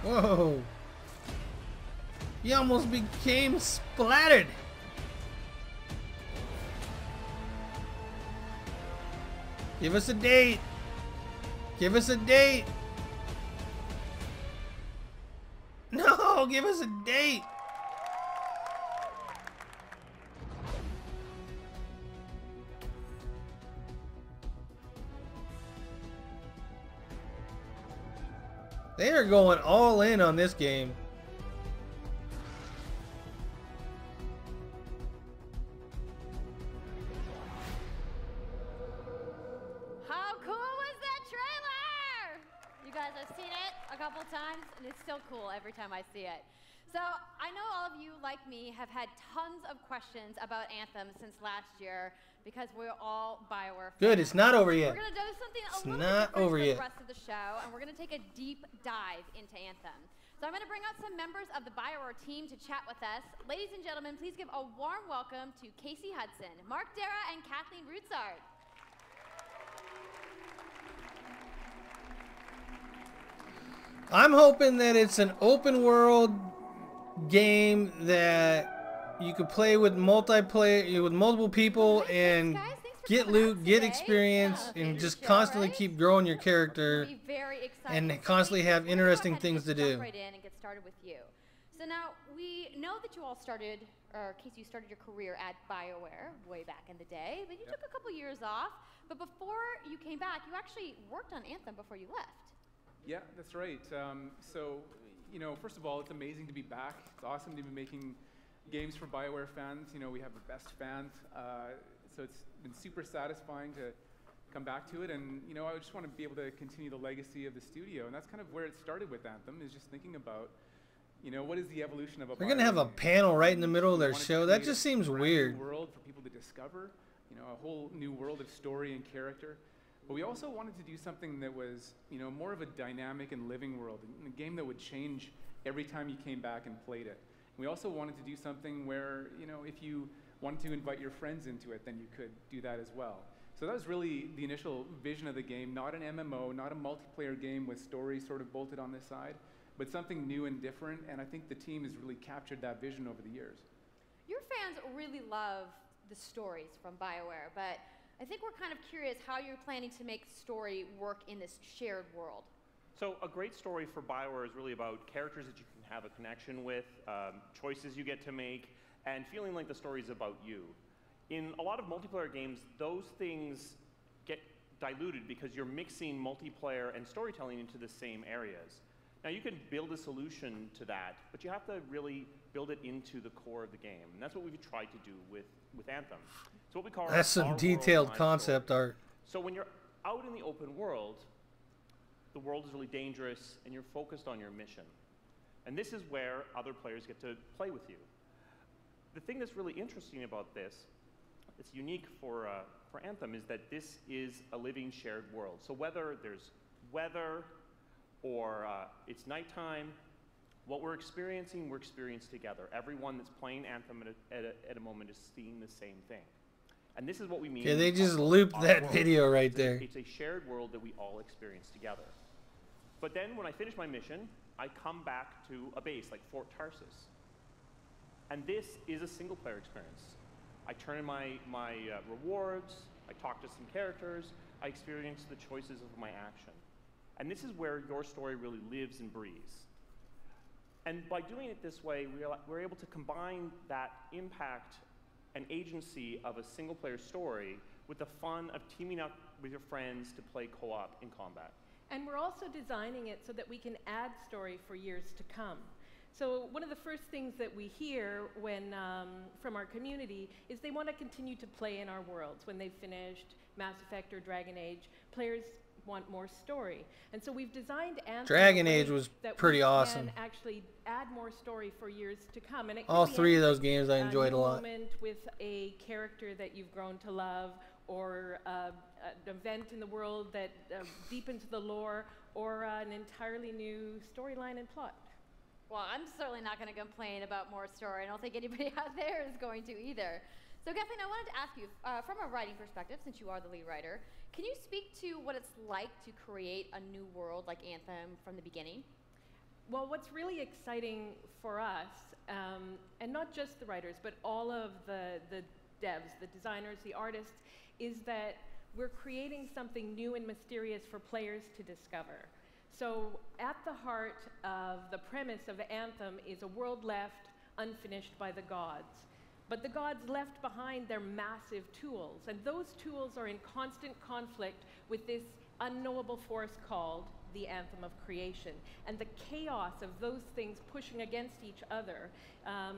Whoa. He almost became splattered. Give us a date. Give us a date. No, give us a date. They are going all in on this game. How cool was that trailer? You guys have seen it a couple times, and it's still cool every time I see it. So I know all of you, like me, have had tons of questions about Anthem since last year because we're all BioWare fans. Good, it's not over yet. We're going to do something a It's little not different over for yet. the rest of the show, and we're going to take a deep dive into Anthem. So I'm going to bring out some members of the BioWare team to chat with us. Ladies and gentlemen, please give a warm welcome to Casey Hudson, Mark Dara, and Kathleen Rutzard. I'm hoping that it's an open world game that you could play with multiplayer, with multiple people, and get loot, get experience, and just constantly keep growing your character, and constantly have interesting things to do. Right in and get started with you. So now we know that you all started, or Casey, you started your career at BioWare way back in the day, but you took a couple years off. But before you came back, you actually worked on Anthem before you left. Yeah, that's right. So, you know, first of all, it's amazing to be back. It's awesome to be making games for BioWare fans. You know, we have the best fans. So it's been super satisfying to come back to it. And, you know, I just want to be able to continue the legacy of the studio. And that's kind of where it started with Anthem, is just thinking about, you know, what is the evolution of a They're going to have a panel right in the middle of their show. That just seems weird. World for people to discover, you know, a whole new world of story and character. But we also wanted to do something that was, you know, more of a dynamic and living world, a game that would change every time you came back and played it. We also wanted to do something where, you know, if you wanted to invite your friends into it, then you could do that as well. So that was really the initial vision of the game, not an MMO, not a multiplayer game with stories sort of bolted on this side, but something new and different, and I think the team has really captured that vision over the years. Your fans really love the stories from BioWare, but I think we're kind of curious how you're planning to make story work in this shared world. So a great story for BioWare is really about characters that you can have a connection with, choices you get to make, and feeling like the story is about you. In a lot of multiplayer games, those things get diluted because you're mixing multiplayer and storytelling into the same areas. Now you can build a solution to that, but you have to really build it into the core of the game. And that's what we've tried to do with Anthem. So what we call That's some detailed concept art. So when you're out in the open world, the world is really dangerous and you're focused on your mission. And this is where other players get to play with you. The thing that's really interesting about this, it's unique for Anthem, is that this is a living shared world. So whether there's weather or it's nighttime, what we're experiencing together. Everyone that's playing Anthem at a moment is seeing the same thing. And this is what we mean. Yeah, they just looped that video right there. It's a shared world that we all experience together. But then when I finish my mission, I come back to a base like Fort Tarsus. And this is a single player experience. I turn in my rewards, I talk to some characters, I experience the choices of my action. And this is where your story really lives and breathes. And by doing it this way, we're able to combine that impact and agency of a single player story with the fun of teaming up with your friends to play co-op in combat. And we're also designing it so that we can add story for years to come. So one of the first things that we hear when, from our community is they want to continue to play in our worlds. When they've finished Mass Effect or Dragon Age, players want more story. And so we've designed Anthem Dragon Age was pretty awesome. And actually add more story for years to come. And it all three of those games I enjoyed a lot. Moment with a character that you've grown to love, or an event in the world that deepens the lore, or an entirely new storyline and plot. Well, I'm certainly not going to complain about more story. I don't think anybody out there is going to either. So Kathleen, I wanted to ask you, from a writing perspective, since you are the lead writer, can you speak to what it's like to create a new world like Anthem from the beginning? Well, what's really exciting for us, and not just the writers, but all of the devs, the designers, the artists, is that we're creating something new and mysterious for players to discover. So at the heart of the premise of Anthem is a world left unfinished by the gods. But the gods left behind their massive tools, and those tools are in constant conflict with this unknowable force called the Anthem of Creation. And the chaos of those things pushing against each other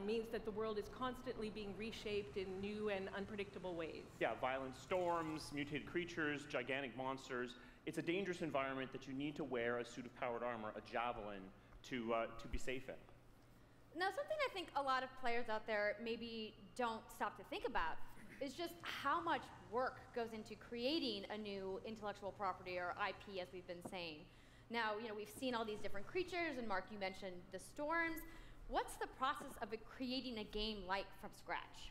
means that the world is constantly being reshaped in new and unpredictable ways. Yeah, violent storms, mutated creatures, gigantic monsters. It's a dangerous environment that you need to wear a suit of powered armor, a javelin, to be safe in. Now, something I think a lot of players out there maybe don't stop to think about is just how much work goes into creating a new intellectual property, or IP, as we've been saying. Now, we've seen all these different creatures, and Mark, you mentioned the storms. What's the process of creating a game like from scratch?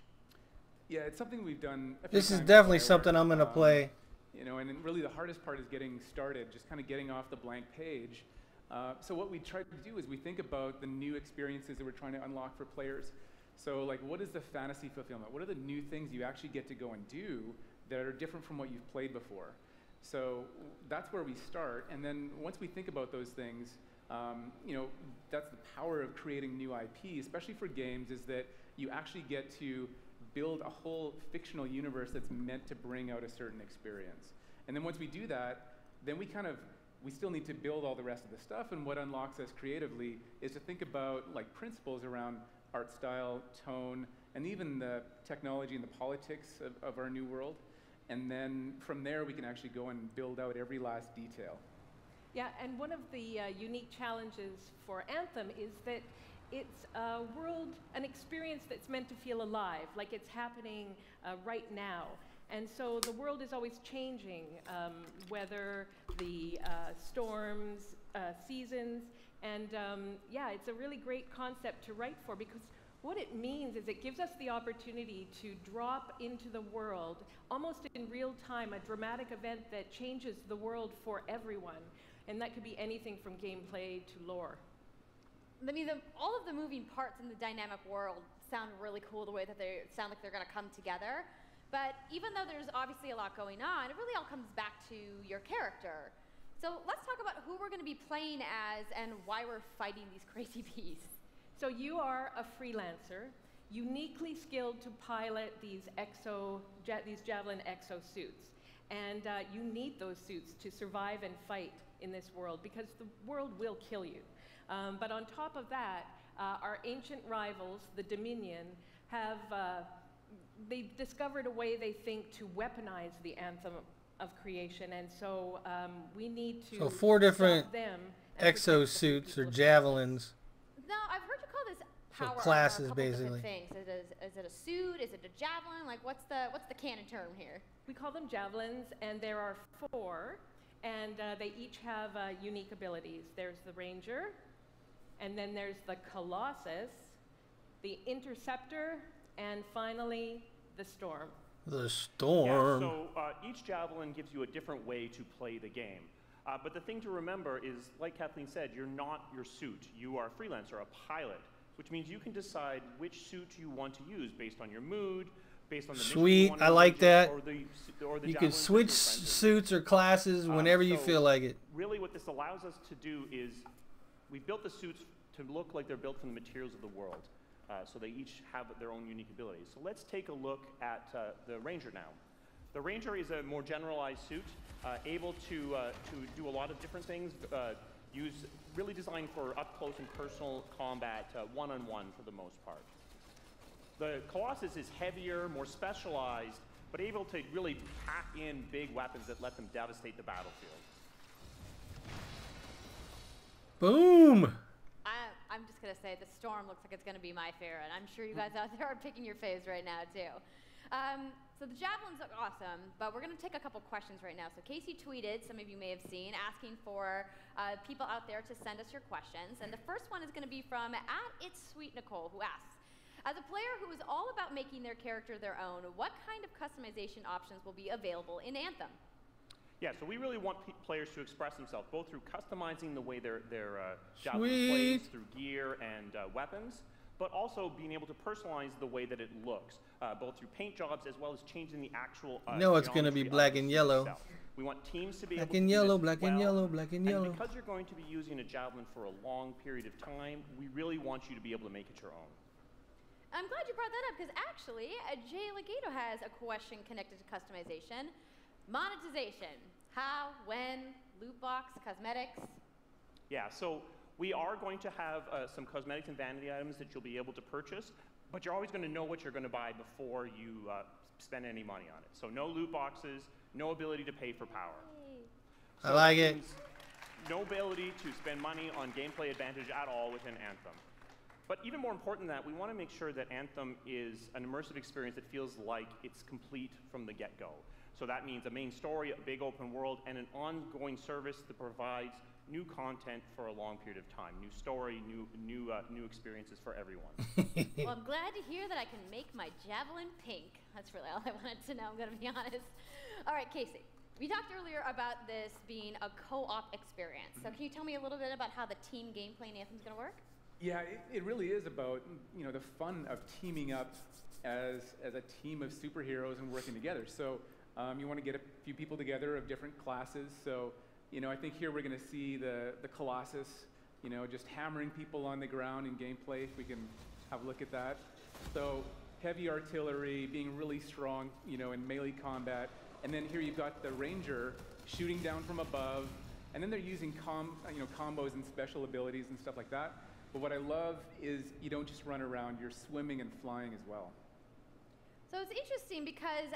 Yeah, it's something we've done a few This is times definitely with BioWare. something I'm going to play. And really the hardest part is getting started, just kind of getting off the blank page. So what we try to do is we think about the new experiences that we're trying to unlock for players. So like, what is the fantasy fulfillment? What are the new things you actually get to go and do that are different from what you've played before? So that's where we start. And then once we think about those things, that's the power of creating new IP, especially for games, is that you actually get to build a whole fictional universe that's meant to bring out a certain experience. And then once we do that, then we still need to build all the rest of the stuff, and what unlocks us creatively is to think about like principles around art style, tone, and even the technology and the politics of our new world. And then from there, we can actually go and build out every last detail. Yeah, and one of the unique challenges for Anthem is that it's a world, an experience that's meant to feel alive, like it's happening right now. And so the world is always changing, weather, the storms, seasons, and yeah, it's a really great concept to write for, because What it means is it gives us the opportunity to drop into the world, almost in real time, a dramatic event that changes the world for everyone. And that could be anything from gameplay to lore. I mean, all of the moving parts in the dynamic world sound really cool, the way that they sound like they're going to come together. But even though there's obviously a lot going on, it really all comes back to your character. So let's talk about who we're going to be playing as and why we're fighting these crazy beasts. So you are a freelancer, uniquely skilled to pilot these Javelin exosuits. And you need those suits to survive and fight in this world, because the world will kill you. But on top of that, our ancient rivals, the Dominion, have they've discovered a way, they think, to weaponize the Anthem of Creation, and so we need to So 4 different stop them exosuits or javelins. No, I've heard you call this So power classes, armor, a couple different basically. things. Is it a suit? Is it a javelin? Like, what's the canon term here? We call them javelins, and there are 4, and they each have unique abilities. There's the Ranger, and then there's the Colossus, the Interceptor, and finally, the Storm. The Storm. Yeah, so each Javelin gives you a different way to play the game. But the thing to remember is, like Kathleen said, you're not your suit. You are a freelancer, a pilot, which means you can decide which suit you want to use based on your mood, based on the mission you Sweet, want I to like use, that. or the You javelins can that switch your friends are suits or classes whenever you so feel like it. Really what this allows us to do is we've built the suits to look like they're built from the materials of the world. So they each have their own unique abilities. So let's take a look at the Ranger now. The Ranger is a more generalized suit, able to do a lot of different things, really designed for up-close and personal combat, one-on-one for the most part. The Colossus is heavier, more specialized, but able to really pack in big weapons that let them devastate the battlefield. Boom! I'm just going to say the Storm looks like it's going to be my favorite. I'm sure you guys out there are picking your faves right now, too. So the Javelins look awesome, but we're going to take a couple questions right now. So Casey tweeted, some of you may have seen, asking for people out there to send us your questions. And the first one is going to be from @It'sSweetNicole, who asks, as a player who is all about making their character their own, what kind of customization options will be available in Anthem? Yeah, so we really want players to express themselves, both through customizing the way their Javelin Sweet. plays, through gear and weapons, but also being able to personalize the way that it looks, both through paint jobs as well as changing the actual No, it's going to be geometry black of the and suit yellow. itself. We want teams to be Black able and to do yellow, this black and well, yellow, black and yellow. because you're going to be using a Javelin for a long period of time, we really want you to be able to make it your own. I'm glad you brought that up, because actually, Jay Legato has a question connected to customization. Monetization. How, when, loot box, cosmetics? Yeah, so we are going to have some cosmetics and vanity items that you'll be able to purchase, but you're always going to know what you're going to buy before you spend any money on it. So no loot boxes, no ability to pay for power. I like that it. means No ability to spend money on gameplay advantage at all within Anthem. But even more important than that, we want to make sure that Anthem is an immersive experience that feels like it's complete from the get-go. So that means a main story, a big open world, and an ongoing service that provides new content for a long period of time. New story, new experiences for everyone. Well, I'm glad to hear that I can make my Javelin pink. That's really all I wanted to know, I'm going to be honest. All right, Casey, we talked earlier about this being a co-op experience. So can you tell me a little bit about how the team gameplay in Anthem is going to work? Yeah, it really is about, you know, the fun of teaming up as a team of superheroes and working together. So you want to get a few people together of different classes. So, you know, I think here we're going to see the Colossus, you know, just hammering people on the ground in gameplay, if we can have a look at that. So heavy artillery, being really strong, you know, in melee combat. And then here you've got the Ranger shooting down from above. And then they're using combos and special abilities and stuff like that. But what I love is you don't just run around, you're swimming and flying as well. So it's interesting because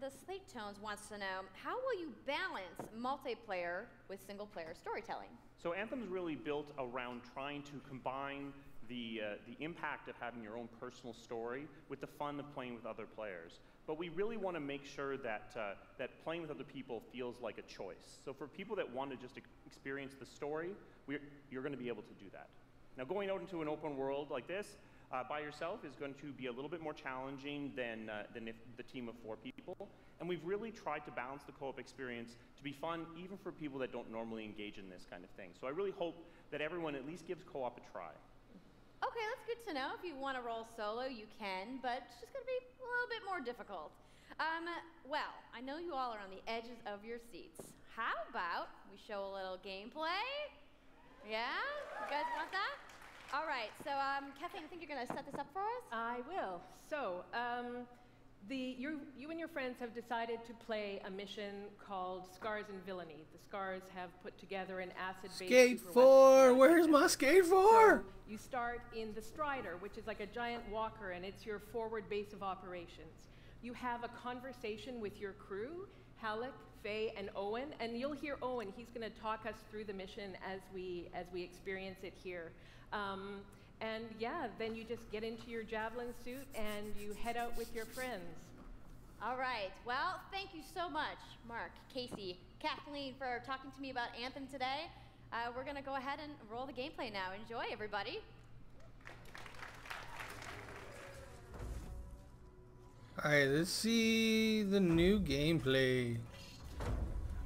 the Slate Tones wants to know, how will you balance multiplayer with single player storytelling? So Anthem's really built around trying to combine the impact of having your own personal story with the fun of playing with other players. But we really want to make sure that that playing with other people feels like a choice. So for people that want to just experience the story, you're going to be able to do that. Now, going out into an open world like this, By yourself is going to be a little bit more challenging than if the team of 4 people. And we've really tried to balance the co-op experience to be fun even for people that don't normally engage in this kind of thing. So I really hope that everyone at least gives co-op a try. Okay, that's good to know. If you want to roll solo, you can, but it's just going to be a little bit more difficult. Well, I know you all are on the edges of your seats. How about we show a little gameplay? Yeah? You guys want that? All right, so Kathleen, I think you're going to set this up for us? I will. So, you and your friends have decided to play a mission called Scars and Villainy. The Scars have put together an acid-based Skate 4! Where's my Skate 4? So you start in the Strider, which is like a giant walker, and it's your forward base of operations. You have a conversation with your crew, Halleck, Faye, and Owen, and you'll hear Owen. He's going to talk us through the mission as we experience it here. And yeah, then you just get into your Javelin suit and you head out with your friends. All right. Well, thank you so much, Mark, Casey, Kathleen, for talking to me about Anthem today. We're going to go ahead and roll the gameplay now. Enjoy, everybody. All right, let's see the new gameplay.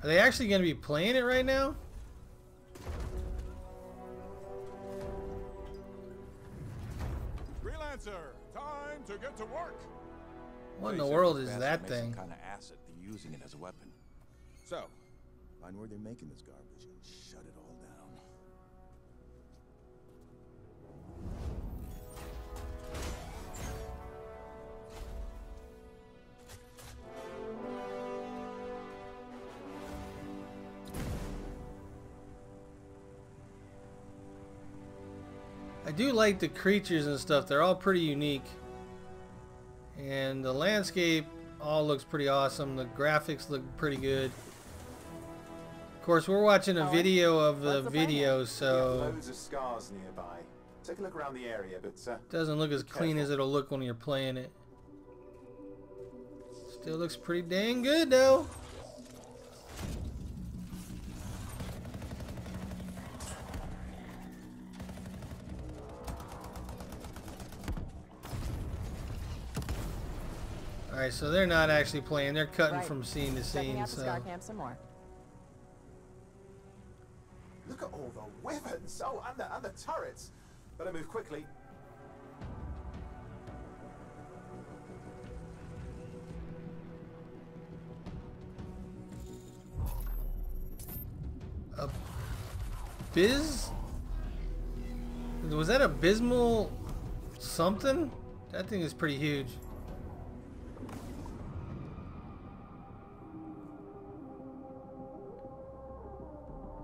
Are they actually going to be playing it right now? Freelancer, time to get to work. What in the world is that thing? Kind of acid. They're using it as a weapon. So, find where they're making this garbage and shut it all down. I do like the creatures and stuff. They're all pretty unique. And the landscape all looks pretty awesome. The graphics look pretty good. Of course, we're watching a video of the video, so loads of scars nearby. Take a look around the area, but doesn't look as clean as it'll look when you're playing it. Still looks pretty dang good though. Alright, so they're not actually playing, they're cutting from scene to scene, so some more. look at all the weapons. Oh, and the turrets. Better move quickly. Was that abysmal something? That thing is pretty huge.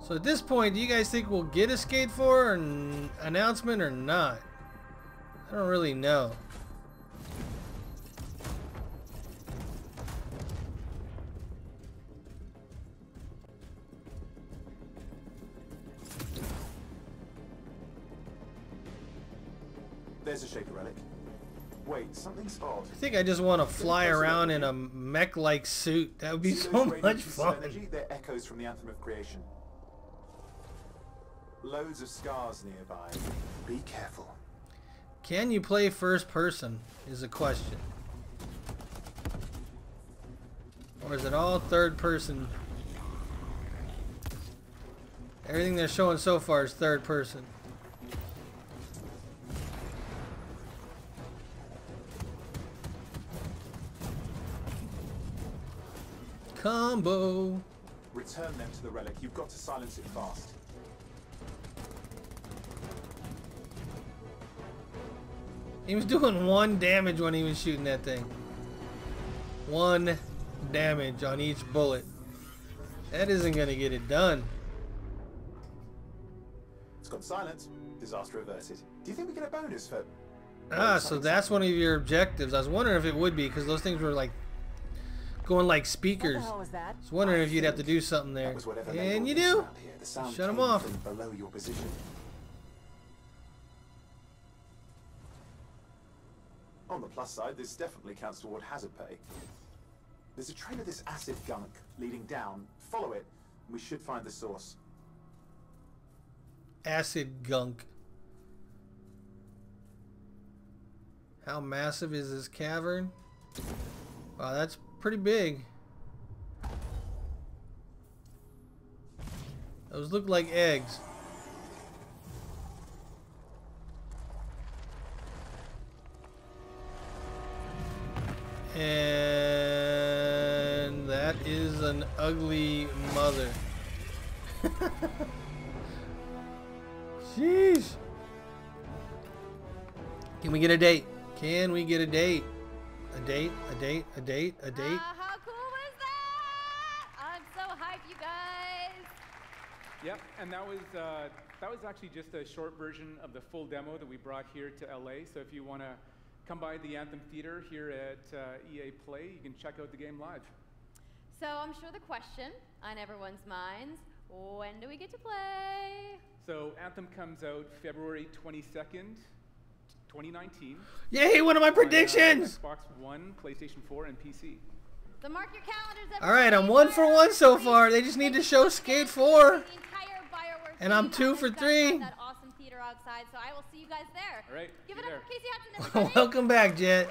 So at this point, do you guys think we'll get a Skate 4 announcement or not? I don't really know. There's a Shaper relic. Wait, something's odd. I think I just want to fly around in a mech-like suit. That would be so much fun. Energy, they're echoes from the Anthem of Creation. Loads of scars nearby. Be careful. Can you play first person is a question. Or is it all third person? Everything they're showing so far is third person. Combo. Return them to the relic. You've got to silence it fast. He was doing 1 damage when he was shooting that thing. 1 damage on each bullet. That isn't going to get it done. It's gone silent. Disaster averted. Do you think we get a bonus for... Ah, so that's one of your objectives. I was wondering if it would be, because those things were like going like speakers. What the hell was that? I was wondering if you'd have to do something there. And you do. Shut them off. Below your position. On the plus side, this definitely counts toward hazard pay. There's a trail of this acid gunk leading down. Follow it, and we should find the source. Acid gunk. How massive is this cavern? Wow, that's pretty big. Those look like eggs. And that is an ugly mother. Jeez. Can we get a date? Can we get a date? A date? A date? A date? A date? How cool was that? I'm so hyped, you guys. Yep, and that was actually just a short version of the full demo that we brought here to LA. So if you want to come by the Anthem Theater here at EA Play, you can check out the game live. So I'm sure the question on everyone's minds, when do we get to play? So Anthem comes out February 22nd, 2019. Yay, one of my predictions! On, Xbox One, PlayStation 4, and PC. So mark your calendars. Alright, I'm 1 for 1 so far. They just need to show Skate 4. And I'm 2 for 3. That awesome theater outside, so I will see you guys there. All right. Give it up for Casey Hudson, everybody. Welcome back, Jet.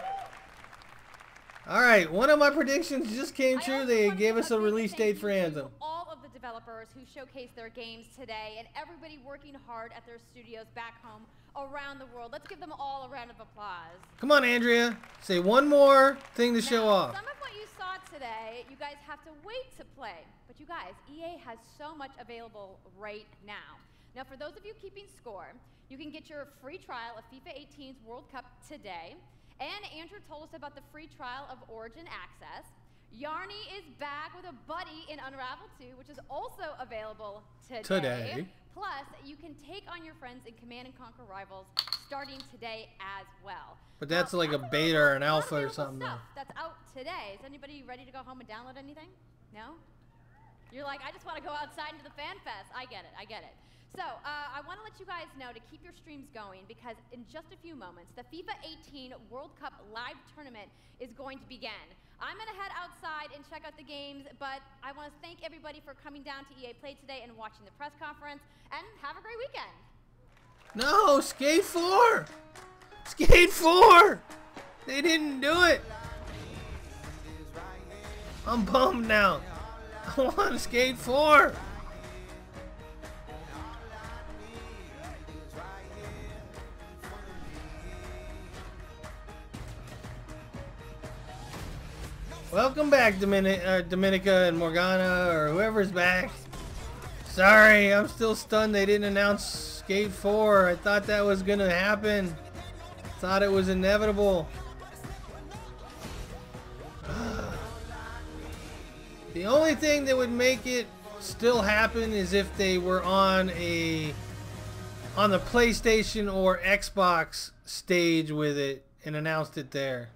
Alright, one of my predictions just came true. They gave us a release date for Anthem. All of the developers who showcased their games today and everybody working hard at their studios back home around the world. Let's give them all a round of applause. Come on, Andrea. Say one more thing to show off. Some of what you saw today, you guys have to wait to play. But you guys, EA has so much available right now. Now, for those of you keeping score, you can get your free trial of FIFA 18's World Cup today. And Andrew told us about the free trial of Origin Access. Yarny is back with a buddy in Unravel 2, which is also available today. Plus, you can take on your friends in Command & Conquer Rivals starting today as well. But that's like a beta or an alpha or something. That's out today. Is anybody ready to go home and download anything? No? You're like, I just want to go outside into the fan fest. I get it. I get it. So, I want to let you guys know to keep your streams going because in just a few moments, the FIFA 18 World Cup live tournament is going to begin. I'm going to head outside and check out the games, but I want to thank everybody for coming down to EA Play today and watching the press conference, and have a great weekend. No, Skate 4! Skate 4! They didn't do it! I'm bummed now. I want Skate 4! Welcome back, Dominica and Morgana, or whoever's back. Sorry, I'm still stunned they didn't announce Skate 4. I thought that was gonna happen. Thought it was inevitable. The only thing that would make it still happen is if they were on the PlayStation or Xbox stage with it and announced it there.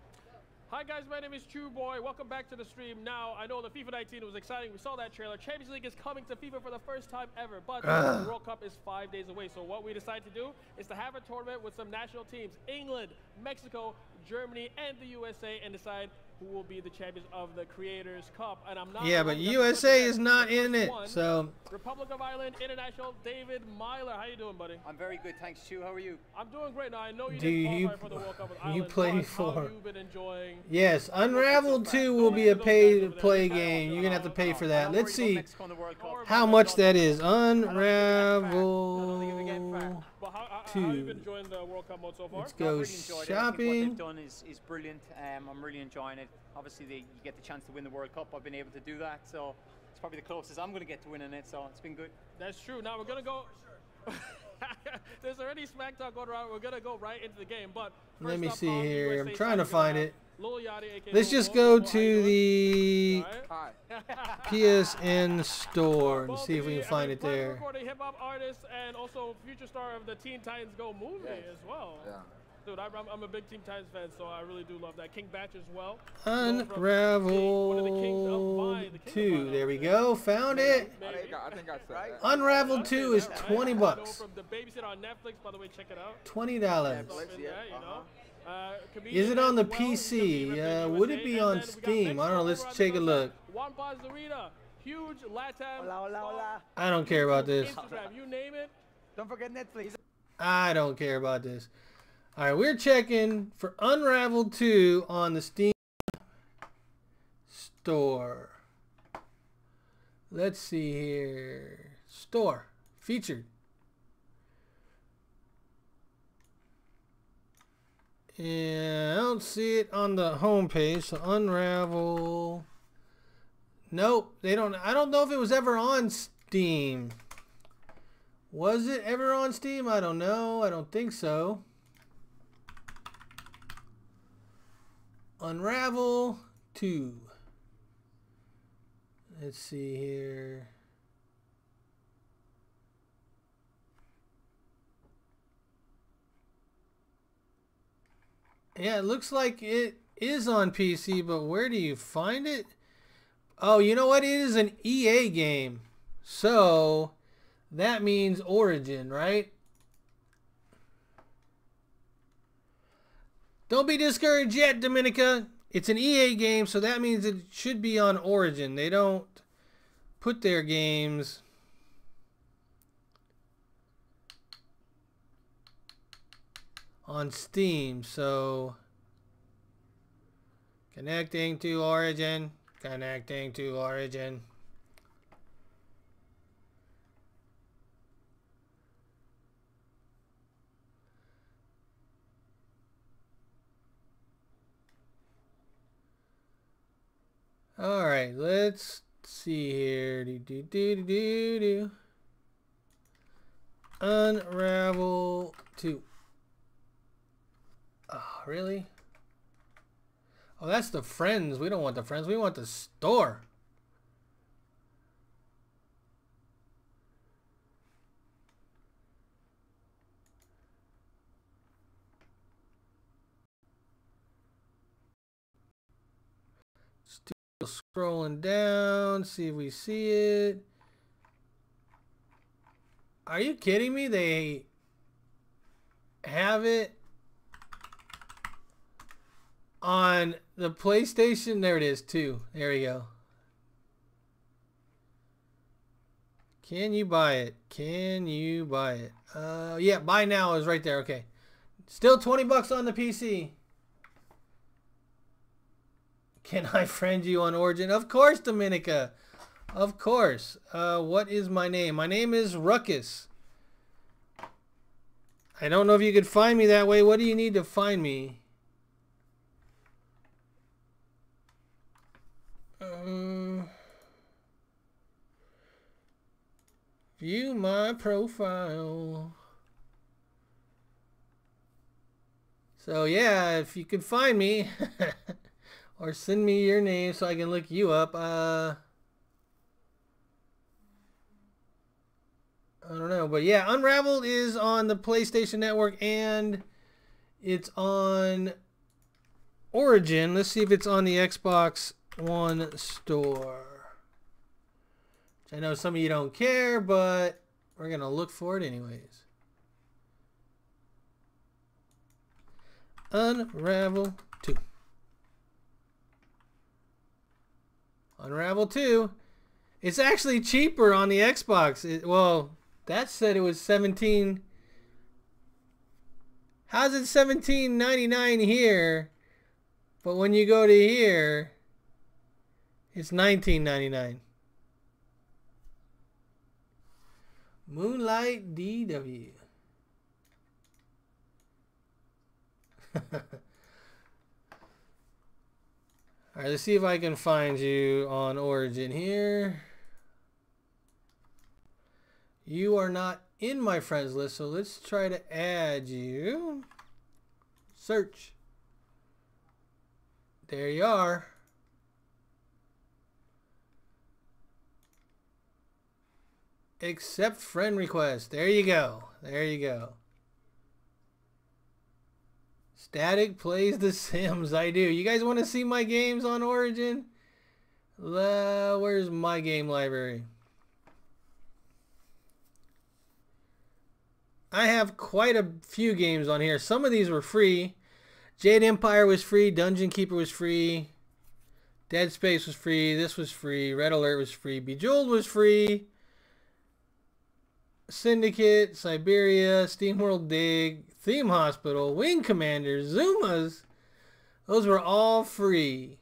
Hi guys, my name is True Boy. Welcome back to the stream. Now, I know the FIFA 19 was exciting. We saw that trailer. Champions League is coming to FIFA for the first time ever, but the World Cup is 5 days away. So what we decided to do is to have a tournament with some national teams, England, Mexico, Germany, and the USA, and decide who will be the champions of the Creators Cup. And I'm not. Yeah, but USA is not in it, so. Republic of Ireland International, David Myler. How you doing, buddy? I'm very good, thanks. Stu, how are you? I'm doing great. Now I know you didn't qualify for the World Cup with Ireland. You play for. How have you been enjoying? Yes, Unravel 2 will be a pay-to-play game. You're gonna have to pay for that. Let's see how much that is. Unravel 2. How have you been enjoying the World Cup mode so far? Let's go shopping. What they've done is brilliant. I'm really enjoying it. Obviously, you get the chance to win the World Cup. I've been able to do that, so it's probably the closest I'm going to get to winning it. So it's been good. That's true. Now we're going to go. There's already smack talk going around. We're going to go right into the game, but let me see here. I'm trying to find it. Lil Yachty, aka Let's just go to the PSN store and see if we can find it there. Recording hip hop artist and also future star of the Teen Titans Go movie as well. Yeah. Dude, I'm a big Teen Titans fan, so I really do love that. King Batch as well. Unravel 2. There we go. Found it. I think I said that. Unravel 2 is $20 bucks. From the Babysitter on Netflix, by the way, check it out. $20. Is it on the PC? Would it be on Steam? I don't know. Let's take a look. Juan Paz Zarita, huge Latin. I don't care about this. Instagram, you name it. Don't forget Netflix. I don't care about this. All right, we're checking for Unravel 2 on the Steam store. Let's see here. Store. Featured. And I don't see it on the home page. So Unravel. Nope, they don't. I don't know if it was ever on Steam. Was it ever on Steam? I don't know. I don't think so. Unravel 2. Let's see here. Yeah, it looks like it is on PC, but where do you find it? Oh, you know what? It is an EA game. So, that means Origin, right? Don't be discouraged yet, Dominica. It's an EA game, so that means it should be on Origin. They don't put their games on Steam, so connecting to Origin, connecting to Origin. All right, let's see here. Unravel 2. Oh, really? Oh, that's the friends. We don't want the friends. We want the store. Still scrolling down. See if we see it. Are you kidding me? They have it on the PlayStation. There it is, too. There we go. Can you buy it? Can you buy it? Yeah, buy now is right there. Okay. Still 20 bucks on the PC. Can I friend you on Origin? Of course, Dominica. Of course. What is my name? My name is Ruckus. I don't know if you could find me that way. What do you need to find me? View my profile. So yeah, if you could find me or send me your name so I can look you up. I don't know, but yeah, Unravel is on the PlayStation Network and it's on Origin. Let's see if it's on the Xbox One store. I know some of you don't care, but we're going to look for it anyways. Unravel 2. Unravel 2. It's actually cheaper on the Xbox. Well, that said it was 17. How's it $17.99 here? But when you go to here, it's $19.99. Moonlight DW. Alright, let's see if I can find you on Origin here. You are not in my friends list, so let's try to add you. Search. There you are. Accept friend request. There you go. There you go. Static plays The Sims. I do. You guys want to see my games on Origin? Where's my game library? I have quite a few games on here. Some of these were free. Jade Empire was free. Dungeon Keeper was free. Dead Space was free. This was free. Red Alert was free. Bejeweled was free. Syndicate, Siberia, SteamWorld Dig, Theme Hospital, Wing Commander, Zumas. Those were all free.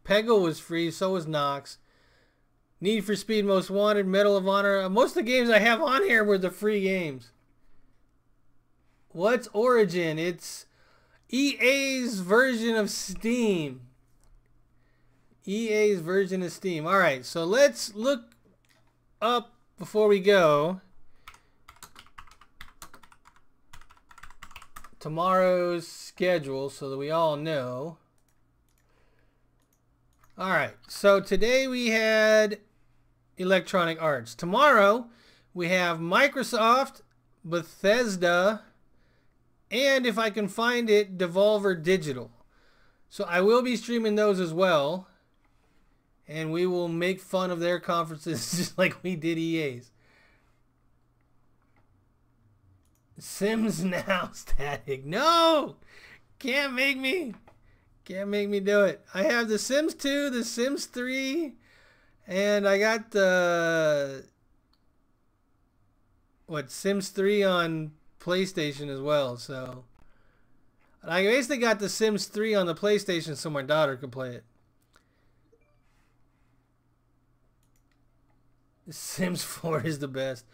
Peggle was free, so was Nox. Need for Speed, Most Wanted, Medal of Honor. Most of the games I have on here were the free games. What's Origin? It's EA's version of Steam. EA's version of Steam. Alright, so let's look up before we go tomorrow's schedule so that we all know. Alright, so today we had Electronic Arts. Tomorrow we have Microsoft, Bethesda, and if I can find it, Devolver Digital. So I will be streaming those as well. And we will make fun of their conferences just like we did EA's. Sims Now, Static. No! Can't make me do it. I have the Sims 2, the Sims 3, and I got the Sims 3 on PlayStation as well. So I basically got the Sims 3 on the PlayStation so my daughter could play it. Sims 4 is the best.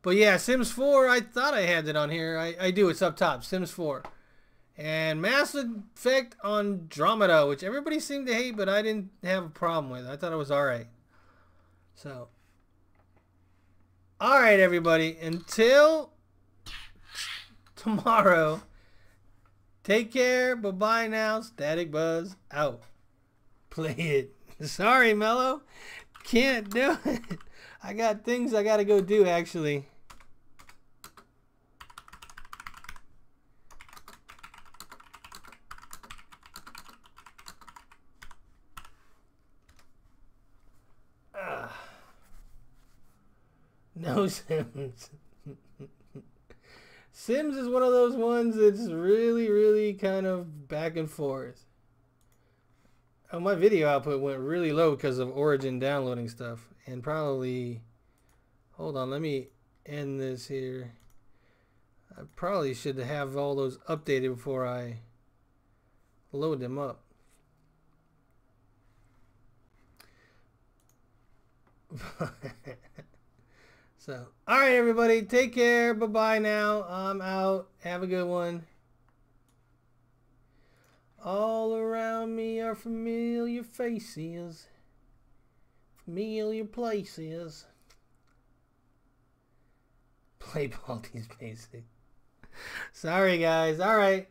But yeah, Sims 4, I thought I had it on here. I do. It's up top. Sims 4. And Mass Effect Andromeda, which everybody seemed to hate, but I didn't have a problem with. I thought it was alright. So, alright everybody. Until tomorrow, take care. Bye-bye now. Static Buzz out. Play it. Sorry, Mello. Can't do it. I got things I gotta go do, actually. No Sims. Sims is one of those ones that's really kind of back and forth. Oh, my video output went really low because of Origin downloading stuff. And probably, hold on, let me end this here. I probably should have all those updated before I load them up. So, alright everybody, take care, bye-bye now. I'm out. Have a good one. All around me are familiar faces. Familiar places. Play Baldi's Basic. Sorry guys. Alright.